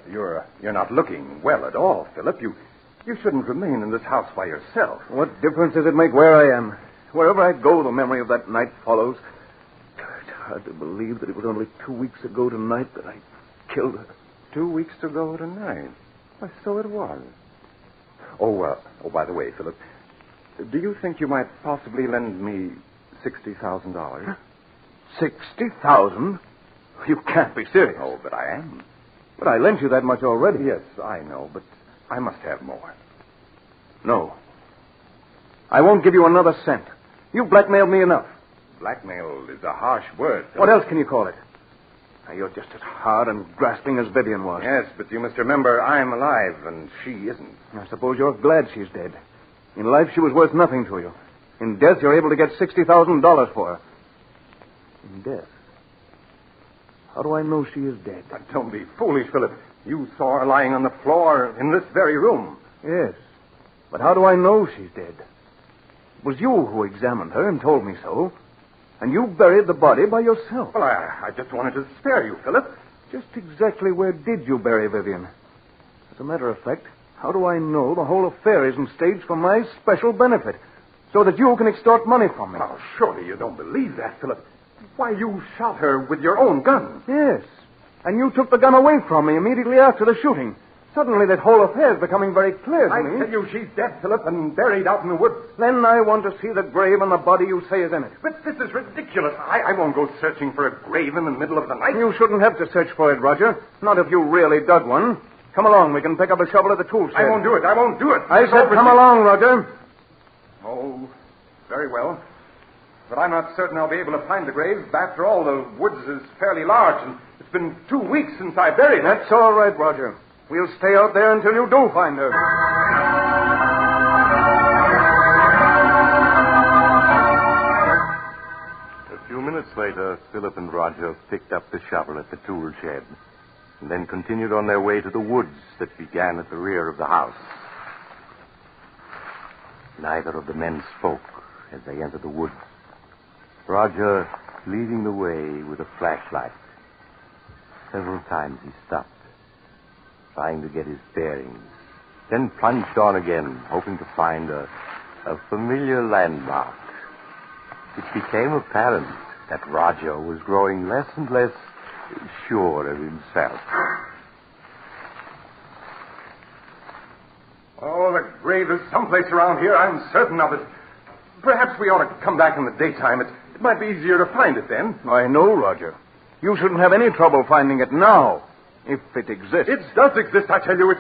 You're not looking well at all, Philip. You shouldn't remain in this house by yourself. What difference does it make where I am? Wherever I go, the memory of that night follows. It's hard to believe that it was only 2 weeks ago tonight that I killed her. 2 weeks ago tonight? Why, so it was. Oh, by the way, Philip, do you think you might possibly lend me $60,000? 60,000? You can't be serious. Oh, but I am. But I lent you that much already. Yes, I know, but I must have more. No. I won't give you another cent. You've blackmailed me enough. Blackmail is a harsh word. What else can you call it? Now, you're just as hard and grasping as Vivian was. Yes, but you must remember I'm alive and she isn't. I suppose you're glad she's dead. In life, she was worth nothing to you. In death, you're able to get $60,000 for her. In death? How do I know she is dead? But don't be foolish, Philip. You saw her lying on the floor in this very room. Yes. But how do I know she's dead? It was you who examined her and told me so. And you buried the body by yourself. Well, I just wanted to spare you, Philip. Just exactly where did you bury Vivian? As a matter of fact, how do I know the whole affair isn't staged for my special benefit, so that you can extort money from me? Oh, surely you don't believe that, Philip. Why, you shot her with your own gun. Yes. And you took the gun away from me immediately after the shooting. Suddenly that whole affair is becoming very clear to me. I tell you, she's dead, Philip, and buried out in the woods. Then I want to see the grave and the body you say is in it. But this is ridiculous. I won't go searching for a grave in the middle of the night. You shouldn't have to search for it, Roger. Not if you really dug one. Come along. We can pick up a shovel at the tool shed. I won't do it. I said come along, Roger. Oh, very well. But I'm not certain I'll be able to find the grave. After all, the woods is fairly large, and it's been 2 weeks since I buried her. That's all right, Roger. We'll stay out there until you do find her. A few minutes later, Philip and Roger picked up the shovel at the tool shed and then continued on their way to the woods that began at the rear of the house. Neither of the men spoke as they entered the woods. Roger leading the way with a flashlight. Several times he stopped, trying to get his bearings, then plunged on again, hoping to find a familiar landmark. It became apparent that Roger was growing less and less sure of himself. Oh, the grave is someplace around here. I'm certain of it. Perhaps we ought to come back in the daytime. It might be easier to find it then. I know, Roger. You shouldn't have any trouble finding it now, if it exists. It does exist, I tell you.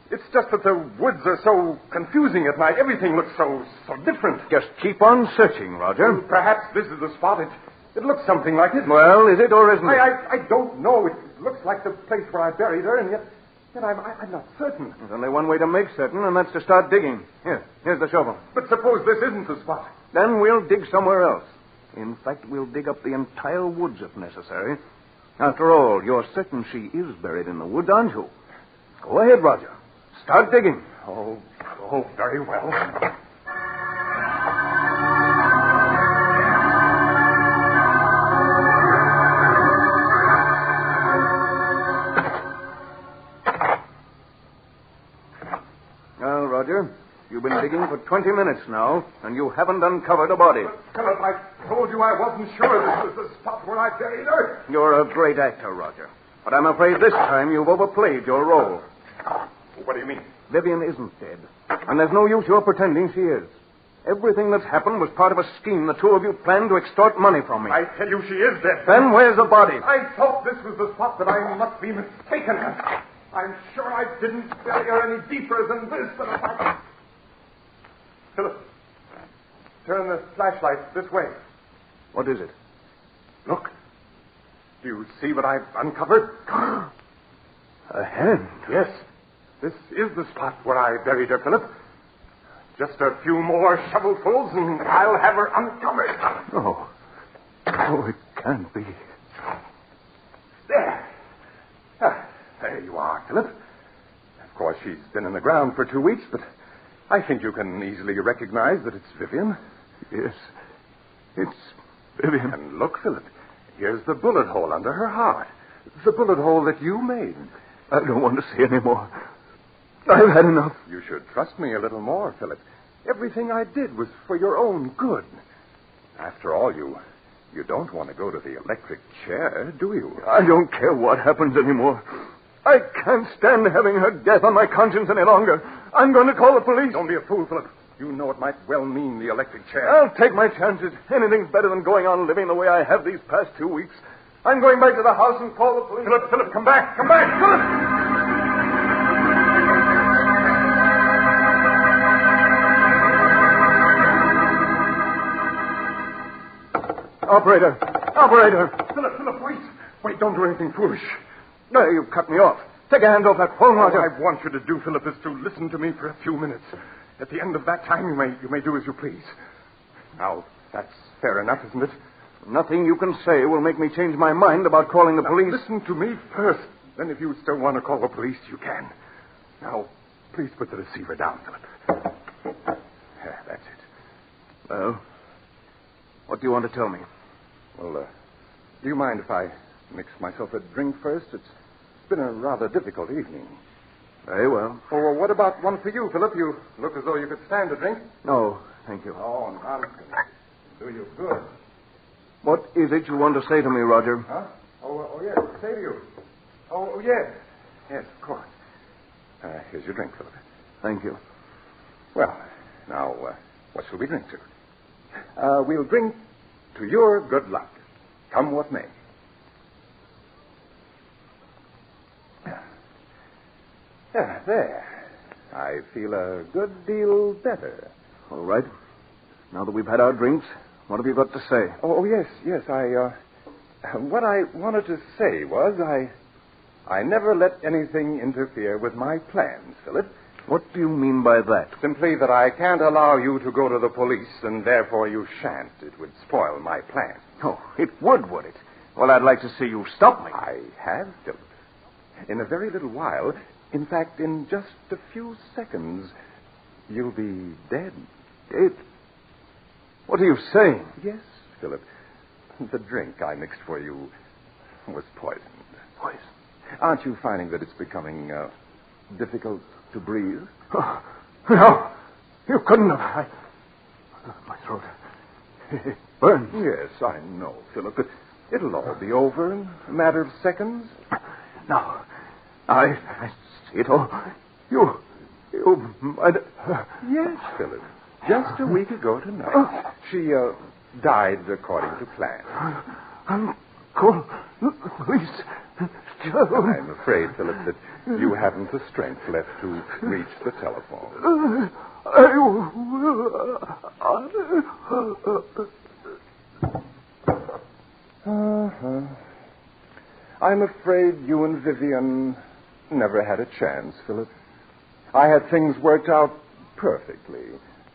It's just that the woods are so confusing at night. Everything looks so different. Just keep on searching, Roger. Well, perhaps this is the spot. It looks something like it. Well, is it or isn't it? I don't know. It looks like the place where I buried her, and yet I'm not certain. There's only one way to make certain, and that's to start digging. Here's the shovel. But suppose this isn't the spot. Then we'll dig somewhere else. In fact, we'll dig up the entire woods if necessary. After all, you're certain she is buried in the woods, aren't you? Go ahead, Roger. Start digging. Oh, very well. Well, Roger, you've been digging for 20 minutes now, and you haven't uncovered a body. Philip, I told you I wasn't sure this was the spot where I buried her. You're a great actor, Roger. But I'm afraid this time you've overplayed your role. What do you mean? Vivian isn't dead. And there's no use your pretending she is. Everything that's happened was part of a scheme the two of you planned to extort money from me. I tell you she is dead. Then where's the body? I thought this was the spot, but I must be mistaken. I'm sure I didn't bury her any deeper than this, but Philip, turn the flashlight this way. What is it? Look. Do you see what I've uncovered? A hand. Yes. This is the spot where I buried her, Philip. Just a few more shovelfuls, and I'll have her uncovered. No. Oh, it can't be. There. There you are, Philip. Of course, she's been in the ground for 2 weeks, but I think you can easily recognize that it's Vivian. Yes. It's Vivian. And look, Philip, here's the bullet hole under her heart. The bullet hole that you made. I don't want to see any more. I've had enough. You should trust me a little more, Philip. Everything I did was for your own good. After all, you don't want to go to the electric chair, do you? I don't care what happens anymore. I can't stand having her death on my conscience any longer. I'm going to call the police. Don't be a fool, Philip. You know it might well mean the electric chair. I'll take my chances. Anything's better than going on living the way I have these past 2 weeks. I'm going back to the house and call the police. Philip, come back. Come back, Philip! Operator! Philip, wait. Wait, don't do anything foolish. No, you cut me off. Take your hand off that phone, Roger. What I want you to do, Philip, is to listen to me for a few minutes. At the end of that time, you may do as you please. Now, that's fair enough, isn't it? Nothing you can say will make me change my mind about calling the police. Listen to me first. Then if you still want to call the police, you can. Now, please put the receiver down, Philip. That's it. Well, what do you want to tell me? Well, do you mind if I mix myself a drink first? It's been a rather difficult evening. Very well. Oh, well, what about one for you, Philip? You look as though you could stand a drink. No, thank you. Oh, nonsense. Do you good. What is it you want to say to me, Roger? Huh? Oh, yes. Say to you. Oh, yes. Yes, of course. Here's your drink, Philip. Thank you. Well, now, what shall we drink to? We'll drink to your good luck, come what may. There. I feel a good deal better. All right. Now that we've had our drinks, what have you got to say? Oh, yes. What I wanted to say was I never let anything interfere with my plans, Philip. What do you mean by that? Simply that I can't allow you to go to the police, and therefore you shan't. It would spoil my plan. Oh, it would it? Well, I'd like to see you stop me. I have, Philip. In a very little while, in fact, in just a few seconds, you'll be dead. Dead? What are you saying? Yes, Philip. The drink I mixed for you was poisoned. Poison? Aren't you finding that it's becoming difficult to breathe? Oh, no. You couldn't have. My throat. It burns. Yes, I know, Philip, but it'll all be over in a matter of seconds. Now, I see it all. You murdered her. Yes, Philip. Just a week ago tonight. She died according to plan. Uncle, please. I'm afraid, Philip, that you haven't the strength left to reach the telephone. I'm afraid you and Vivian never had a chance, Philip. I had things worked out perfectly,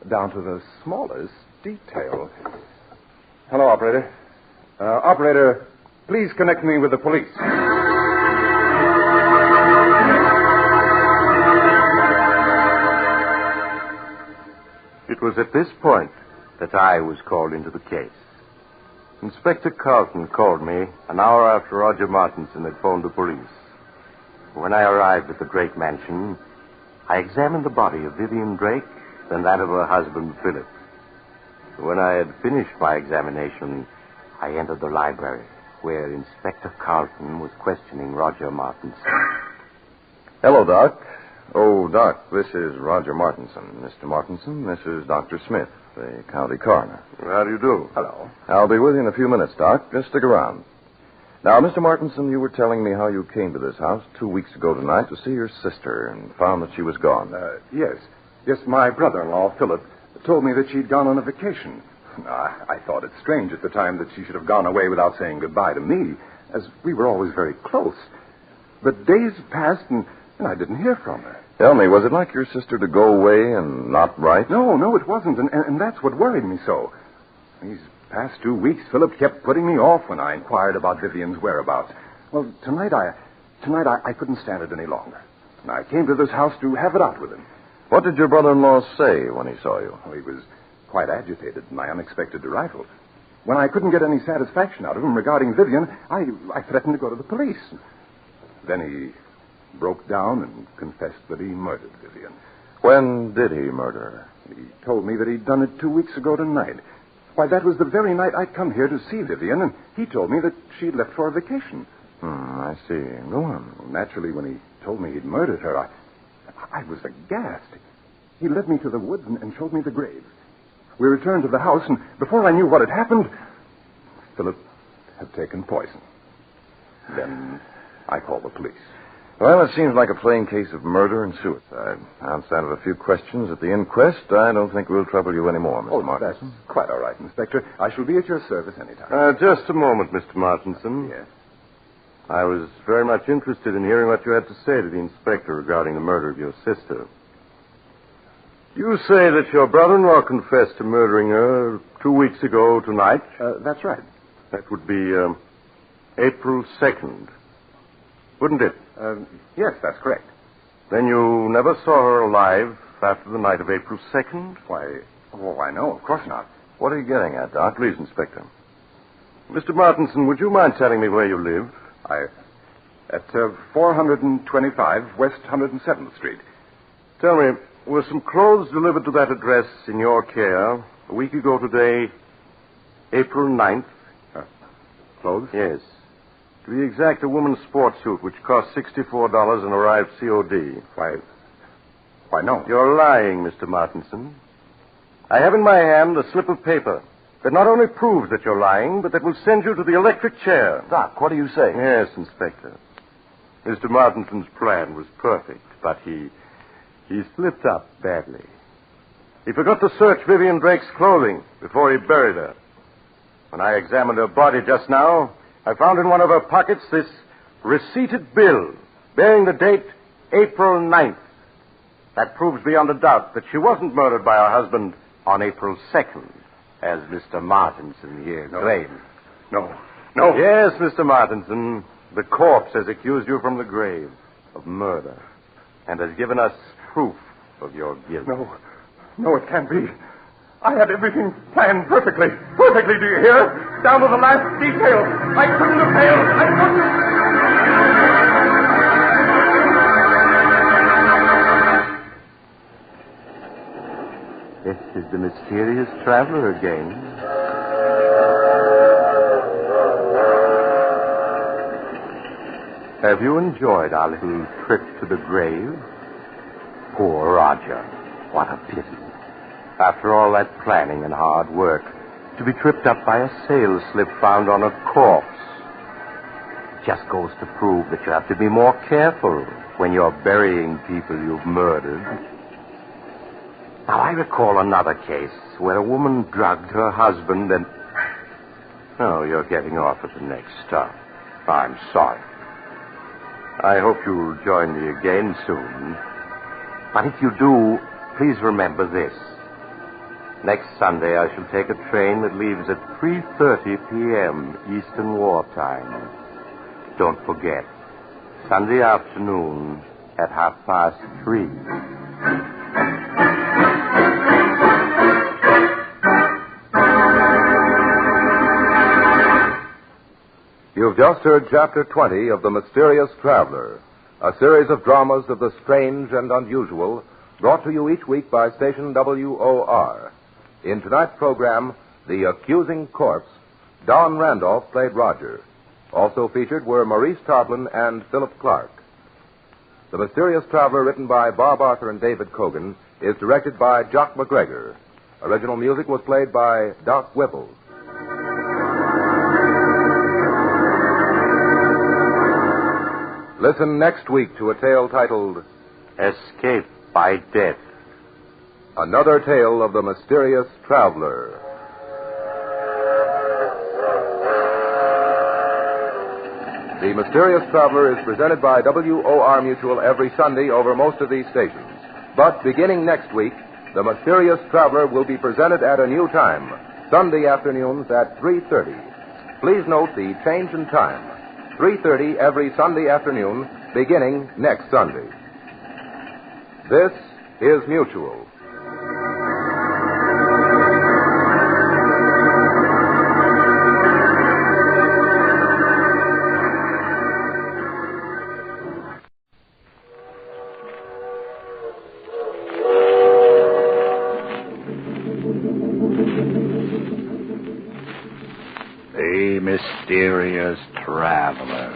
down to the smallest detail. Hello, operator. Operator, please connect me with the police. It was at this point that I was called into the case. Inspector Carlton called me an hour after Roger Martinson had phoned the police. When I arrived at the Drake mansion, I examined the body of Vivian Drake, then that of her husband, Philip. When I had finished my examination, I entered the library, where Inspector Carlton was questioning Roger Martinson. Hello, Doc. Oh, Doc, this is Roger Martinson. Mr. Martinson, this is Dr. Smith, the county coroner. How do you do? Hello. I'll be with you in a few minutes, Doc. Just stick around. Now, Mr. Martinson, you were telling me how you came to this house 2 weeks ago tonight to see your sister and found that she was gone. Yes. Yes, my brother-in-law, Philip, told me that she'd gone on a vacation. I thought it strange at the time that she should have gone away without saying goodbye to me, as we were always very close. But days passed, and I didn't hear from her. Tell me, was it like your sister to go away and not write? No, it wasn't, and that's what worried me so. These past 2 weeks, Philip kept putting me off when I inquired about Vivian's whereabouts. Well, tonight I couldn't stand it any longer. And I came to this house to have it out with him. What did your brother-in-law say when he saw you? Well, he was quite agitated at my unexpected arrival. When I couldn't get any satisfaction out of him regarding Vivian, I threatened to go to the police. Then he broke down and confessed that he murdered Vivian. When did he murder her? He told me that he'd done it 2 weeks ago tonight. Why, that was the very night I'd come here to see Vivian, and he told me that she'd left for a vacation. I see. Go on. Naturally, when he told me he'd murdered her, I was aghast. He led me to the woods and showed me the grave. We returned to the house, and before I knew what had happened, Philip had taken poison. Then I called the police. Well, it seems like a plain case of murder and suicide. Outside of a few questions at the inquest, I don't think we'll trouble you anymore, Mr. Martinson. That's quite all right, Inspector. I shall be at your service anytime. Just a moment, Mr. Martinson. Yes. I was very much interested in hearing what you had to say to the inspector regarding the murder of your sister. You say that your brother-in-law confessed to murdering her 2 weeks ago tonight? That's right. That would be April 2nd, wouldn't it? Yes, that's correct. Then you never saw her alive after the night of April 2nd? Why, no, of course not. What are you getting at, Doc? Please, Inspector. Mr. Martinson, would you mind telling me where you live? At 425 West 107th Street. Tell me, were some clothes delivered to that address in your care a week ago today, April 9th? Clothes? Yes. To be exact, a woman's sports suit, which cost $64 and arrived COD. Why, no. You're lying, Mr. Martinson. I have in my hand a slip of paper that not only proves that you're lying, but that will send you to the electric chair. Doc, what do you say? Yes, Inspector. Mr. Martinson's plan was perfect, but he slipped up badly. He forgot to search Vivian Drake's clothing before he buried her. When I examined her body just now, I found in one of her pockets this receipted bill bearing the date April 9th. That proves beyond a doubt that she wasn't murdered by her husband on April 2nd, as Mr. Martinson here claims. No. Yes, Mr. Martinson, the corpse has accused you from the grave of murder and has given us proof of your guilt. No, it can't be. I had everything planned perfectly. Perfectly, do you hear? Down to the last detail. I couldn't have failed. I couldn't. This is the mysterious traveler again. Have you enjoyed our little trip to the grave? Poor Roger. What a pity. After all that planning and hard work, to be tripped up by a sales slip found on a corpse. Just goes to prove that you have to be more careful when you're burying people you've murdered. Now, I recall another case where a woman drugged her husband and... Oh, you're getting off at the next stop. I'm sorry. I hope you'll join me again soon. But if you do, please remember this. Next Sunday, I shall take a train that leaves at 3:30 p.m. Eastern Wartime. Don't forget, Sunday afternoon at 3:30. You've just heard Chapter 20 of The Mysterious Traveler, a series of dramas of the strange and unusual, brought to you each week by station WOR. In tonight's program, The Accusing Corpse, Don Randolph played Roger. Also featured were Maurice Tarplin and Philip Clark. The Mysterious Traveler, written by Bob Arthur and David Cogan, is directed by Jock McGregor. Original music was played by Doc Whipple. Listen next week to a tale titled Escape by Death. Another tale of the mysterious traveler. The Mysterious Traveler is presented by WOR Mutual every Sunday over most of these stations. But beginning next week, The Mysterious Traveler will be presented at a new time, Sunday afternoons at 3:30. Please note the change in time. 3:30 every Sunday afternoon, beginning next Sunday. This is Mutual. The Mysterious Traveler.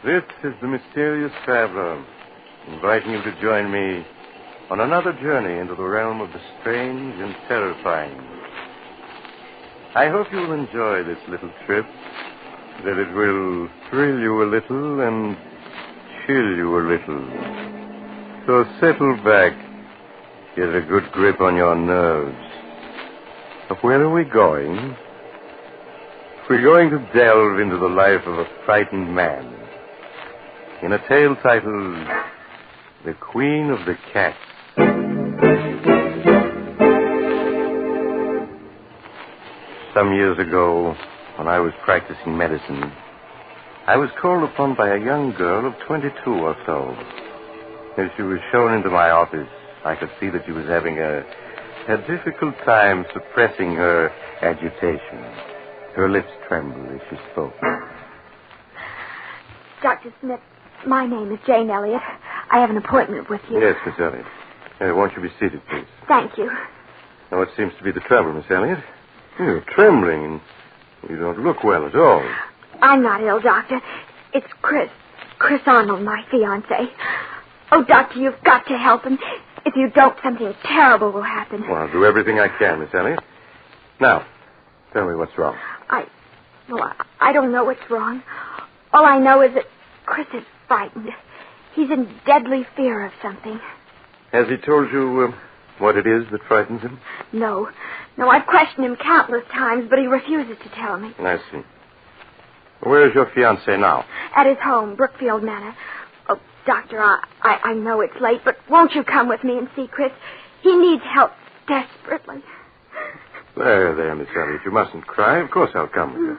This is the Mysterious Traveler, inviting you to join me on another journey into the realm of the strange and terrifying. I hope you will enjoy this little trip, that it will thrill you a little and chill you a little. So settle back, get a good grip on your nerves. But where are we going? We're going to delve into the life of a frightened man in a tale titled The Queen of the Cats. Some years ago, when I was practicing medicine, I was called upon by a young girl of 22 or so. As she was shown into my office, I could see that she was having a difficult time suppressing her agitation. Her lips trembled as she spoke. Dr. Smith, my name is Jane Elliott. I have an appointment with you. Yes, Miss Elliott. Won't you be seated, please? Thank you. Now, what seems to be the trouble, Miss Elliott? You're trembling, and you don't look well at all. I'm not ill, Doctor. It's Chris. Chris Arnold, my fiancé. Oh, Doctor, you've got to help him. If you don't, something terrible will happen. Well, I'll do everything I can, Miss Elliott. Now, tell me what's wrong. I don't know what's wrong. All I know is that Chris is frightened. He's in deadly fear of something. Has he told you what it is that frightens him? No, I've questioned him countless times, but he refuses to tell me. I see. Where is your fiancé now? At his home, Brookfield Manor. Oh, Doctor, I know it's late, but won't you come with me and see Chris? He needs help desperately. There, Miss Elliott. You mustn't cry. Of course I'll come with you.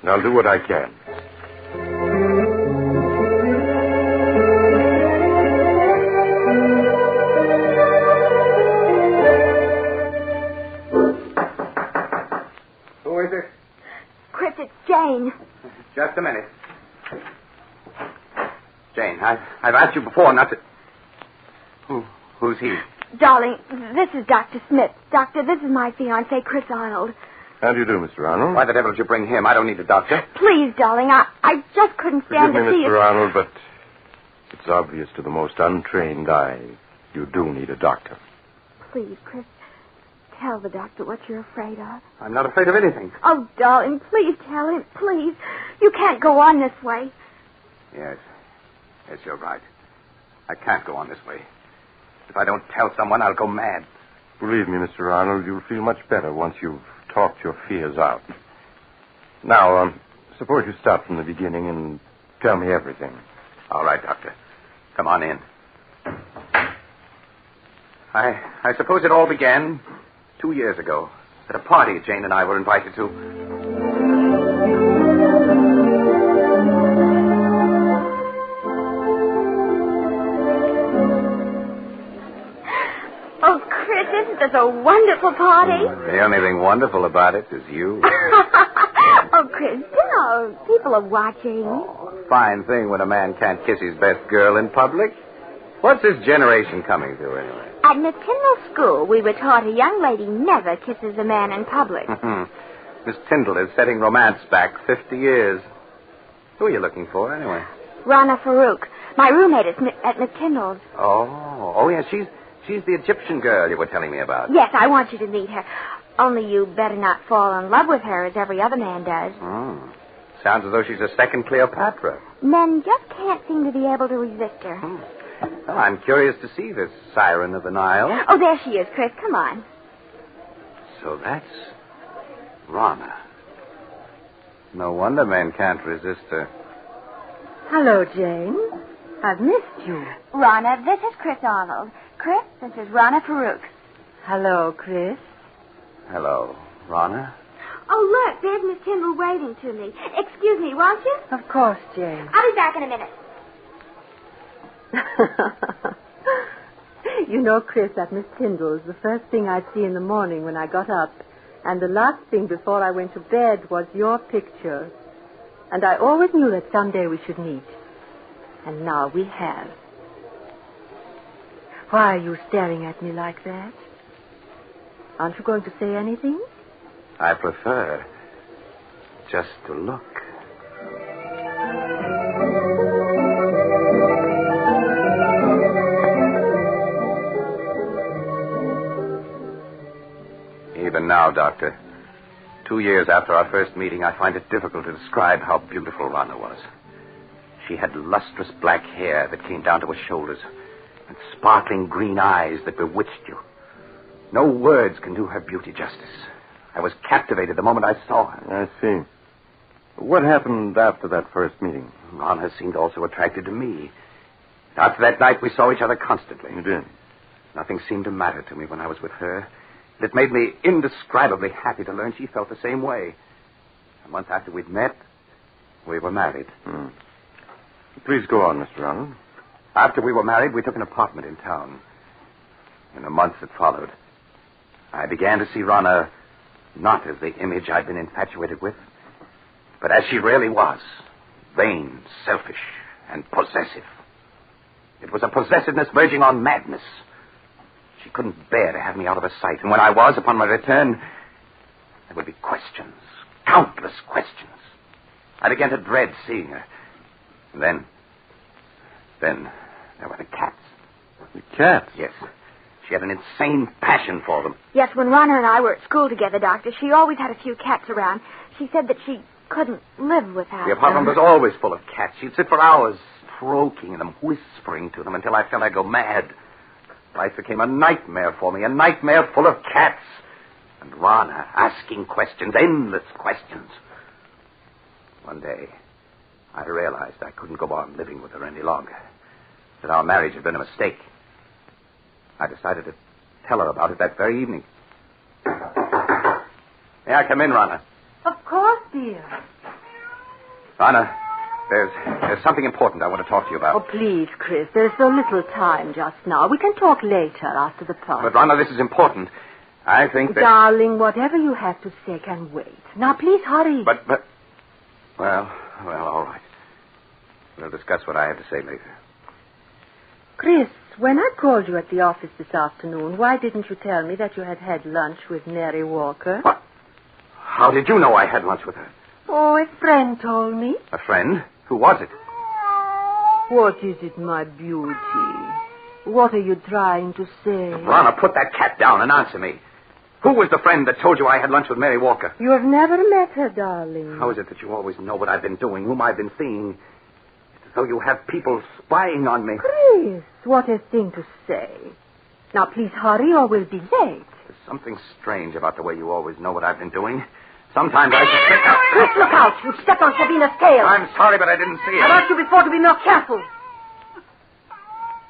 And I'll do what I can. Who is it? Chris, it's Jane. Just a minute. Jane, I've asked you before not to... Who's he? Darling, this is Dr. Smith. Doctor, this is my fiancé, Chris Arnold. How do you do, Mr. Arnold? Why the devil did you bring him? I don't need a doctor. Please, darling, I just couldn't stand Forgive me, to see Mr. you. Arnold, but it's obvious to the most untrained eye you do need a doctor. Please, Chris, tell the doctor what you're afraid of. I'm not afraid of anything. Oh, darling, please tell him, please. You can't go on this way. Yes, you're right. I can't go on this way. If I don't tell someone, I'll go mad. Believe me, Mr. Arnold, you'll feel much better once you've talked your fears out. Now, suppose you start from the beginning and tell me everything. All right, Doctor. Come on in. I suppose it all began 2 years ago at a party Jane and I were invited to. Oh, Chris, isn't this a wonderful party? The only thing wonderful about it is you. Oh, Chris, people are watching. Fine thing when a man can't kiss his best girl in public. What's this generation coming to, anyway? At Miss Tyndall's school, we were taught a young lady never kisses a man in public. Miss Tyndall is setting romance back 50 years. Who are you looking for, anyway? Rana Farouk, my roommate at Miss Tyndall's. Oh, yeah, she's the Egyptian girl you were telling me about. Yes, I want you to meet her. Only you better not fall in love with her as every other man does. Sounds as though she's a second Cleopatra. Men just can't seem to be able to resist her. Well, I'm curious to see this siren of the Nile. Oh, there she is, Chris. Come on. So that's Rana. No wonder men can't resist her. Hello, Jane. I've missed you. Rana, this is Chris Arnold. Chris, this is Rana Farouk. Hello, Chris. Hello, Rana. Oh, look, there's Miss Tyndall waving to me. Excuse me, won't you? Of course, Jane. I'll be back in a minute. You know, Chris, at Miss Tyndall's, the first thing I'd see in the morning when I got up, and the last thing before I went to bed was your picture. And I always knew that someday we should meet. And now we have. Why are you staring at me like that? Aren't you going to say anything? I prefer just to look. Now, Doctor, 2 years after our first meeting, I find it difficult to describe how beautiful Rana was. She had lustrous black hair that came down to her shoulders and sparkling green eyes that bewitched you. No words can do her beauty justice. I was captivated the moment I saw her. I see. What happened after that first meeting? Rana seemed also attracted to me. After that night, we saw each other constantly. You did? Nothing seemed to matter to me when I was with her. It made me indescribably happy to learn she felt the same way. A month after we'd met, we were married. Please go on, Mr. Arnold. After we were married, we took an apartment in town. In the months that followed, I began to see Rana not as the image I'd been infatuated with, but as she really was, vain, selfish, and possessive. It was a possessiveness verging on madness. She couldn't bear to have me out of her sight, and when I was, upon my return, there would be questions, countless questions. I began to dread seeing her. And then there were the cats. The cats? Yes. She had an insane passion for them. Yes, when Rana and I were at school together, Doctor, she always had a few cats around. She said that she couldn't live without The apartment was always full of cats. She'd sit for hours stroking them, whispering to them until I felt I'd go mad. Life became a nightmare for me, a nightmare full of cats. And Rana asking questions, endless questions. One day, I realized I couldn't go on living with her any longer, that our marriage had been a mistake. I decided to tell her about it that very evening. May I come in, Rana? Of course, dear. Rana, there's something important I want to talk to you about. Oh, please, Chris. There's so little time just now. We can talk later after the party. But, Rana, this is important. I think that... Darling, whatever you have to say can wait. Now, please hurry. But... Well, all right. We'll discuss what I have to say later. Chris, when I called you at the office this afternoon, why didn't you tell me that you had had lunch with Mary Walker? What? How did you know I had lunch with her? Oh, a friend told me. A friend? Who was it? What is it, my beauty? What are you trying to say? Rana, put that cat down and answer me. Who was the friend that told you I had lunch with Mary Walker? You have never met her, darling. How is it that you always know what I've been doing, whom I've been seeing? It's as though you have people spying on me. Chris, what a thing to say. Now, please hurry or we'll be late. There's something strange about the way you always know what I've been doing. Sometimes I suspect... Chris, look out. You stepped on Sabina's tail. I'm sorry, but I didn't see it. I've asked you before to be more careful.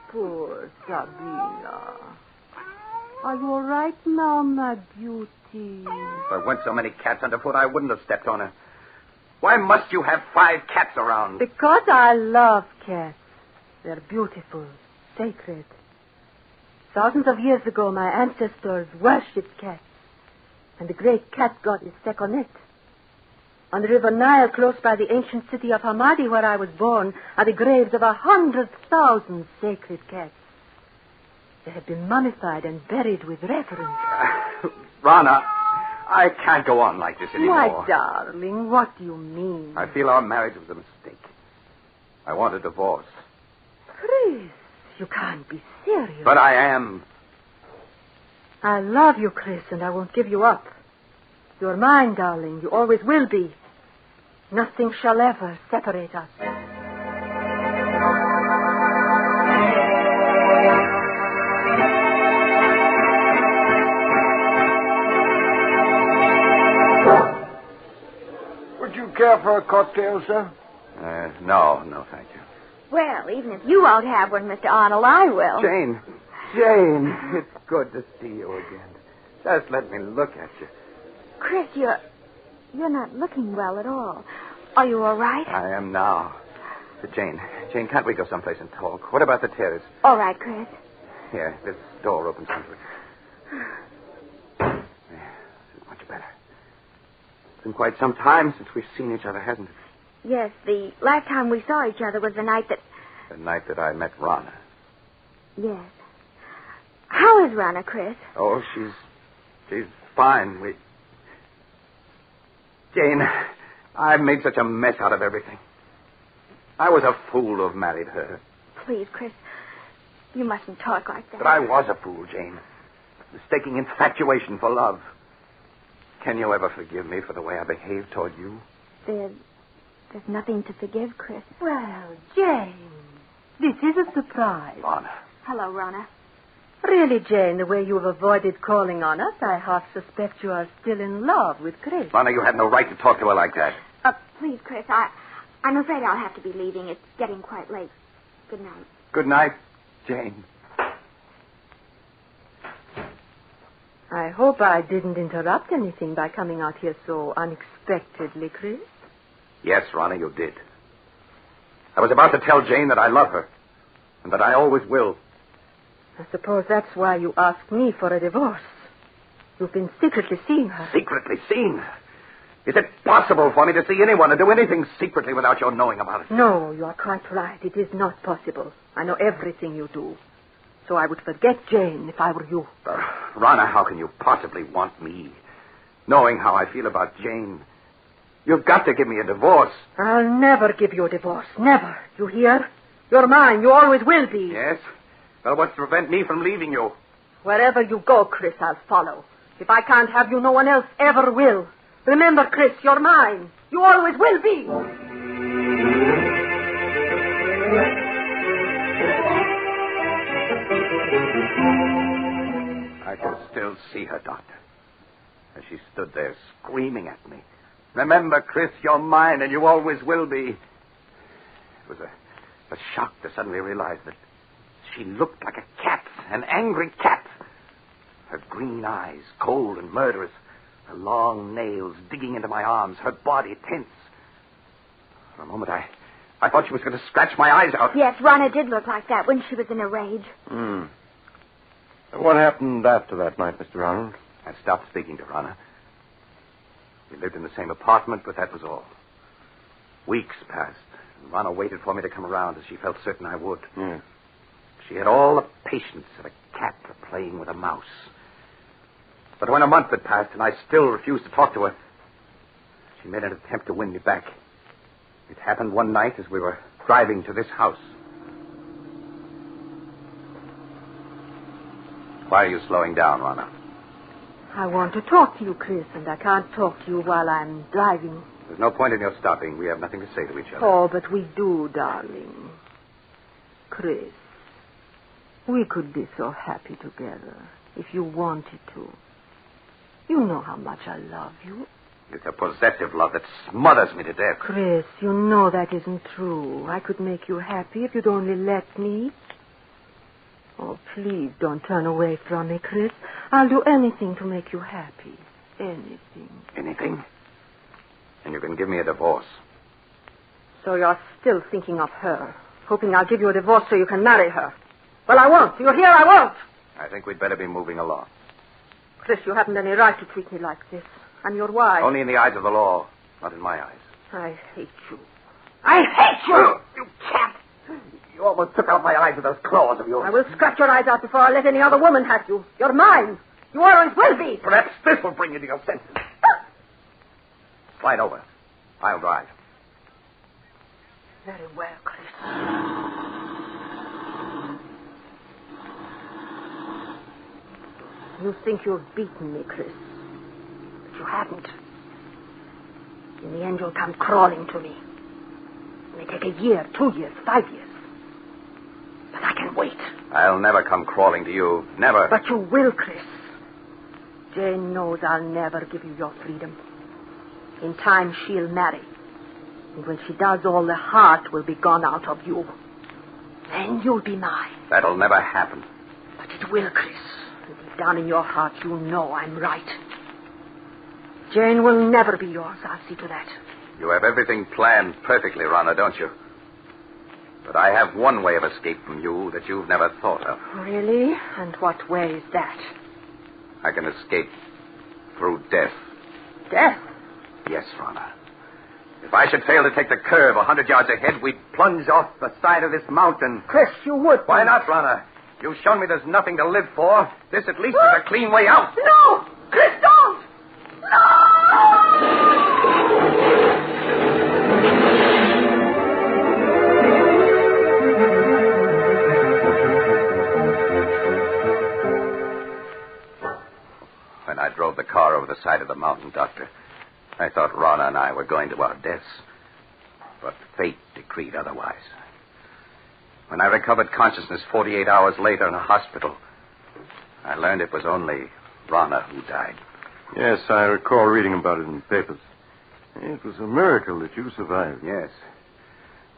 Poor Sabina. Are you all right now, my beauty? If there weren't so many cats underfoot, I wouldn't have stepped on her. Why must you have 5 cats around? Because I love cats. They're beautiful, sacred. Thousands of years ago, my ancestors worshipped cats. And the great cat goddess Sekhmet. On the river Nile, close by the ancient city of Hamadi, where I was born, are the graves of 100,000 sacred cats. They have been mummified and buried with reverence. Rana, I can't go on like this anymore. Why, darling, what do you mean? I feel our marriage was a mistake. I want a divorce. Chris, you can't be serious. But I am. I love you, Chris, and I won't give you up. You're mine, darling. You always will be. Nothing shall ever separate us. Would you care for a cocktail, sir? No, thank you. Well, even if you won't have one, Mr. Arnold, I will. Jane, it's good to see you again. Just let me look at you. Chris, you're not looking well at all. Are you all right? I am now. Jane, can't we go someplace and talk? What about the terrace? All right, Chris. Here, this door opens onto it. Yeah, this is much better. It's been quite some time since we've seen each other, hasn't it? Yes, the last time we saw each other was the night that... The night that I met Rana. Yes. How is Rana, Chris? Oh, she's fine. Jane, I've made such a mess out of everything. I was a fool to have married her. Please, Chris, you mustn't talk like that. But I was a fool, Jane. Mistaking infatuation for love. Can you ever forgive me for the way I behaved toward you? There's nothing to forgive, Chris. Well, Jane, this is a surprise. Rana. Hello, Rana. Really, Jane, the way you have avoided calling on us, I half suspect you are still in love with Chris. Rana, you had no right to talk to her like that. Please, Chris, I'm afraid I'll have to be leaving. It's getting quite late. Good night. Good night, Jane. I hope I didn't interrupt anything by coming out here so unexpectedly, Chris. Yes, Rana, you did. I was about to tell Jane that I love her, and that I always will. I suppose that's why you asked me for a divorce. You've been secretly seeing her. Secretly seeing her? Is it possible for me to see anyone or do anything secretly without your knowing about it? No, you are quite right. It is not possible. I know everything you do. So I would forget Jane if I were you. Rana, how can you possibly want me? Knowing how I feel about Jane. You've got to give me a divorce. I'll never give you a divorce. Never. You hear? You're mine. You always will be. Yes? Well, what's to prevent me from leaving you? Wherever you go, Chris, I'll follow. If I can't have you, no one else ever will. Remember, Chris, you're mine. You always will be. I can still see her, Doctor, as she stood there screaming at me. Remember, Chris, you're mine, and you always will be. It was a shock to suddenly realize that she looked like a cat, an angry cat. Her green eyes, cold and murderous, her long nails digging into my arms, her body tense. For a moment, I thought she was going to scratch my eyes out. Yes, Rana did look like that when she was in a rage. What happened after that night, Mr. Ronald? I stopped speaking to Rana. We lived in the same apartment, but that was all. Weeks passed, and Rana waited for me to come around as she felt certain I would. She had all the patience of a cat for playing with a mouse. But when a month had passed and I still refused to talk to her, she made an attempt to win me back. It happened one night as we were driving to this house. Why are you slowing down, Rana? I want to talk to you, Chris, and I can't talk to you while I'm driving. There's no point in your stopping. We have nothing to say to each other. Oh, but we do, darling. Chris, we could be so happy together if you wanted to. You know how much I love you. It's a possessive love that smothers me to death. Chris, you know that isn't true. I could make you happy if you'd only let me. Oh, please don't turn away from me, Chris. I'll do anything to make you happy. Anything. Anything? And you can give me a divorce. So you're still thinking of her, hoping I'll give you a divorce so you can marry her. Well, I won't. You hear? I won't. I think we'd better be moving along. Chris, you haven't any right to treat me like this. I'm your wife. Only in the eyes of the law, not in my eyes. I hate you. I hate you! You cat! You almost took out my eyes with those claws of yours. I will scratch your eyes out before I let any other woman have you. You're mine. You always will be. Perhaps this will bring you to your senses. Slide over. I'll drive. Very well, Chris. You think you've beaten me, Chris. But you haven't. In the end, you'll come crawling to me. It may take a year, 2 years, 5 years. But I can wait. I'll never come crawling to you. Never. But you will, Chris. Jane knows I'll never give you your freedom. In time, she'll marry. And when she does, all the heart will be gone out of you. Then you'll be mine. That'll never happen. But it will, Chris. And deep down in your heart, you know I'm right. Jane will never be yours. I'll see to that. You have everything planned perfectly, Rana, don't you? But I have one way of escape from you that you've never thought of. Really? And what way is that? I can escape through death. Death? Yes, Rana. If I should fail to take the curve 100 yards ahead, we'd plunge off the side of this mountain. Chris, you would. Why not, Rana? You've shown me there's nothing to live for. This at least is a clean way out. No! Chris, don't! No! When I drove the car over the side of the mountain, going to our deaths. But fate decreed otherwise. When I recovered consciousness 48 hours later in a hospital, I learned it was only Rana who died. Yes, I recall reading about it in the papers. It was a miracle that you survived. Yes.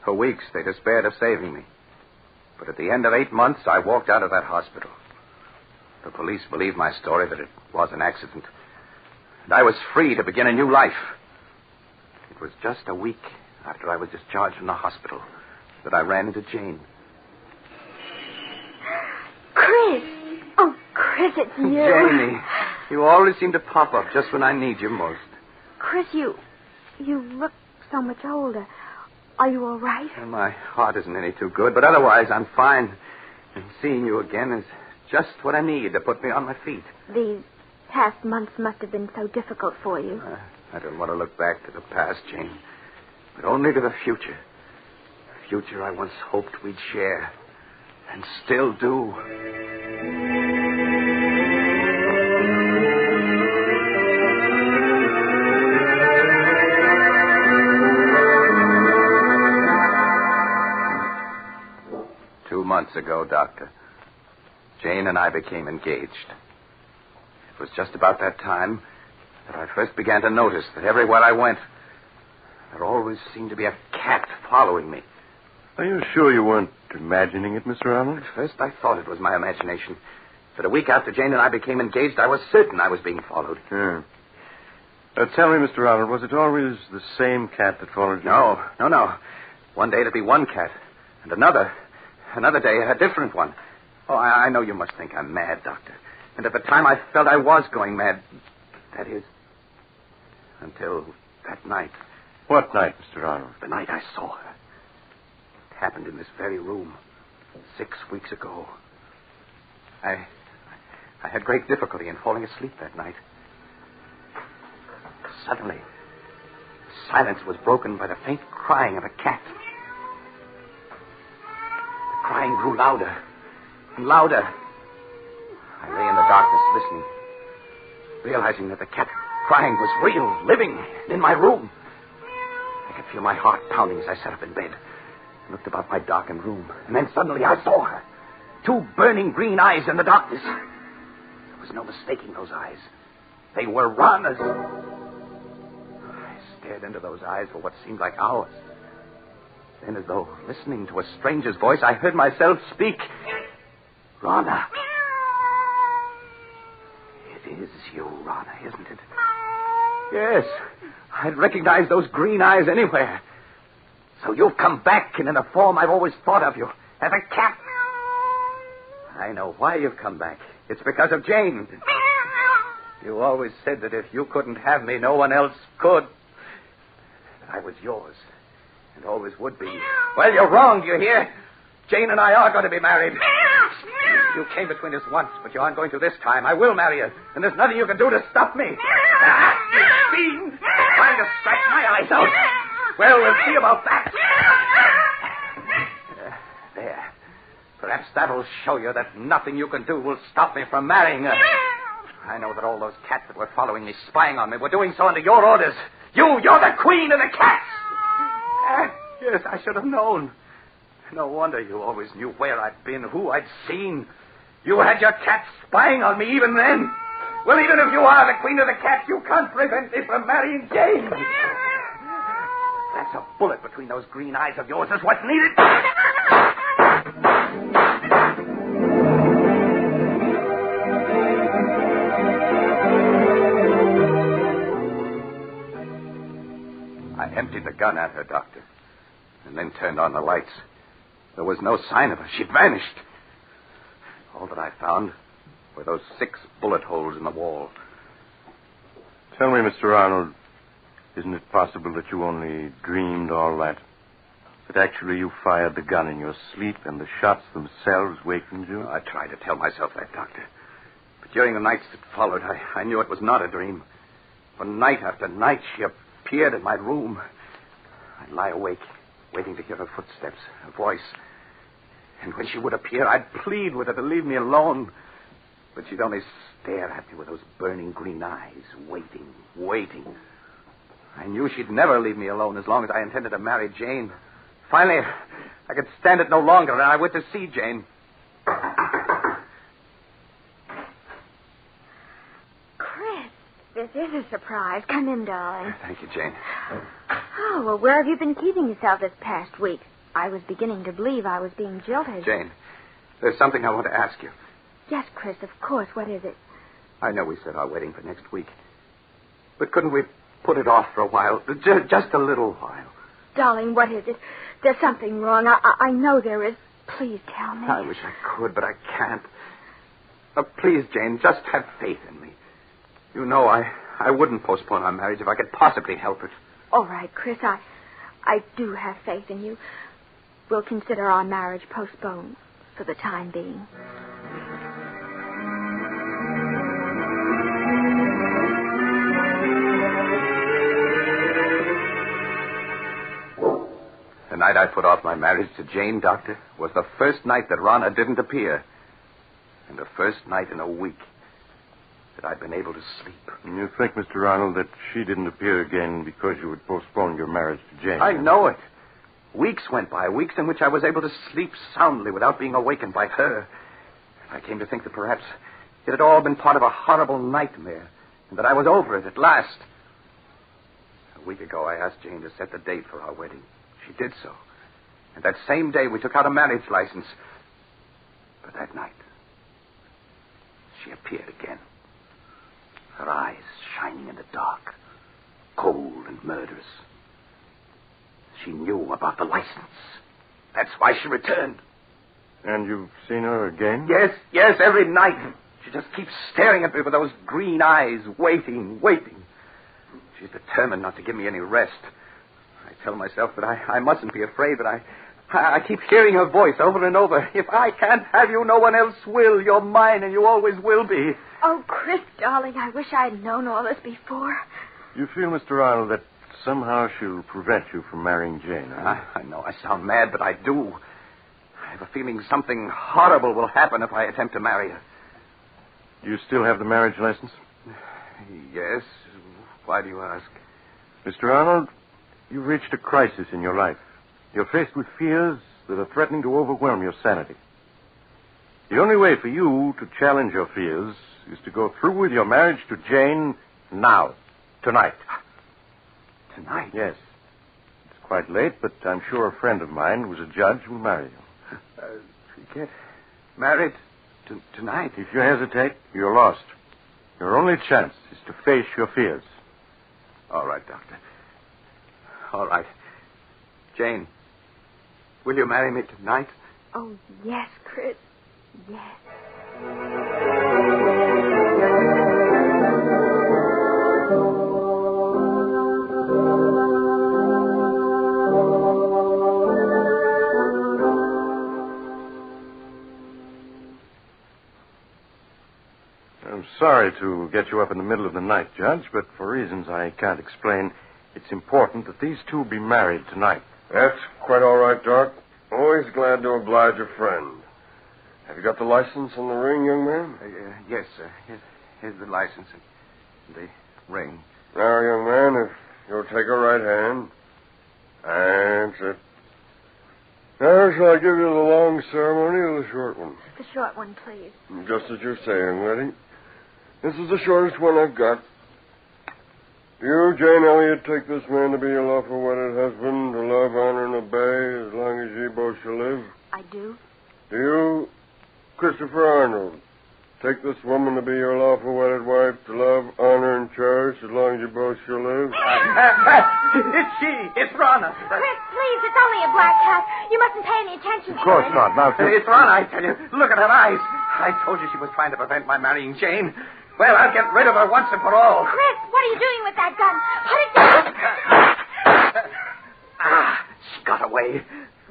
For weeks, they despaired of saving me. But at the end of 8 months, I walked out of that hospital. The police believed my story that it was an accident. And I was free to begin a new life. It was just a week after I was discharged from the hospital that I ran into Jane. Chris! Oh, Chris, it's you. Janie, you always seem to pop up just when I need you most. Chris, you look so much older. Are you all right? Well, my heart isn't any too good, but otherwise I'm fine. And seeing you again is just what I need to put me on my feet. These past months must have been so difficult for you. I don't want to look back to the past, Jane, but only to the future. The future I once hoped we'd share, and still do. 2 months ago, Doctor, Jane and I became engaged. It was just about that time that I first began to notice that everywhere I went, there always seemed to be a cat following me. Are you sure you weren't imagining it, Mr. Arnold? At first, I thought it was my imagination. But a week after Jane and I became engaged, I was certain I was being followed. Yeah. Tell me, Mr. Arnold, was it always the same cat that followed you? No. One day it'd be one cat, and another day a different one. Oh, I know you must think I'm mad, Doctor. And at the time I felt I was going mad. That is, until that night. What night, Mr. Arnold? The night I saw her. It happened in this very room 6 weeks ago. I had great difficulty in falling asleep that night. Suddenly, silence was broken by the faint crying of a cat. The crying grew louder and louder. I lay in the darkness listening, realizing that the cat crying was real, living, in my room. I could feel my heart pounding as I sat up in bed and looked about my darkened room. And then suddenly I saw her. 2 burning green eyes in the darkness. There was no mistaking those eyes. They were Rana's. I stared into those eyes for what seemed like hours. Then, as though listening to a stranger's voice, I heard myself speak. Rana. It is you, Rana, isn't it? Yes. I'd recognize those green eyes anywhere. So you've come back, and in a form I've always thought of you, as a cat. I know why you've come back. It's because of Jane. You always said that if you couldn't have me, no one else could. I was yours, and always would be. Well, you're wrong, do you hear? Jane and I are going to be married. You came between us once, but you aren't going to this time. I will marry you, and there's nothing you can do to stop me. You fiend! Trying to scratch my eyes out. Well, we'll see about that. There. Perhaps that'll show you that nothing you can do will stop me from marrying her. I know that all those cats that were following me, spying on me, were doing so under your orders. You're the queen of the cats. Yes, I should have known. No wonder you always knew where I'd been, who I'd seen. You had your cats spying on me even then. Well, even if you are the queen of the cats, you can't prevent me from marrying Jane. That's a bullet between those green eyes of yours is what's needed. I emptied the gun at her, Doctor, and then turned on the lights. There was no sign of her. She'd vanished. All that I found were those 6 bullet holes in the wall. Tell me, Mr. Arnold, isn't it possible that you only dreamed all that? That actually you fired the gun in your sleep and the shots themselves wakened you? I tried to tell myself that, Doctor. But during the nights that followed, I knew it was not a dream. For night after night, she appeared in my room. I'd lie awake, waiting to hear her footsteps, her voice. And when she would appear, I'd plead with her to leave me alone. But she'd only stare at me with those burning green eyes, waiting. I knew she'd never leave me alone as long as I intended to marry Jane. Finally, I could stand it no longer, and I went to see Jane. Chris, this is a surprise. Come in, darling. Thank you, Jane. Oh, well, where have you been keeping yourself this past week? I was beginning to believe I was being jilted. Jane, there's something I want to ask you. Yes, Chris, of course. What is it? I know we set our wedding for next week, but couldn't we put it off for a while? Just a little while. Darling, what is it? There's something wrong. I know there is. Please tell me. I wish I could, but I can't. Please, Jane, just have faith in me. You know I wouldn't postpone our marriage if I could possibly help it. All right, Chris, I do have faith in you. We'll consider our marriage postponed for the time being. The night I put off my marriage to Jane, Doctor, was the first night that Rana didn't appear. And the first night in a week that I'd been able to sleep. And you think, Mr. Ronald, that she didn't appear again because you had postponed your marriage to Jane? I know it. Weeks went by, weeks in which I was able to sleep soundly without being awakened by her. I came to think that perhaps it had all been part of a horrible nightmare, and that I was over it at last. A week ago, I asked Jane to set the date for our wedding. She did so. And that same day, we took out a marriage license. But that night, she appeared again. Her eyes shining in the dark, cold and murderous. She knew about the license. That's why she returned. And you've seen her again? Yes, every night. She just keeps staring at me with those green eyes, waiting. She's determined not to give me any rest. I tell myself that I mustn't be afraid, but I keep hearing her voice over and over. If I can't have you, no one else will. You're mine, and you always will be. Oh, Chris, darling, I wish I had known all this before. You feel, Mr. Arnold, that somehow she'll prevent you from marrying Jane, huh? I know I sound mad, but I do. I have a feeling something horrible will happen if I attempt to marry her. Do you still have the marriage license? Yes. Why do you ask? Mr. Arnold, you've reached a crisis in your life. You're faced with fears that are threatening to overwhelm your sanity. The only way for you to challenge your fears is to go through with your marriage to Jane now, tonight. Tonight? Yes. It's quite late, but I'm sure a friend of mine who's a judge will marry you. You get married tonight? If you hesitate, you're lost. Your only chance is to face your fears. All right, Doctor. All right. Jane, will you marry me tonight? Oh, yes, Chris. Yes. I'm sorry to get you up in the middle of the night, Judge, but for reasons I can't explain, it's important that these two be married tonight. That's quite all right, Doc. Always glad to oblige a friend. Have you got the license and the ring, young man? Yes, sir. Here's the license and the ring. Now, young man, if you'll take a right hand. That's it. Now, shall I give you the long ceremony or the short one? The short one, please. Just as you say, young lady. This is the shortest one I've got. Do you, Jane Elliott, take this man to be your lawful wedded husband, to love, honor, and obey as long as ye both shall live? I do. Do you, Christopher Arnold, take this woman to be your lawful wedded wife, to love, honor, and cherish as long as you both shall live? It's she. It's Rana. Chris, please, it's only a black cat. You mustn't pay any attention to Of course her. not. Now, It's Rana, I tell you. Look at her eyes. I told you she was trying to prevent my marrying Jane. Well, I'll get rid of her once and for all. Chris, what are you doing with that gun? Put it down. She got away.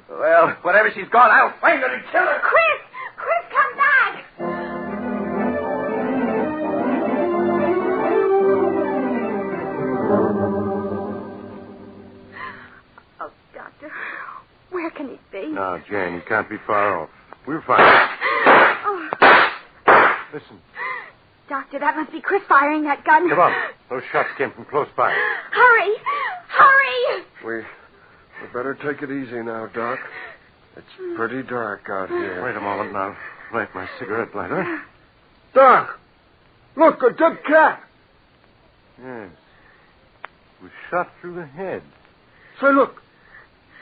Well, wherever she's gone, I'll find her and kill her. Chris, come back. Oh, Doctor, where can he be? Now, Jane, you can't be far off. We'll find her. Oh. Listen. Doctor, that must be Chris firing that gun. Come on. Those shots came from close by. Hurry. We better take it easy now, Doc. It's pretty dark out here. Wait a moment now. Light my cigarette lighter. Doc! Look, a dead cat! Yes. It was shot through the head. Say, look.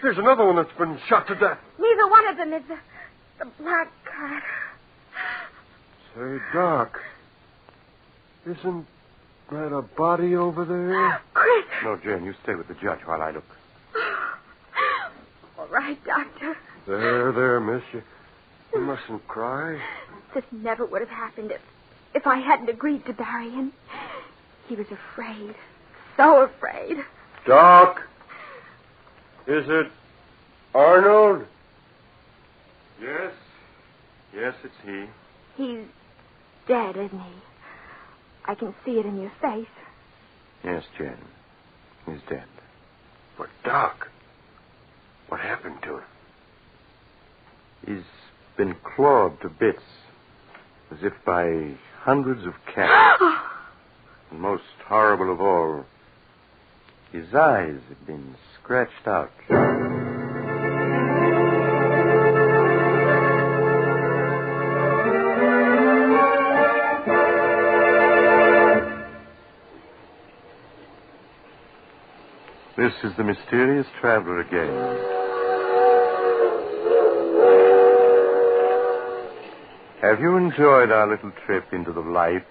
There's another one that's been shot to death. Neither one of them is the black cat. Say, Doc. Isn't that a body over there? Chris! No, Jane, you stay with the judge while I look. All right, Doctor. There, miss. You mustn't cry. This never would have happened if I hadn't agreed to bury him. He was afraid. So afraid. Doc! Is it Arnold? Yes. Yes, it's he. He's dead, isn't he? I can see it in your face. Yes, Jane. He's dead. But, Doc, what happened to him? He's been clawed to bits, as if by hundreds of cats. And most horrible of all, his eyes have been scratched out. This is the mysterious traveler again. Have you enjoyed our little trip into the life,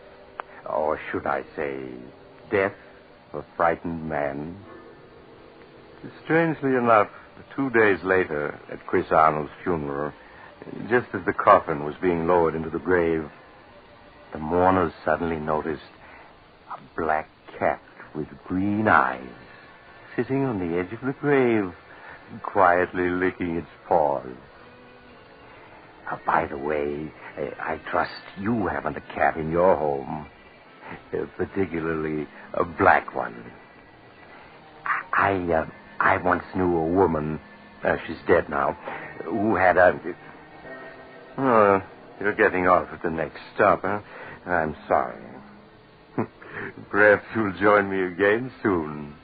or should I say, death of a frightened man? Strangely enough, 2 days later, at Chris Arnold's funeral, just as the coffin was being lowered into the grave, the mourners suddenly noticed a black cat with green eyes sitting on the edge of the grave, quietly licking its paws. By the way, I trust you haven't a cat in your home, particularly a black one. I once knew a woman, she's dead now, who had a... Oh, you're getting off at the next stop, huh? I'm sorry. Perhaps you'll join me again soon.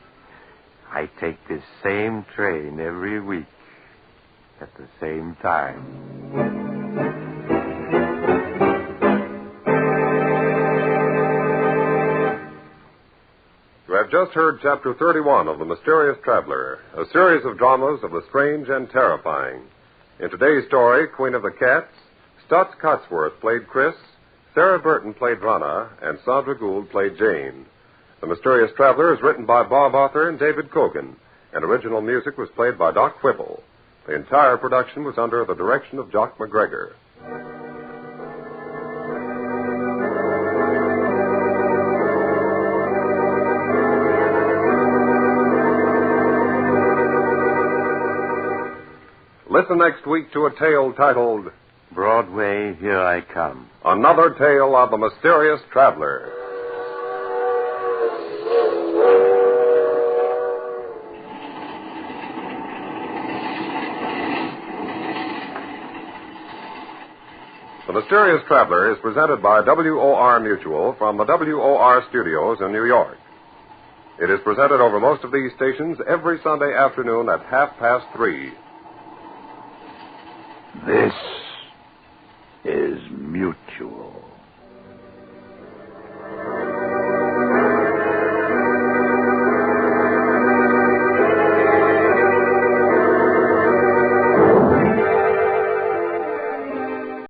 I take this same train every week at the same time. You have just heard Chapter 31 of The Mysterious Traveler, a series of dramas of the strange and terrifying. In today's story, Queen of the Cats, Stutz Cotsworth played Chris, Sarah Burton played Rana, and Sandra Gould played Jane. The Mysterious Traveler is written by Bob Arthur and David Cogan, and original music was played by Doc Whipple. The entire production was under the direction of Jock McGregor. Listen next week to a tale titled Broadway, Here I Come. Another Tale of the Mysterious Traveler. The Mysterious Traveler is presented by WOR Mutual from the WOR studios in New York. It is presented over most of these stations every Sunday afternoon at 3:30. This is Mutual.